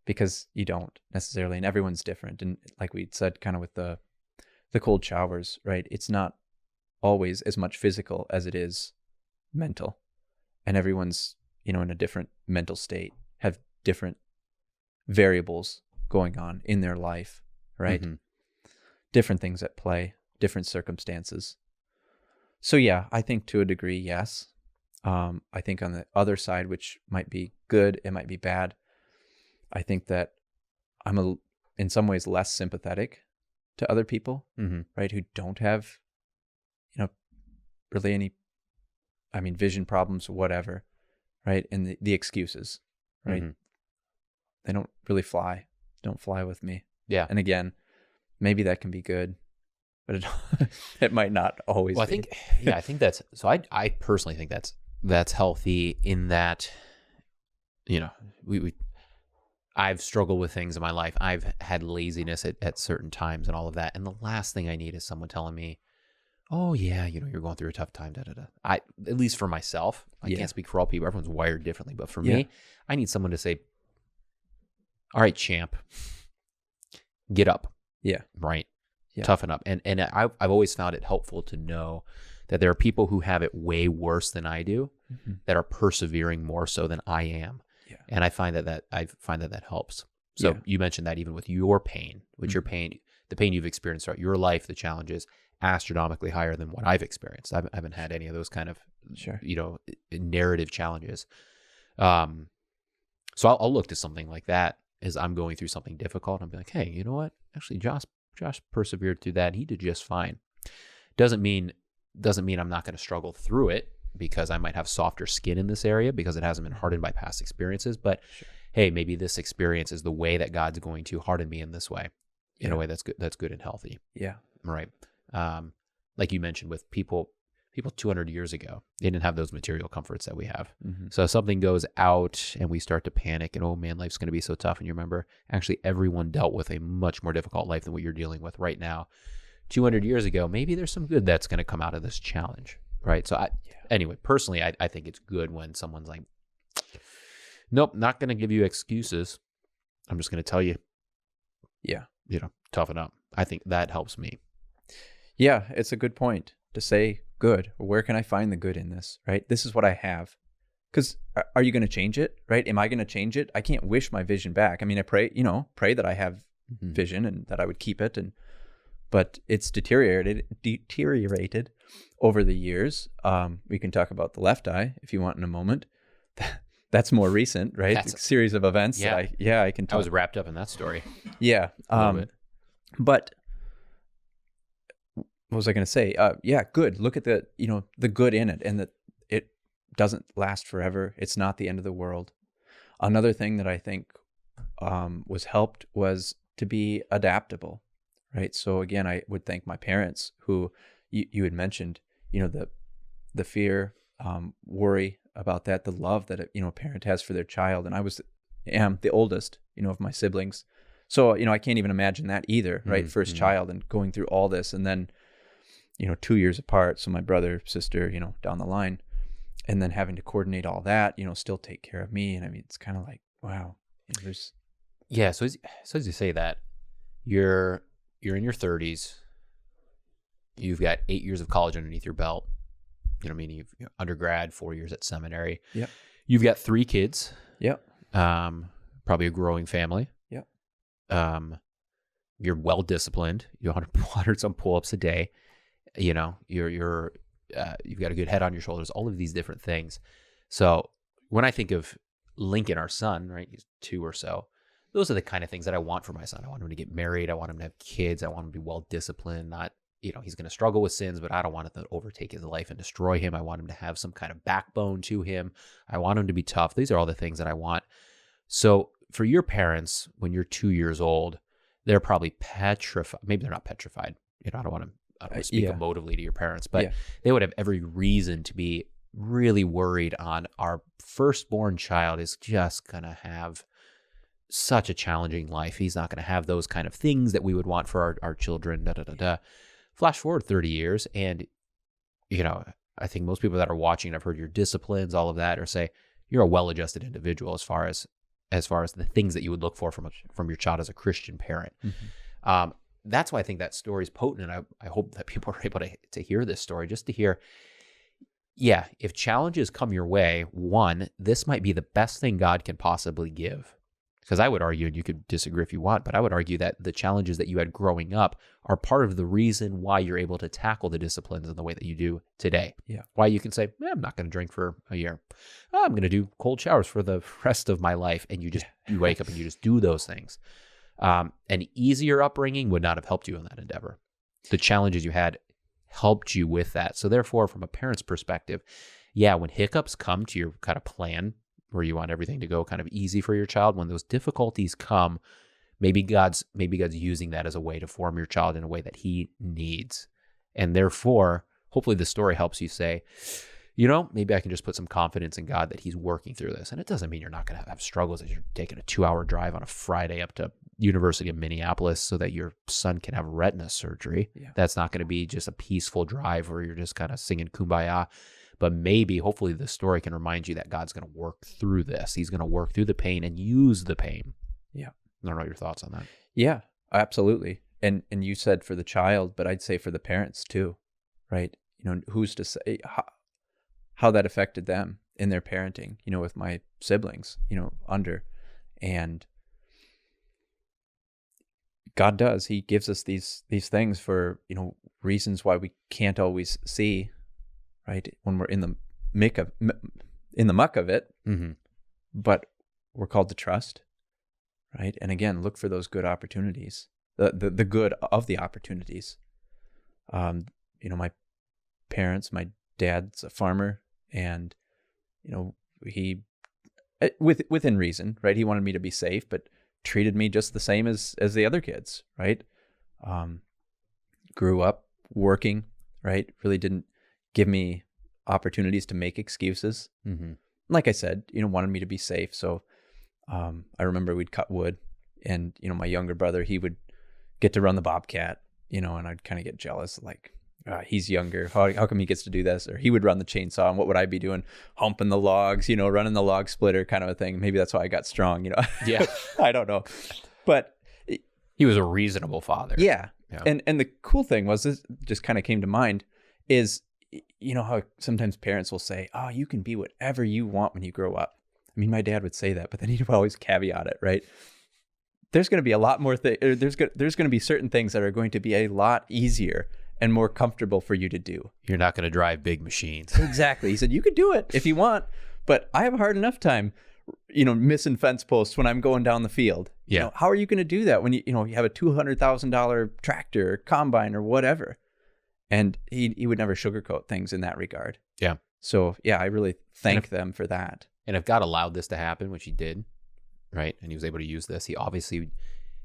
because you don't necessarily, and everyone's different. And like we said, kind of with the cold showers, right? It's not always as much physical as it is mental, and everyone's, in a different mental state, have different variables going on in their life, right? Different things at play, different circumstances. So yeah, I think to a degree, yes. I think on the other side, which might be good, it might be bad, I think that I'm in some ways less sympathetic to other people, right, who don't have, really any, vision problems or whatever, right? And the excuses, right? They don't really don't fly with me. Yeah. And again, maybe that can be good, but it might not always be. I think that's, so I personally think that's healthy in that, I've struggled with things in my life. I've had laziness at certain times and all of that. And the last thing I need is someone telling me, oh yeah, you're going through a tough time, at least for myself, I can't speak for all people. Everyone's wired differently. But for me, I need someone to say, all right, champ, get up. Yeah. Right. Yeah. Toughen up. And I've always found it helpful to know that there are people who have it way worse than I do that are persevering more so than I am. Yeah. And I find that helps. So you mentioned that even with your pain, your pain, the pain you've experienced throughout your life, the challenges astronomically higher than what I've experienced. I haven't had any of those kind of, narrative challenges. So I'll look to something like that as I'm going through something difficult. I'll be like, hey, you know what? Actually, Josh persevered through that. And he did just fine. Doesn't mean I'm not going to struggle through it because I might have softer skin in this area because it hasn't been hardened by past experiences. But hey, maybe this experience is the way that God's going to harden me in this way, in a way that's good. That's good and healthy. Yeah. Right. Like you mentioned with people 200 years ago, they didn't have those material comforts that we have. So if something goes out and we start to panic and, oh man, life's going to be so tough. And you remember, actually everyone dealt with a much more difficult life than what you're dealing with right now. 200 years ago, maybe there's some good that's going to come out of this challenge. Right. So anyway, personally, I think it's good when someone's like, nope, not going to give you excuses. I'm just going to tell you, toughen up. I think that helps me. Yeah, it's a good point to say, good. Where can I find the good in this, right? This is what I have. Because are you going to change it, right? Am I going to change it? I can't wish my vision back. I pray that I have vision and that I would keep it. But it's deteriorated over the years. We can talk about the left eye if you want in a moment. That's more recent, right? It's a series of events. Yeah. I can talk. I was wrapped up in that story. Yeah. A little bit. But what was I going to say? Yeah, good. Look at the good in it, and that it doesn't last forever. It's not the end of the world. Another thing that I think was helped was to be adaptable, right? So again, I would thank my parents, who you had mentioned, the fear, worry about that, the love that a parent has for their child. And I am the oldest, of my siblings. So, I can't even imagine that either, right? First child and going through all this, and then, 2 years apart. So my brother, sister, down the line, and then having to coordinate all that, still take care of me. And I mean, it's kind of like, wow, there's. Yeah. So as you say that, you're in your 30s, you've got 8 years of college underneath your belt. Meaning you've undergrad, 4 years at seminary. Yep. You've got 3 kids. Yep. Probably a growing family. Yep. You're well disciplined. You 100 some pull-ups a day. You've got a good head on your shoulders. All of these different things. So when I think of Lincoln, our son, right, he's 2 or so. Those are the kind of things that I want for my son. I want him to get married. I want him to have kids. I want him to be well disciplined. Not, he's going to struggle with sins, but I don't want it to overtake his life and destroy him. I want him to have some kind of backbone to him. I want him to be tough. These are all the things that I want. So for your parents, when you're 2 years old, they're probably petrified. Maybe they're not petrified. I don't want to speak emotively to your parents, but they would have every reason to be really worried on our firstborn child is just going to have such a challenging life. He's not going to have those kind of things that we would want for our children, Flash forward 30 years, and, I think most people that are watching, I've heard your disciplines, all of that, or say you're a well-adjusted individual as far as the things that you would look for from your child as a Christian parent. Mm-hmm. That's why I think that story is potent, and I hope that people are able to hear this story, just to hear, if challenges come your way, one, this might be the best thing God can possibly give. Because I would argue, and you could disagree if you want, but I would argue that the challenges that you had growing up are part of the reason why you're able to tackle the disciplines in the way that you do today. Yeah. Why you can say, I'm not going to drink for a year. I'm going to do cold showers for the rest of my life. And you wake up and you just do those things. An easier upbringing would not have helped you in that endeavor. The challenges you had helped you with that. So therefore, from a parent's perspective, when hiccups come to your kind of plan, where you want everything to go kind of easy for your child, when those difficulties come, maybe God's using that as a way to form your child in a way that he needs. And therefore, hopefully the story helps you say, maybe I can just put some confidence in God that he's working through this. And it doesn't mean you're not going to have struggles as you're taking a 2-hour drive on a Friday up to University of Minneapolis so that your son can have retina surgery. Yeah. That's not going to be just a peaceful drive where you're just kind of singing Kumbaya. But maybe, hopefully, the story can remind you that God's going to work through this. He's going to work through the pain and use the pain. Yeah. I don't know your thoughts on that. Yeah, absolutely. And you said for the child, but I'd say for the parents too, right? Who's to say how that affected them in their parenting, with my siblings, and God does. He gives us these things for, reasons why we can't always see, right? When we're in the muck of it, mm-hmm. But we're called to trust, right? And again, look for those good opportunities, the good of the opportunities. My parents, my dad's a farmer, and he, within reason, right? He wanted me to be safe, but treated me just the same as the other kids, right? Grew up working, right? Really didn't give me opportunities to make excuses. Mm-hmm. Like I said, wanted me to be safe. So I remember we'd cut wood, and my younger brother, he would get to run the Bobcat, and I'd kind of get jealous, like, he's younger. How come he gets to do this? Or he would run the chainsaw, and what would I be doing? Humping the logs, running the log splitter kind of a thing. Maybe that's why I got strong, Yeah. I don't know. But he was a reasonable father. Yeah. And the cool thing was, this just kind of came to mind, is, how sometimes parents will say, oh, you can be whatever you want when you grow up. I mean, my dad would say that, but then he'd always caveat it, right? There's going to be a lot more there's going to be certain things that are going to be a lot easier and more comfortable for you to do. You're not going to drive big machines. Exactly. He said, you could do it if you want, but I have a hard enough time, missing fence posts when I'm going down the field. Yeah. How are you going to do that when you have a $200,000 tractor or combine or whatever? And he would never sugarcoat things in that regard. Yeah. So, yeah, I really thank them for that. And if God allowed this to happen, which he did, right, and he was able to use this, he obviously,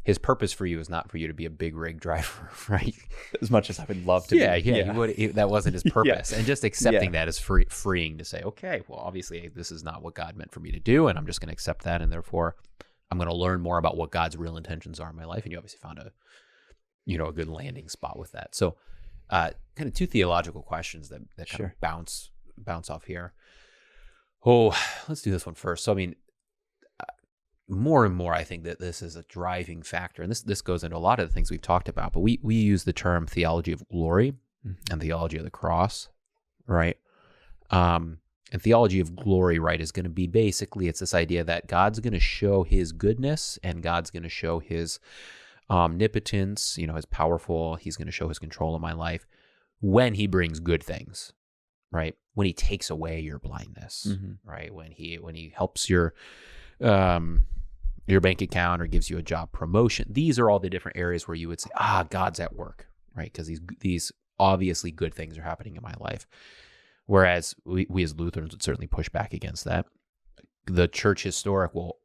his purpose for you is not for you to be a big rig driver, right? As much as I would love to be. He that wasn't his purpose. And just accepting that is freeing to say, okay, well, obviously this is not what God meant for me to do, and I'm just going to accept that, and therefore I'm going to learn more about what God's real intentions are in my life. And you obviously found a good landing spot with that. So kind of two theological questions that kind of bounce off here. Oh, let's do this one first. So, I mean, more and more, I think that this is a driving factor, and this goes into a lot of the things we've talked about, but we use the term theology of glory and theology of the cross, right? And theology of glory, right, is going to be basically, it's this idea that God's going to show his goodness and God's going to show his omnipotence, his powerful, he's going to show his control of my life when he brings good things, right? When he takes away your blindness, right? When he helps your bank account or gives you a job promotion. These are all the different areas where you would say, God's at work, right? Because these obviously good things are happening in my life. Whereas we as Lutherans would certainly push back against that. The church historic will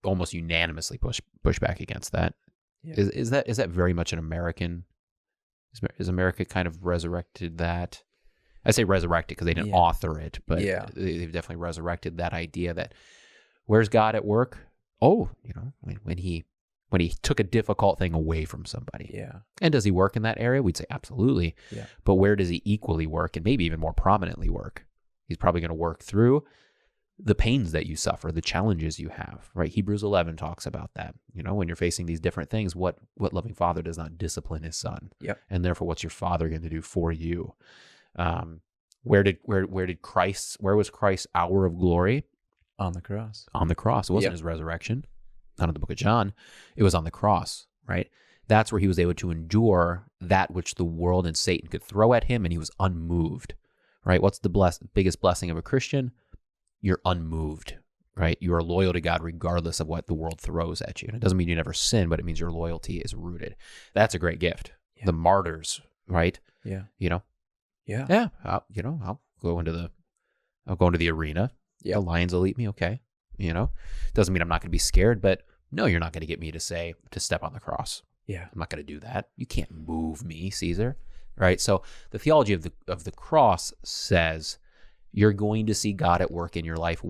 almost unanimously push back against that. Yeah. Is that very much an American? Is America kind of resurrected that? I say resurrected because they didn't author it, but they've definitely resurrected that idea that where's God at work? Oh, when he took a difficult thing away from somebody. Yeah. And does he work in that area? We'd say absolutely. Yeah. But where does he equally work and maybe even more prominently work? He's probably going to work through the pains that you suffer, the challenges you have, right? Hebrews 11 talks about that. When you're facing these different things, what loving father does not discipline his son? Yep. And therefore, what's your father going to do for you? Where was Christ's hour of glory? On the cross. On the cross. It wasn't his resurrection. Not in the book of John. It was on the cross, right? That's where he was able to endure that which the world and Satan could throw at him, and he was unmoved, right? What's the biggest blessing of a Christian? You're unmoved, right? You are loyal to God regardless of what the world throws at you. And it doesn't mean you never sin, but it means your loyalty is rooted. That's a great gift. Yeah. The martyrs, right? Yeah. Yeah. Yeah. I'll go into the arena. Yep. The lions will eat me. Okay. Doesn't mean I'm not going to be scared, but no, you're not going to get me to step on the cross. Yeah. I'm not going to do that. You can't move me, Caesar. Right. So the theology of the cross says you're going to see God at work in your life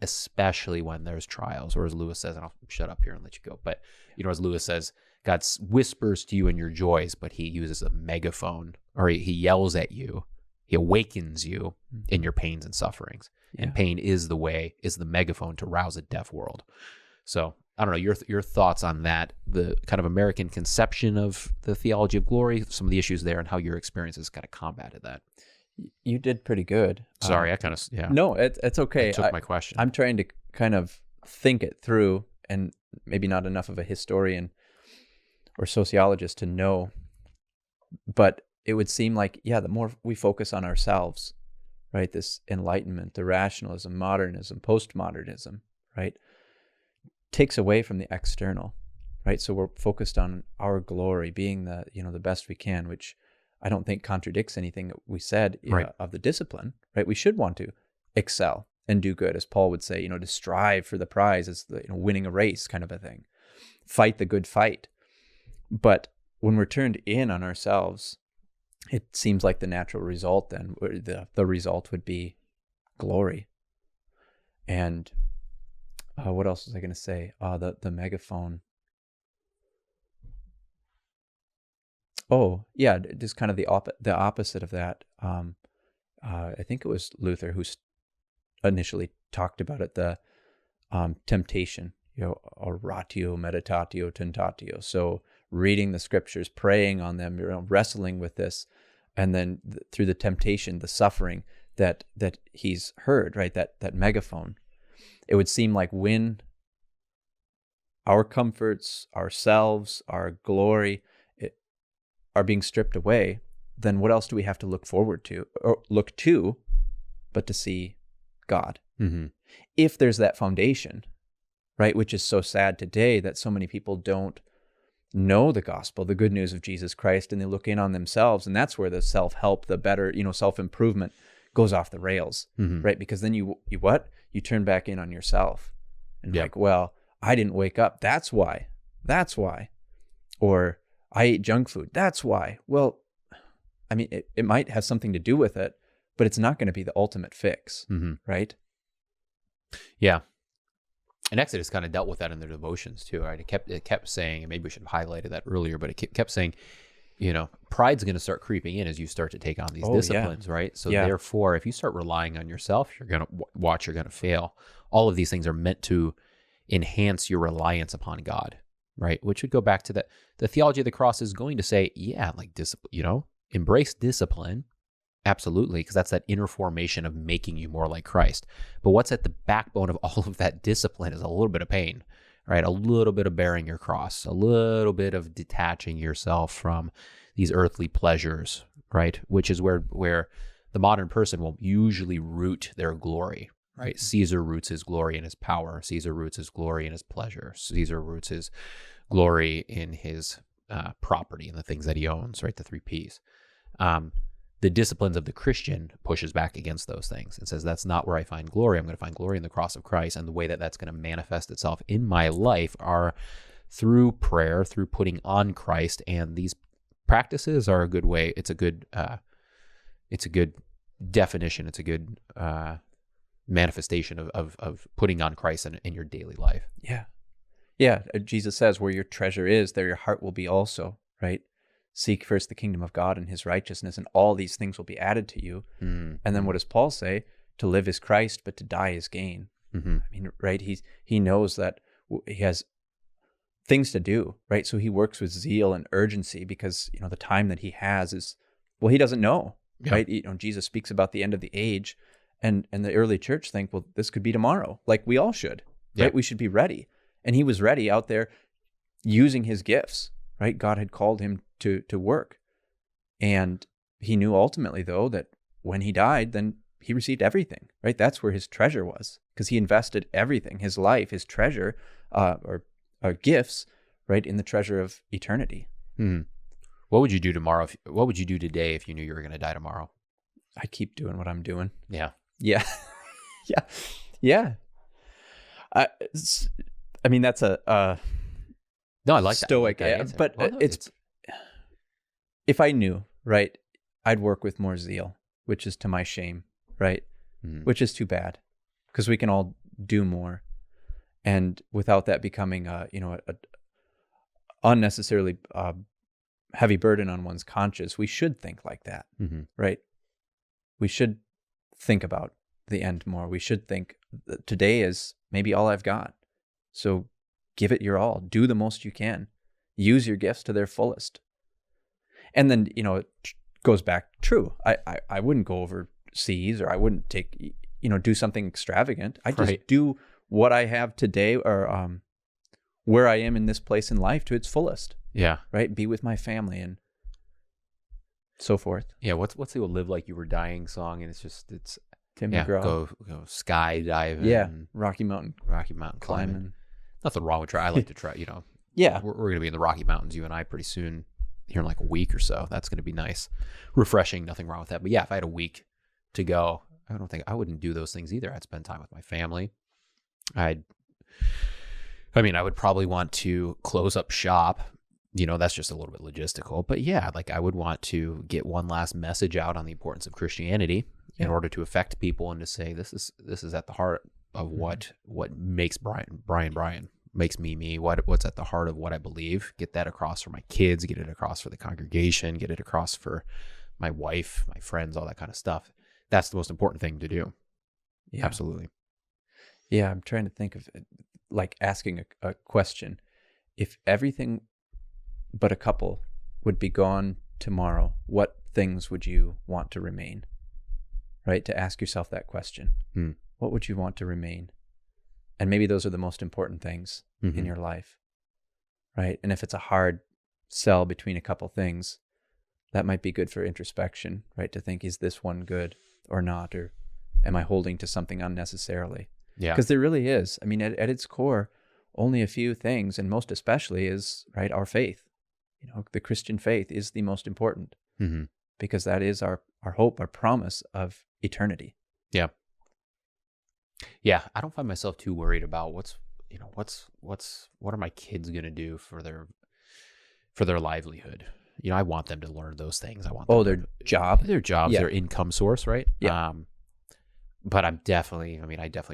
especially when there's trials, or as Lewis says, and I'll shut up here and let you go. But, as Lewis says, God whispers to you in your joys, but he uses a megaphone, or he yells at you. He awakens you in your pains and sufferings. Yeah. And pain is the megaphone to rouse a deaf world. So I don't know, your thoughts on that, the kind of American conception of the theology of glory, some of the issues there, and how your experiences kind of combated that. You did pretty good. Sorry, I kind of, yeah. No, it's okay. I took my question. I'm trying to kind of think it through, and maybe not enough of a historian or sociologist to know, but it would seem like, the more we focus on ourselves, right, this enlightenment, the rationalism, modernism, postmodernism, right, takes away from the external, right? So we're focused on our glory, being the best we can, which I don't think contradicts anything that we said of the discipline, right? We should want to excel and do good, as Paul would say, to strive for the prize, as the winning a race kind of a thing, fight the good fight. But when we're turned in on ourselves, it seems like the natural result then, the result would be glory. And what else was I going to say? The megaphone. Oh, yeah, just kind of the opposite of that. I think it was Luther who initially talked about it, the temptation, oratio, meditatio, tentatio. So reading the scriptures, praying on them, wrestling with this, and then through the temptation, the suffering that he's heard, right? That megaphone. It would seem like when our comforts, ourselves, our glory are being stripped away, then what else do we have to look forward to or look to but to see God? Mm-hmm. If there's that foundation, right? Which is so sad today that so many people don't know the gospel, the good news of Jesus Christ, and they look in on themselves. And that's where the self-help, the better, self-improvement goes off the rails, right? Because then you turn back in on yourself and like, well, I didn't wake up. That's why. Or I ate junk food. That's why. Well, I mean, it might have something to do with it, but it's not going to be the ultimate fix, right? Yeah. And Exodus kind of dealt with that in their devotions too, right? It kept saying, and maybe we should have highlighted that earlier, but it kept saying, pride's going to start creeping in as you start to take on these disciplines, right? So therefore, if you start relying on yourself, you're going to fail. All of these things are meant to enhance your reliance upon God, right? Which would go back to the theology of the cross is going to say, like discipline, embrace discipline. Absolutely, because that's that inner formation of making you more like Christ. But what's at the backbone of all of that discipline is a little bit of pain, right? A little bit of bearing your cross, a little bit of detaching yourself from these earthly pleasures, right? Which is where the modern person will usually root their glory, right? Caesar roots his glory in his power. Caesar roots his glory in his pleasure. Caesar roots his glory in his property and the things that he owns, right? The 3 Ps. The disciplines of the Christian pushes back against those things and says, that's not where I find glory. I'm going to find glory in the cross of Christ. And the way that that's going to manifest itself in my life are through prayer, through putting on Christ. And these practices are a good way. It's a good definition. It's a good manifestation of putting on Christ in your daily life. Yeah. Yeah. Jesus says, where your treasure is, there your heart will be also, right? Seek first the kingdom of God and his righteousness, and all these things will be added to you. And then what does Paul say? To live is Christ, but to die is gain. I mean, right? He knows that he has things to do, right? So he works with zeal and urgency because, the time that he has is, well, he doesn't know, right? Jesus speaks about the end of the age, and the early church think, well, this could be tomorrow. Like we all should, right? We should be ready. And he was ready out there using his gifts, right? God had called him to work. And he knew ultimately, though, that when he died, then he received everything, right? That's where his treasure was, because he invested everything, his life, his treasure, or gifts, right, in the treasure of eternity. What would you do tomorrow? What would you do today if you knew you were going to die tomorrow? I keep doing what I'm doing. Yeah. I mean, that's a no, I like stoic, that. But it's if I knew, right, I'd work with more zeal, which is to my shame, right? Which is too bad, because we can all do more, and without that becoming a unnecessarily heavy burden on one's conscience, we should think like that, right? We should think about the end more. We should think that today is maybe all I've got, so give it your all. Do the most you can. Use your gifts to their fullest. And then, it goes back true. I wouldn't go overseas, or I wouldn't do something extravagant. I just do what I have today, or where I am in this place in life to its fullest. Yeah. Right? Be with my family and so forth. Yeah. What's the old "Live Like You Were Dying" song? And it's Tim McGraw. Go skydiving. Yeah. Rocky Mountain climbing. Nothing wrong with try. I like to try, Yeah. We're going to be in the Rocky Mountains, you and I, pretty soon, here in like a week or so. That's going to be nice. Refreshing. Nothing wrong with that. But yeah, if I had a week to go, I wouldn't do those things either. I'd spend time with my family. I would probably want to close up shop. That's just a little bit logistical. But yeah, like I would want to get one last message out on the importance of Christianity in order to affect people and to say, this is at the heart of what makes Brian, makes me, what's at the heart of what I believe. Get that across for my kids, get it across for the congregation, get it across for my wife, my friends, all that kind of stuff. That's the most important thing to do. Yeah. Absolutely. Yeah, I'm trying to think of like asking a question. If everything but a couple would be gone tomorrow, what things would you want to remain? Right? To ask yourself that question. What would you want to remain? And maybe those are the most important things in your life, right? And if it's a hard sell between a couple things, that might be good for introspection, right? To think, is this one good or not? Or am I holding to something unnecessarily? Yeah. Because there really is. I mean, at its core, only a few things, and most especially is, right, our faith. The Christian faith is the most important, because that is our hope, our promise of eternity. Yeah. Yeah. I don't find myself too worried about what are my kids going to do for their livelihood. I want them to learn those things. I want them their jobs, yeah. Their income source, right? Yeah. But I definitely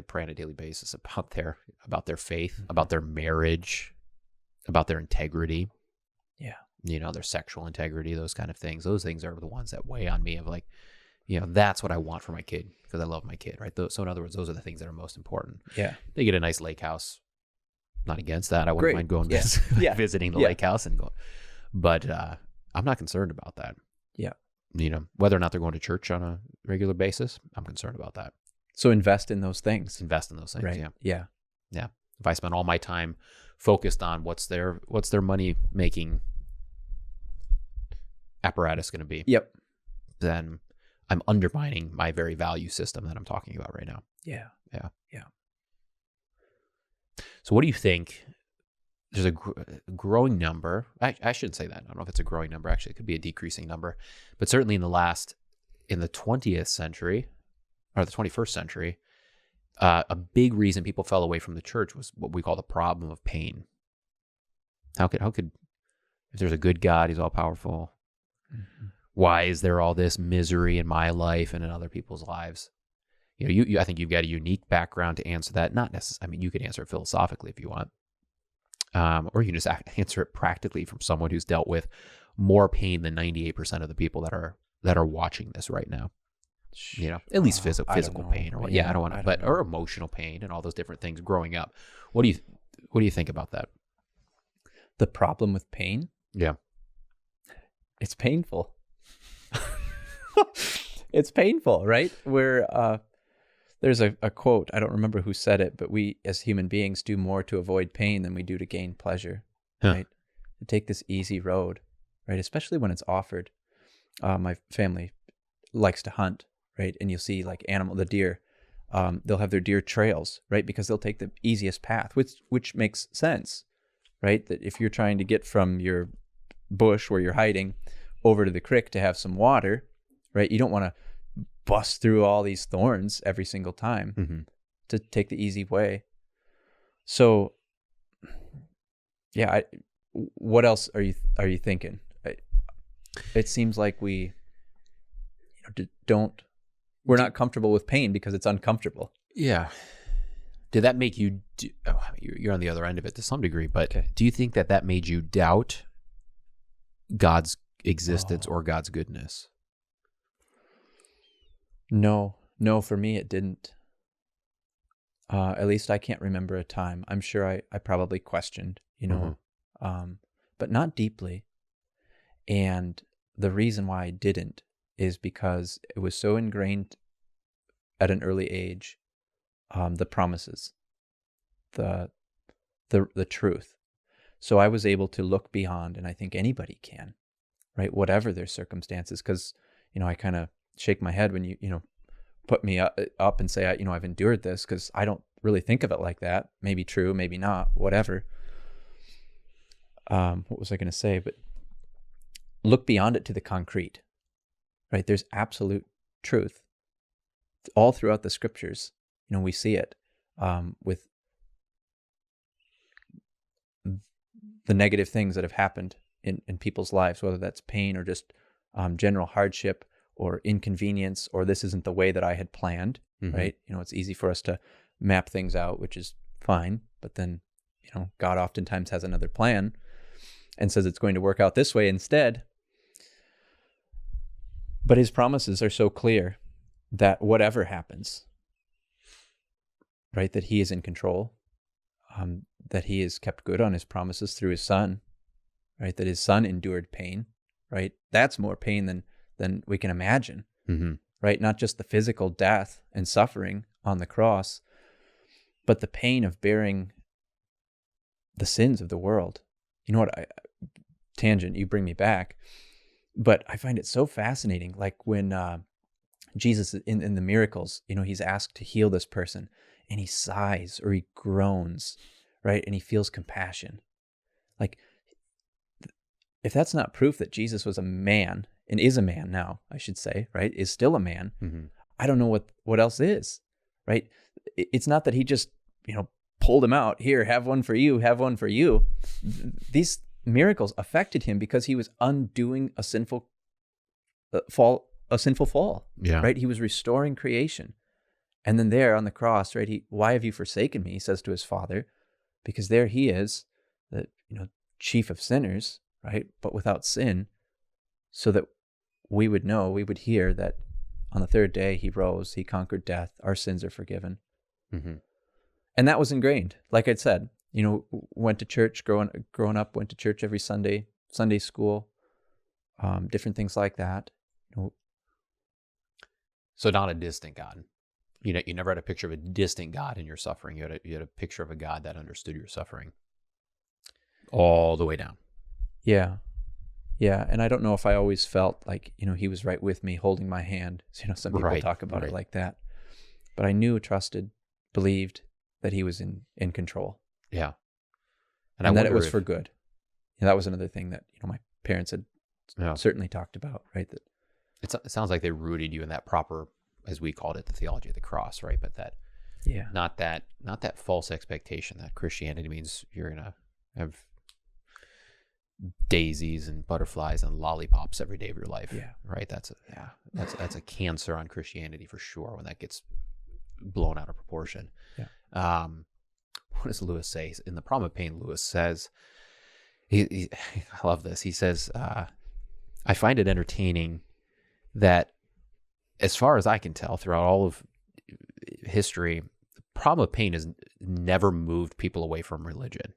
pray on a daily basis about their faith, about their marriage, about their integrity. Yeah. Their sexual integrity, those kind of things. Those things are the ones that weigh on me of like, that's what I want for my kid because I love my kid, right? So in other words, those are the things that are most important. Yeah. They get a nice lake house. Not against that. I wouldn't mind going visiting the lake house and go, but I'm not concerned about that. Yeah. Whether or not they're going to church on a regular basis, I'm concerned about that. So invest in those things. Right. Yeah. Yeah. If I spend all my time focused on what's their money making apparatus going to be, yep, then I'm undermining my very value system that I'm talking about right now. Yeah. So what do you think? There's a growing number. I shouldn't say that. I don't know if it's a growing number. Actually, it could be a decreasing number. But certainly in the 20th century or the 21st century, a big reason people fell away from the church was what we call the problem of pain. How could if there's a good God, he's all powerful, why is there all this misery in my life and in other people's lives? I think you've got a unique background to answer that. Not necessarily. I mean, you could answer it philosophically if you want, or you can just answer it practically from someone who's dealt with more pain than 98% of the people that are watching this right now. At least physical pain, or I don't want to, but or emotional pain and all those different things growing up. What do you think about that? The problem with pain? Yeah, it's painful. It's painful, right? There's a quote, I don't remember who said it, but we as human beings do more to avoid pain than we do to gain pleasure, right? To take this easy road, right? Especially when it's offered. My family likes to hunt, right? And you'll see like the deer, they'll have their deer trails, right? Because they'll take the easiest path, which makes sense, right? That if you're trying to get from your bush where you're hiding over to the creek to have some water, right? You don't want to bust through all these thorns every single time to take the easy way. So, yeah, what else are you thinking? It seems like we're not comfortable with pain because it's uncomfortable. Yeah. Did that make you? You're on the other end of it to some degree, but do you think that made you doubt God's existence or God's goodness? No, for me it didn't. At least I can't remember a time. I'm sure I probably questioned, but not deeply. And the reason why I didn't is because it was so ingrained at an early age, the promises, the truth. So I was able to look beyond, and I think anybody can, right? Whatever their circumstances, because, I kind of shake my head when you put me up and say, I've endured this, because I don't really think of it like that. Maybe true, maybe not, whatever. What was I going to say? But look beyond it to the concrete, right? There's absolute truth all throughout the scriptures. We see it with the negative things that have happened in people's lives, whether that's pain or just general hardship or inconvenience, or this isn't the way that I had planned, right? It's easy for us to map things out, which is fine. But then, God oftentimes has another plan and says it's going to work out this way instead. But his promises are so clear that whatever happens, right, that he is in control, that he has kept good on his promises through his son, right, that his son endured pain, right? That's more pain than we can imagine, right? Not just the physical death and suffering on the cross, but the pain of bearing the sins of the world. You know what? Tangent, you bring me back. But I find it so fascinating. Like when Jesus in the miracles, he's asked to heal this person and he sighs or he groans, right? And he feels compassion. Like, if that's not proof that Jesus was a man, and is a man now, I should say, right? Is still a man. Mm-hmm. I don't know what else is, right? It's not that he just, pulled him out. Here, have one for you, have one for you. These miracles affected him because he was undoing a sinful fall, Yeah. right? He was restoring creation. And then there on the cross, right? Why have you forsaken me? He says to his Father, because there he is, the chief of sinners, right? But without sin, so that we would hear that on the third day he rose, he conquered death, our sins are forgiven. Mm-hmm. And that was ingrained. Like I said, went to church growing up, went to church every Sunday, Sunday school, different things like that. So not a distant God. You never had a picture of a distant God in your suffering. You had a picture of a God that understood your suffering all the way down. Yeah. Yeah. And I don't know if I always felt like, he was right with me holding my hand. Some people talk about it like that. But I knew, trusted, believed that he was in control. Yeah. And that it was for good. That was another thing that, my parents had certainly talked about, right? That it sounds like they rooted you in that proper, as we called it, the theology of the cross, right? But that, not that false expectation that Christianity means you're going to have daisies and butterflies and lollipops every day of your life. Yeah. Right. That's a cancer on Christianity for sure when that gets blown out of proportion. Yeah. What does Lewis say? In The Problem of Pain, Lewis says, I love this. He says, I find it entertaining that, as far as I can tell, throughout all of history, the problem of pain has never moved people away from religion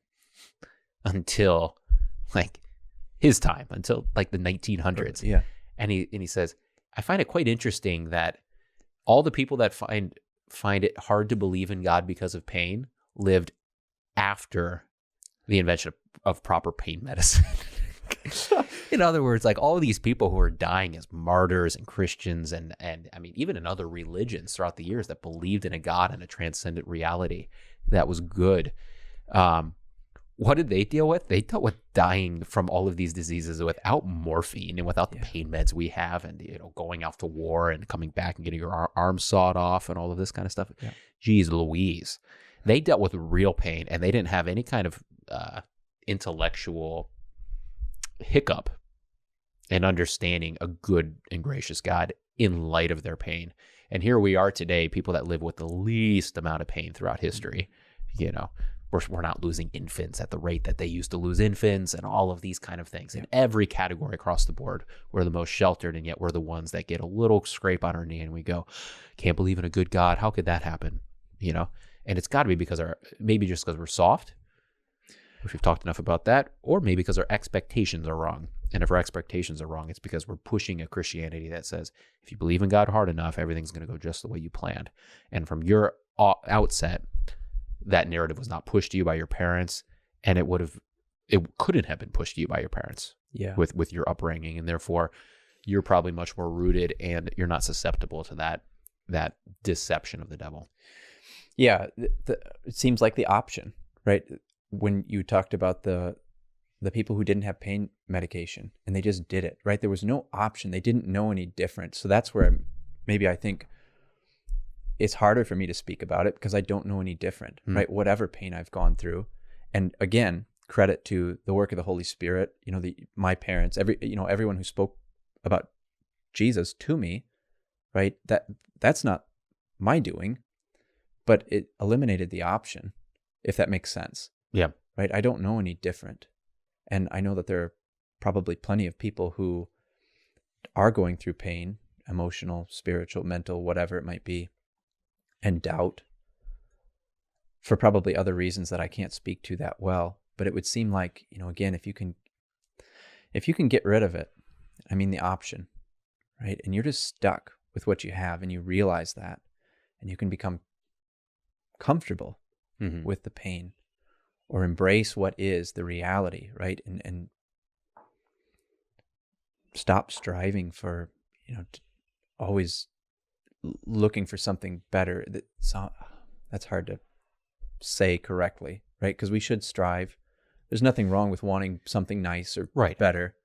until like his time, until like the 1900s. Yeah. And he says, I find it quite interesting that all the people that find it hard to believe in God because of pain lived after the invention of proper pain medicine. In other words, like all of these people who are dying as martyrs and Christians and I mean, even in other religions throughout the years that believed in a God and a transcendent reality that was good. What did they deal with? They dealt with dying from all of these diseases without morphine and without the pain meds we have, and going off to war and coming back and getting your arm sawed off and all of this kind of stuff. Yeah. Jeez Louise. They dealt with real pain, and they didn't have any kind of intellectual hiccup in understanding a good and gracious God in light of their pain. And here we are today, people that live with the least amount of pain throughout history. We're not losing infants at the rate that they used to lose infants, and all of these kind of things. In every category across the board, we're the most sheltered, and yet we're the ones that get a little scrape on our knee and we go, can't believe in a good God. How could that happen? And it's got to be because maybe just because we're soft, which we've talked enough about that, or maybe because our expectations are wrong. And if our expectations are wrong, it's because we're pushing a Christianity that says, if you believe in God hard enough, everything's going to go just the way you planned. And from your outset, that narrative was not pushed to you by your parents, and it couldn't have been pushed to you by your parents with your upbringing. And therefore, you're probably much more rooted, and you're not susceptible to that deception of the devil. Yeah. It seems like the option, right? When you talked about the people who didn't have pain medication and they just did it, right? There was no option. They didn't know any different. So that's where maybe I think it's harder for me to speak about it because I don't know any different, right? Whatever pain I've gone through. And again, credit to the work of the Holy Spirit, my parents, everyone who spoke about Jesus to me, right? That's not my doing, but it eliminated the option, if that makes sense. Yeah. Right. I don't know any different. And I know that there are probably plenty of people who are going through pain, emotional, spiritual, mental, whatever it might be, and doubt for probably other reasons that I can't speak to that well. But it would seem like, again, if you can get rid of it, I mean, the option, right? And you're just stuck with what you have and you realize that, and you can become comfortable with the pain or embrace what is the reality, right? And stop striving for, always looking for something better. That's hard to say correctly, right? Because we should strive. There's nothing wrong with wanting something nice or Right. better.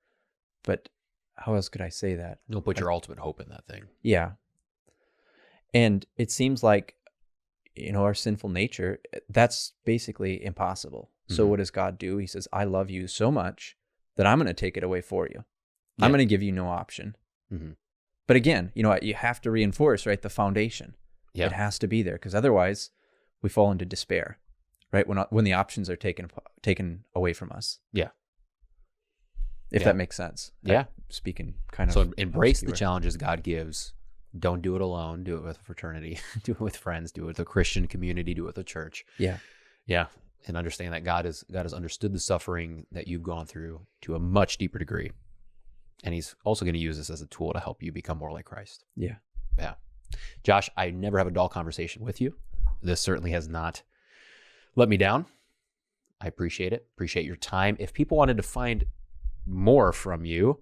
But how else could I say that? Don't put your ultimate hope in that thing. Yeah. And it seems like, our sinful nature, that's basically impossible. So Mhm. what does God do? He says, I love you so much that I'm going to take it away for you. Yeah. I'm going to give you no option. Mhm. But again, you have to reinforce, right, the foundation. Yeah. It has to be there, because otherwise we fall into despair, right? When the options are taken away from us. Yeah. If Yeah. that makes sense. Yeah. Speaking kind of. So embrace the obscure. challenges God gives. Don't do it alone. Do it with a fraternity. Do it with friends. Do it with a Christian community. Do it with a church. Yeah. Yeah. And understand that God has understood the suffering that you've gone through to a much deeper degree. And he's also going to use this as a tool to help you become more like Christ. Yeah. Yeah. Josh, I never have a dull conversation with you. This certainly has not let me down. I appreciate it. Appreciate your time. If people wanted to find more from you,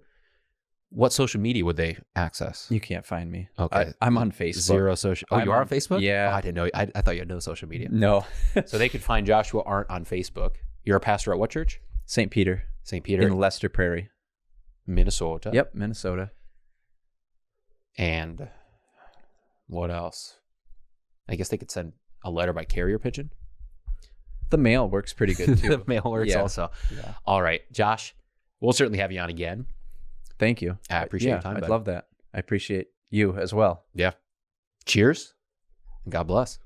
what social media would they access? You can't find me. Okay. I'm on Facebook. Zero social. Oh, I'm you are on- on Facebook? yeah. Oh, I didn't know. I thought you had no social media. No. So they could find Joshua Arndt on Facebook. You're a pastor at what church? St. Peter. St. Peter, In Lester Prairie. Minnesota. Yep. Minnesota. And what else? I guess they could send a letter by carrier pigeon. The mail works pretty good The too. mail works Yeah. also. Yeah. All right, Josh, we'll certainly have you on again. Thank you. I appreciate your Yeah, time, I'd bud. love that. I appreciate you as well. Yeah. Cheers. And God bless.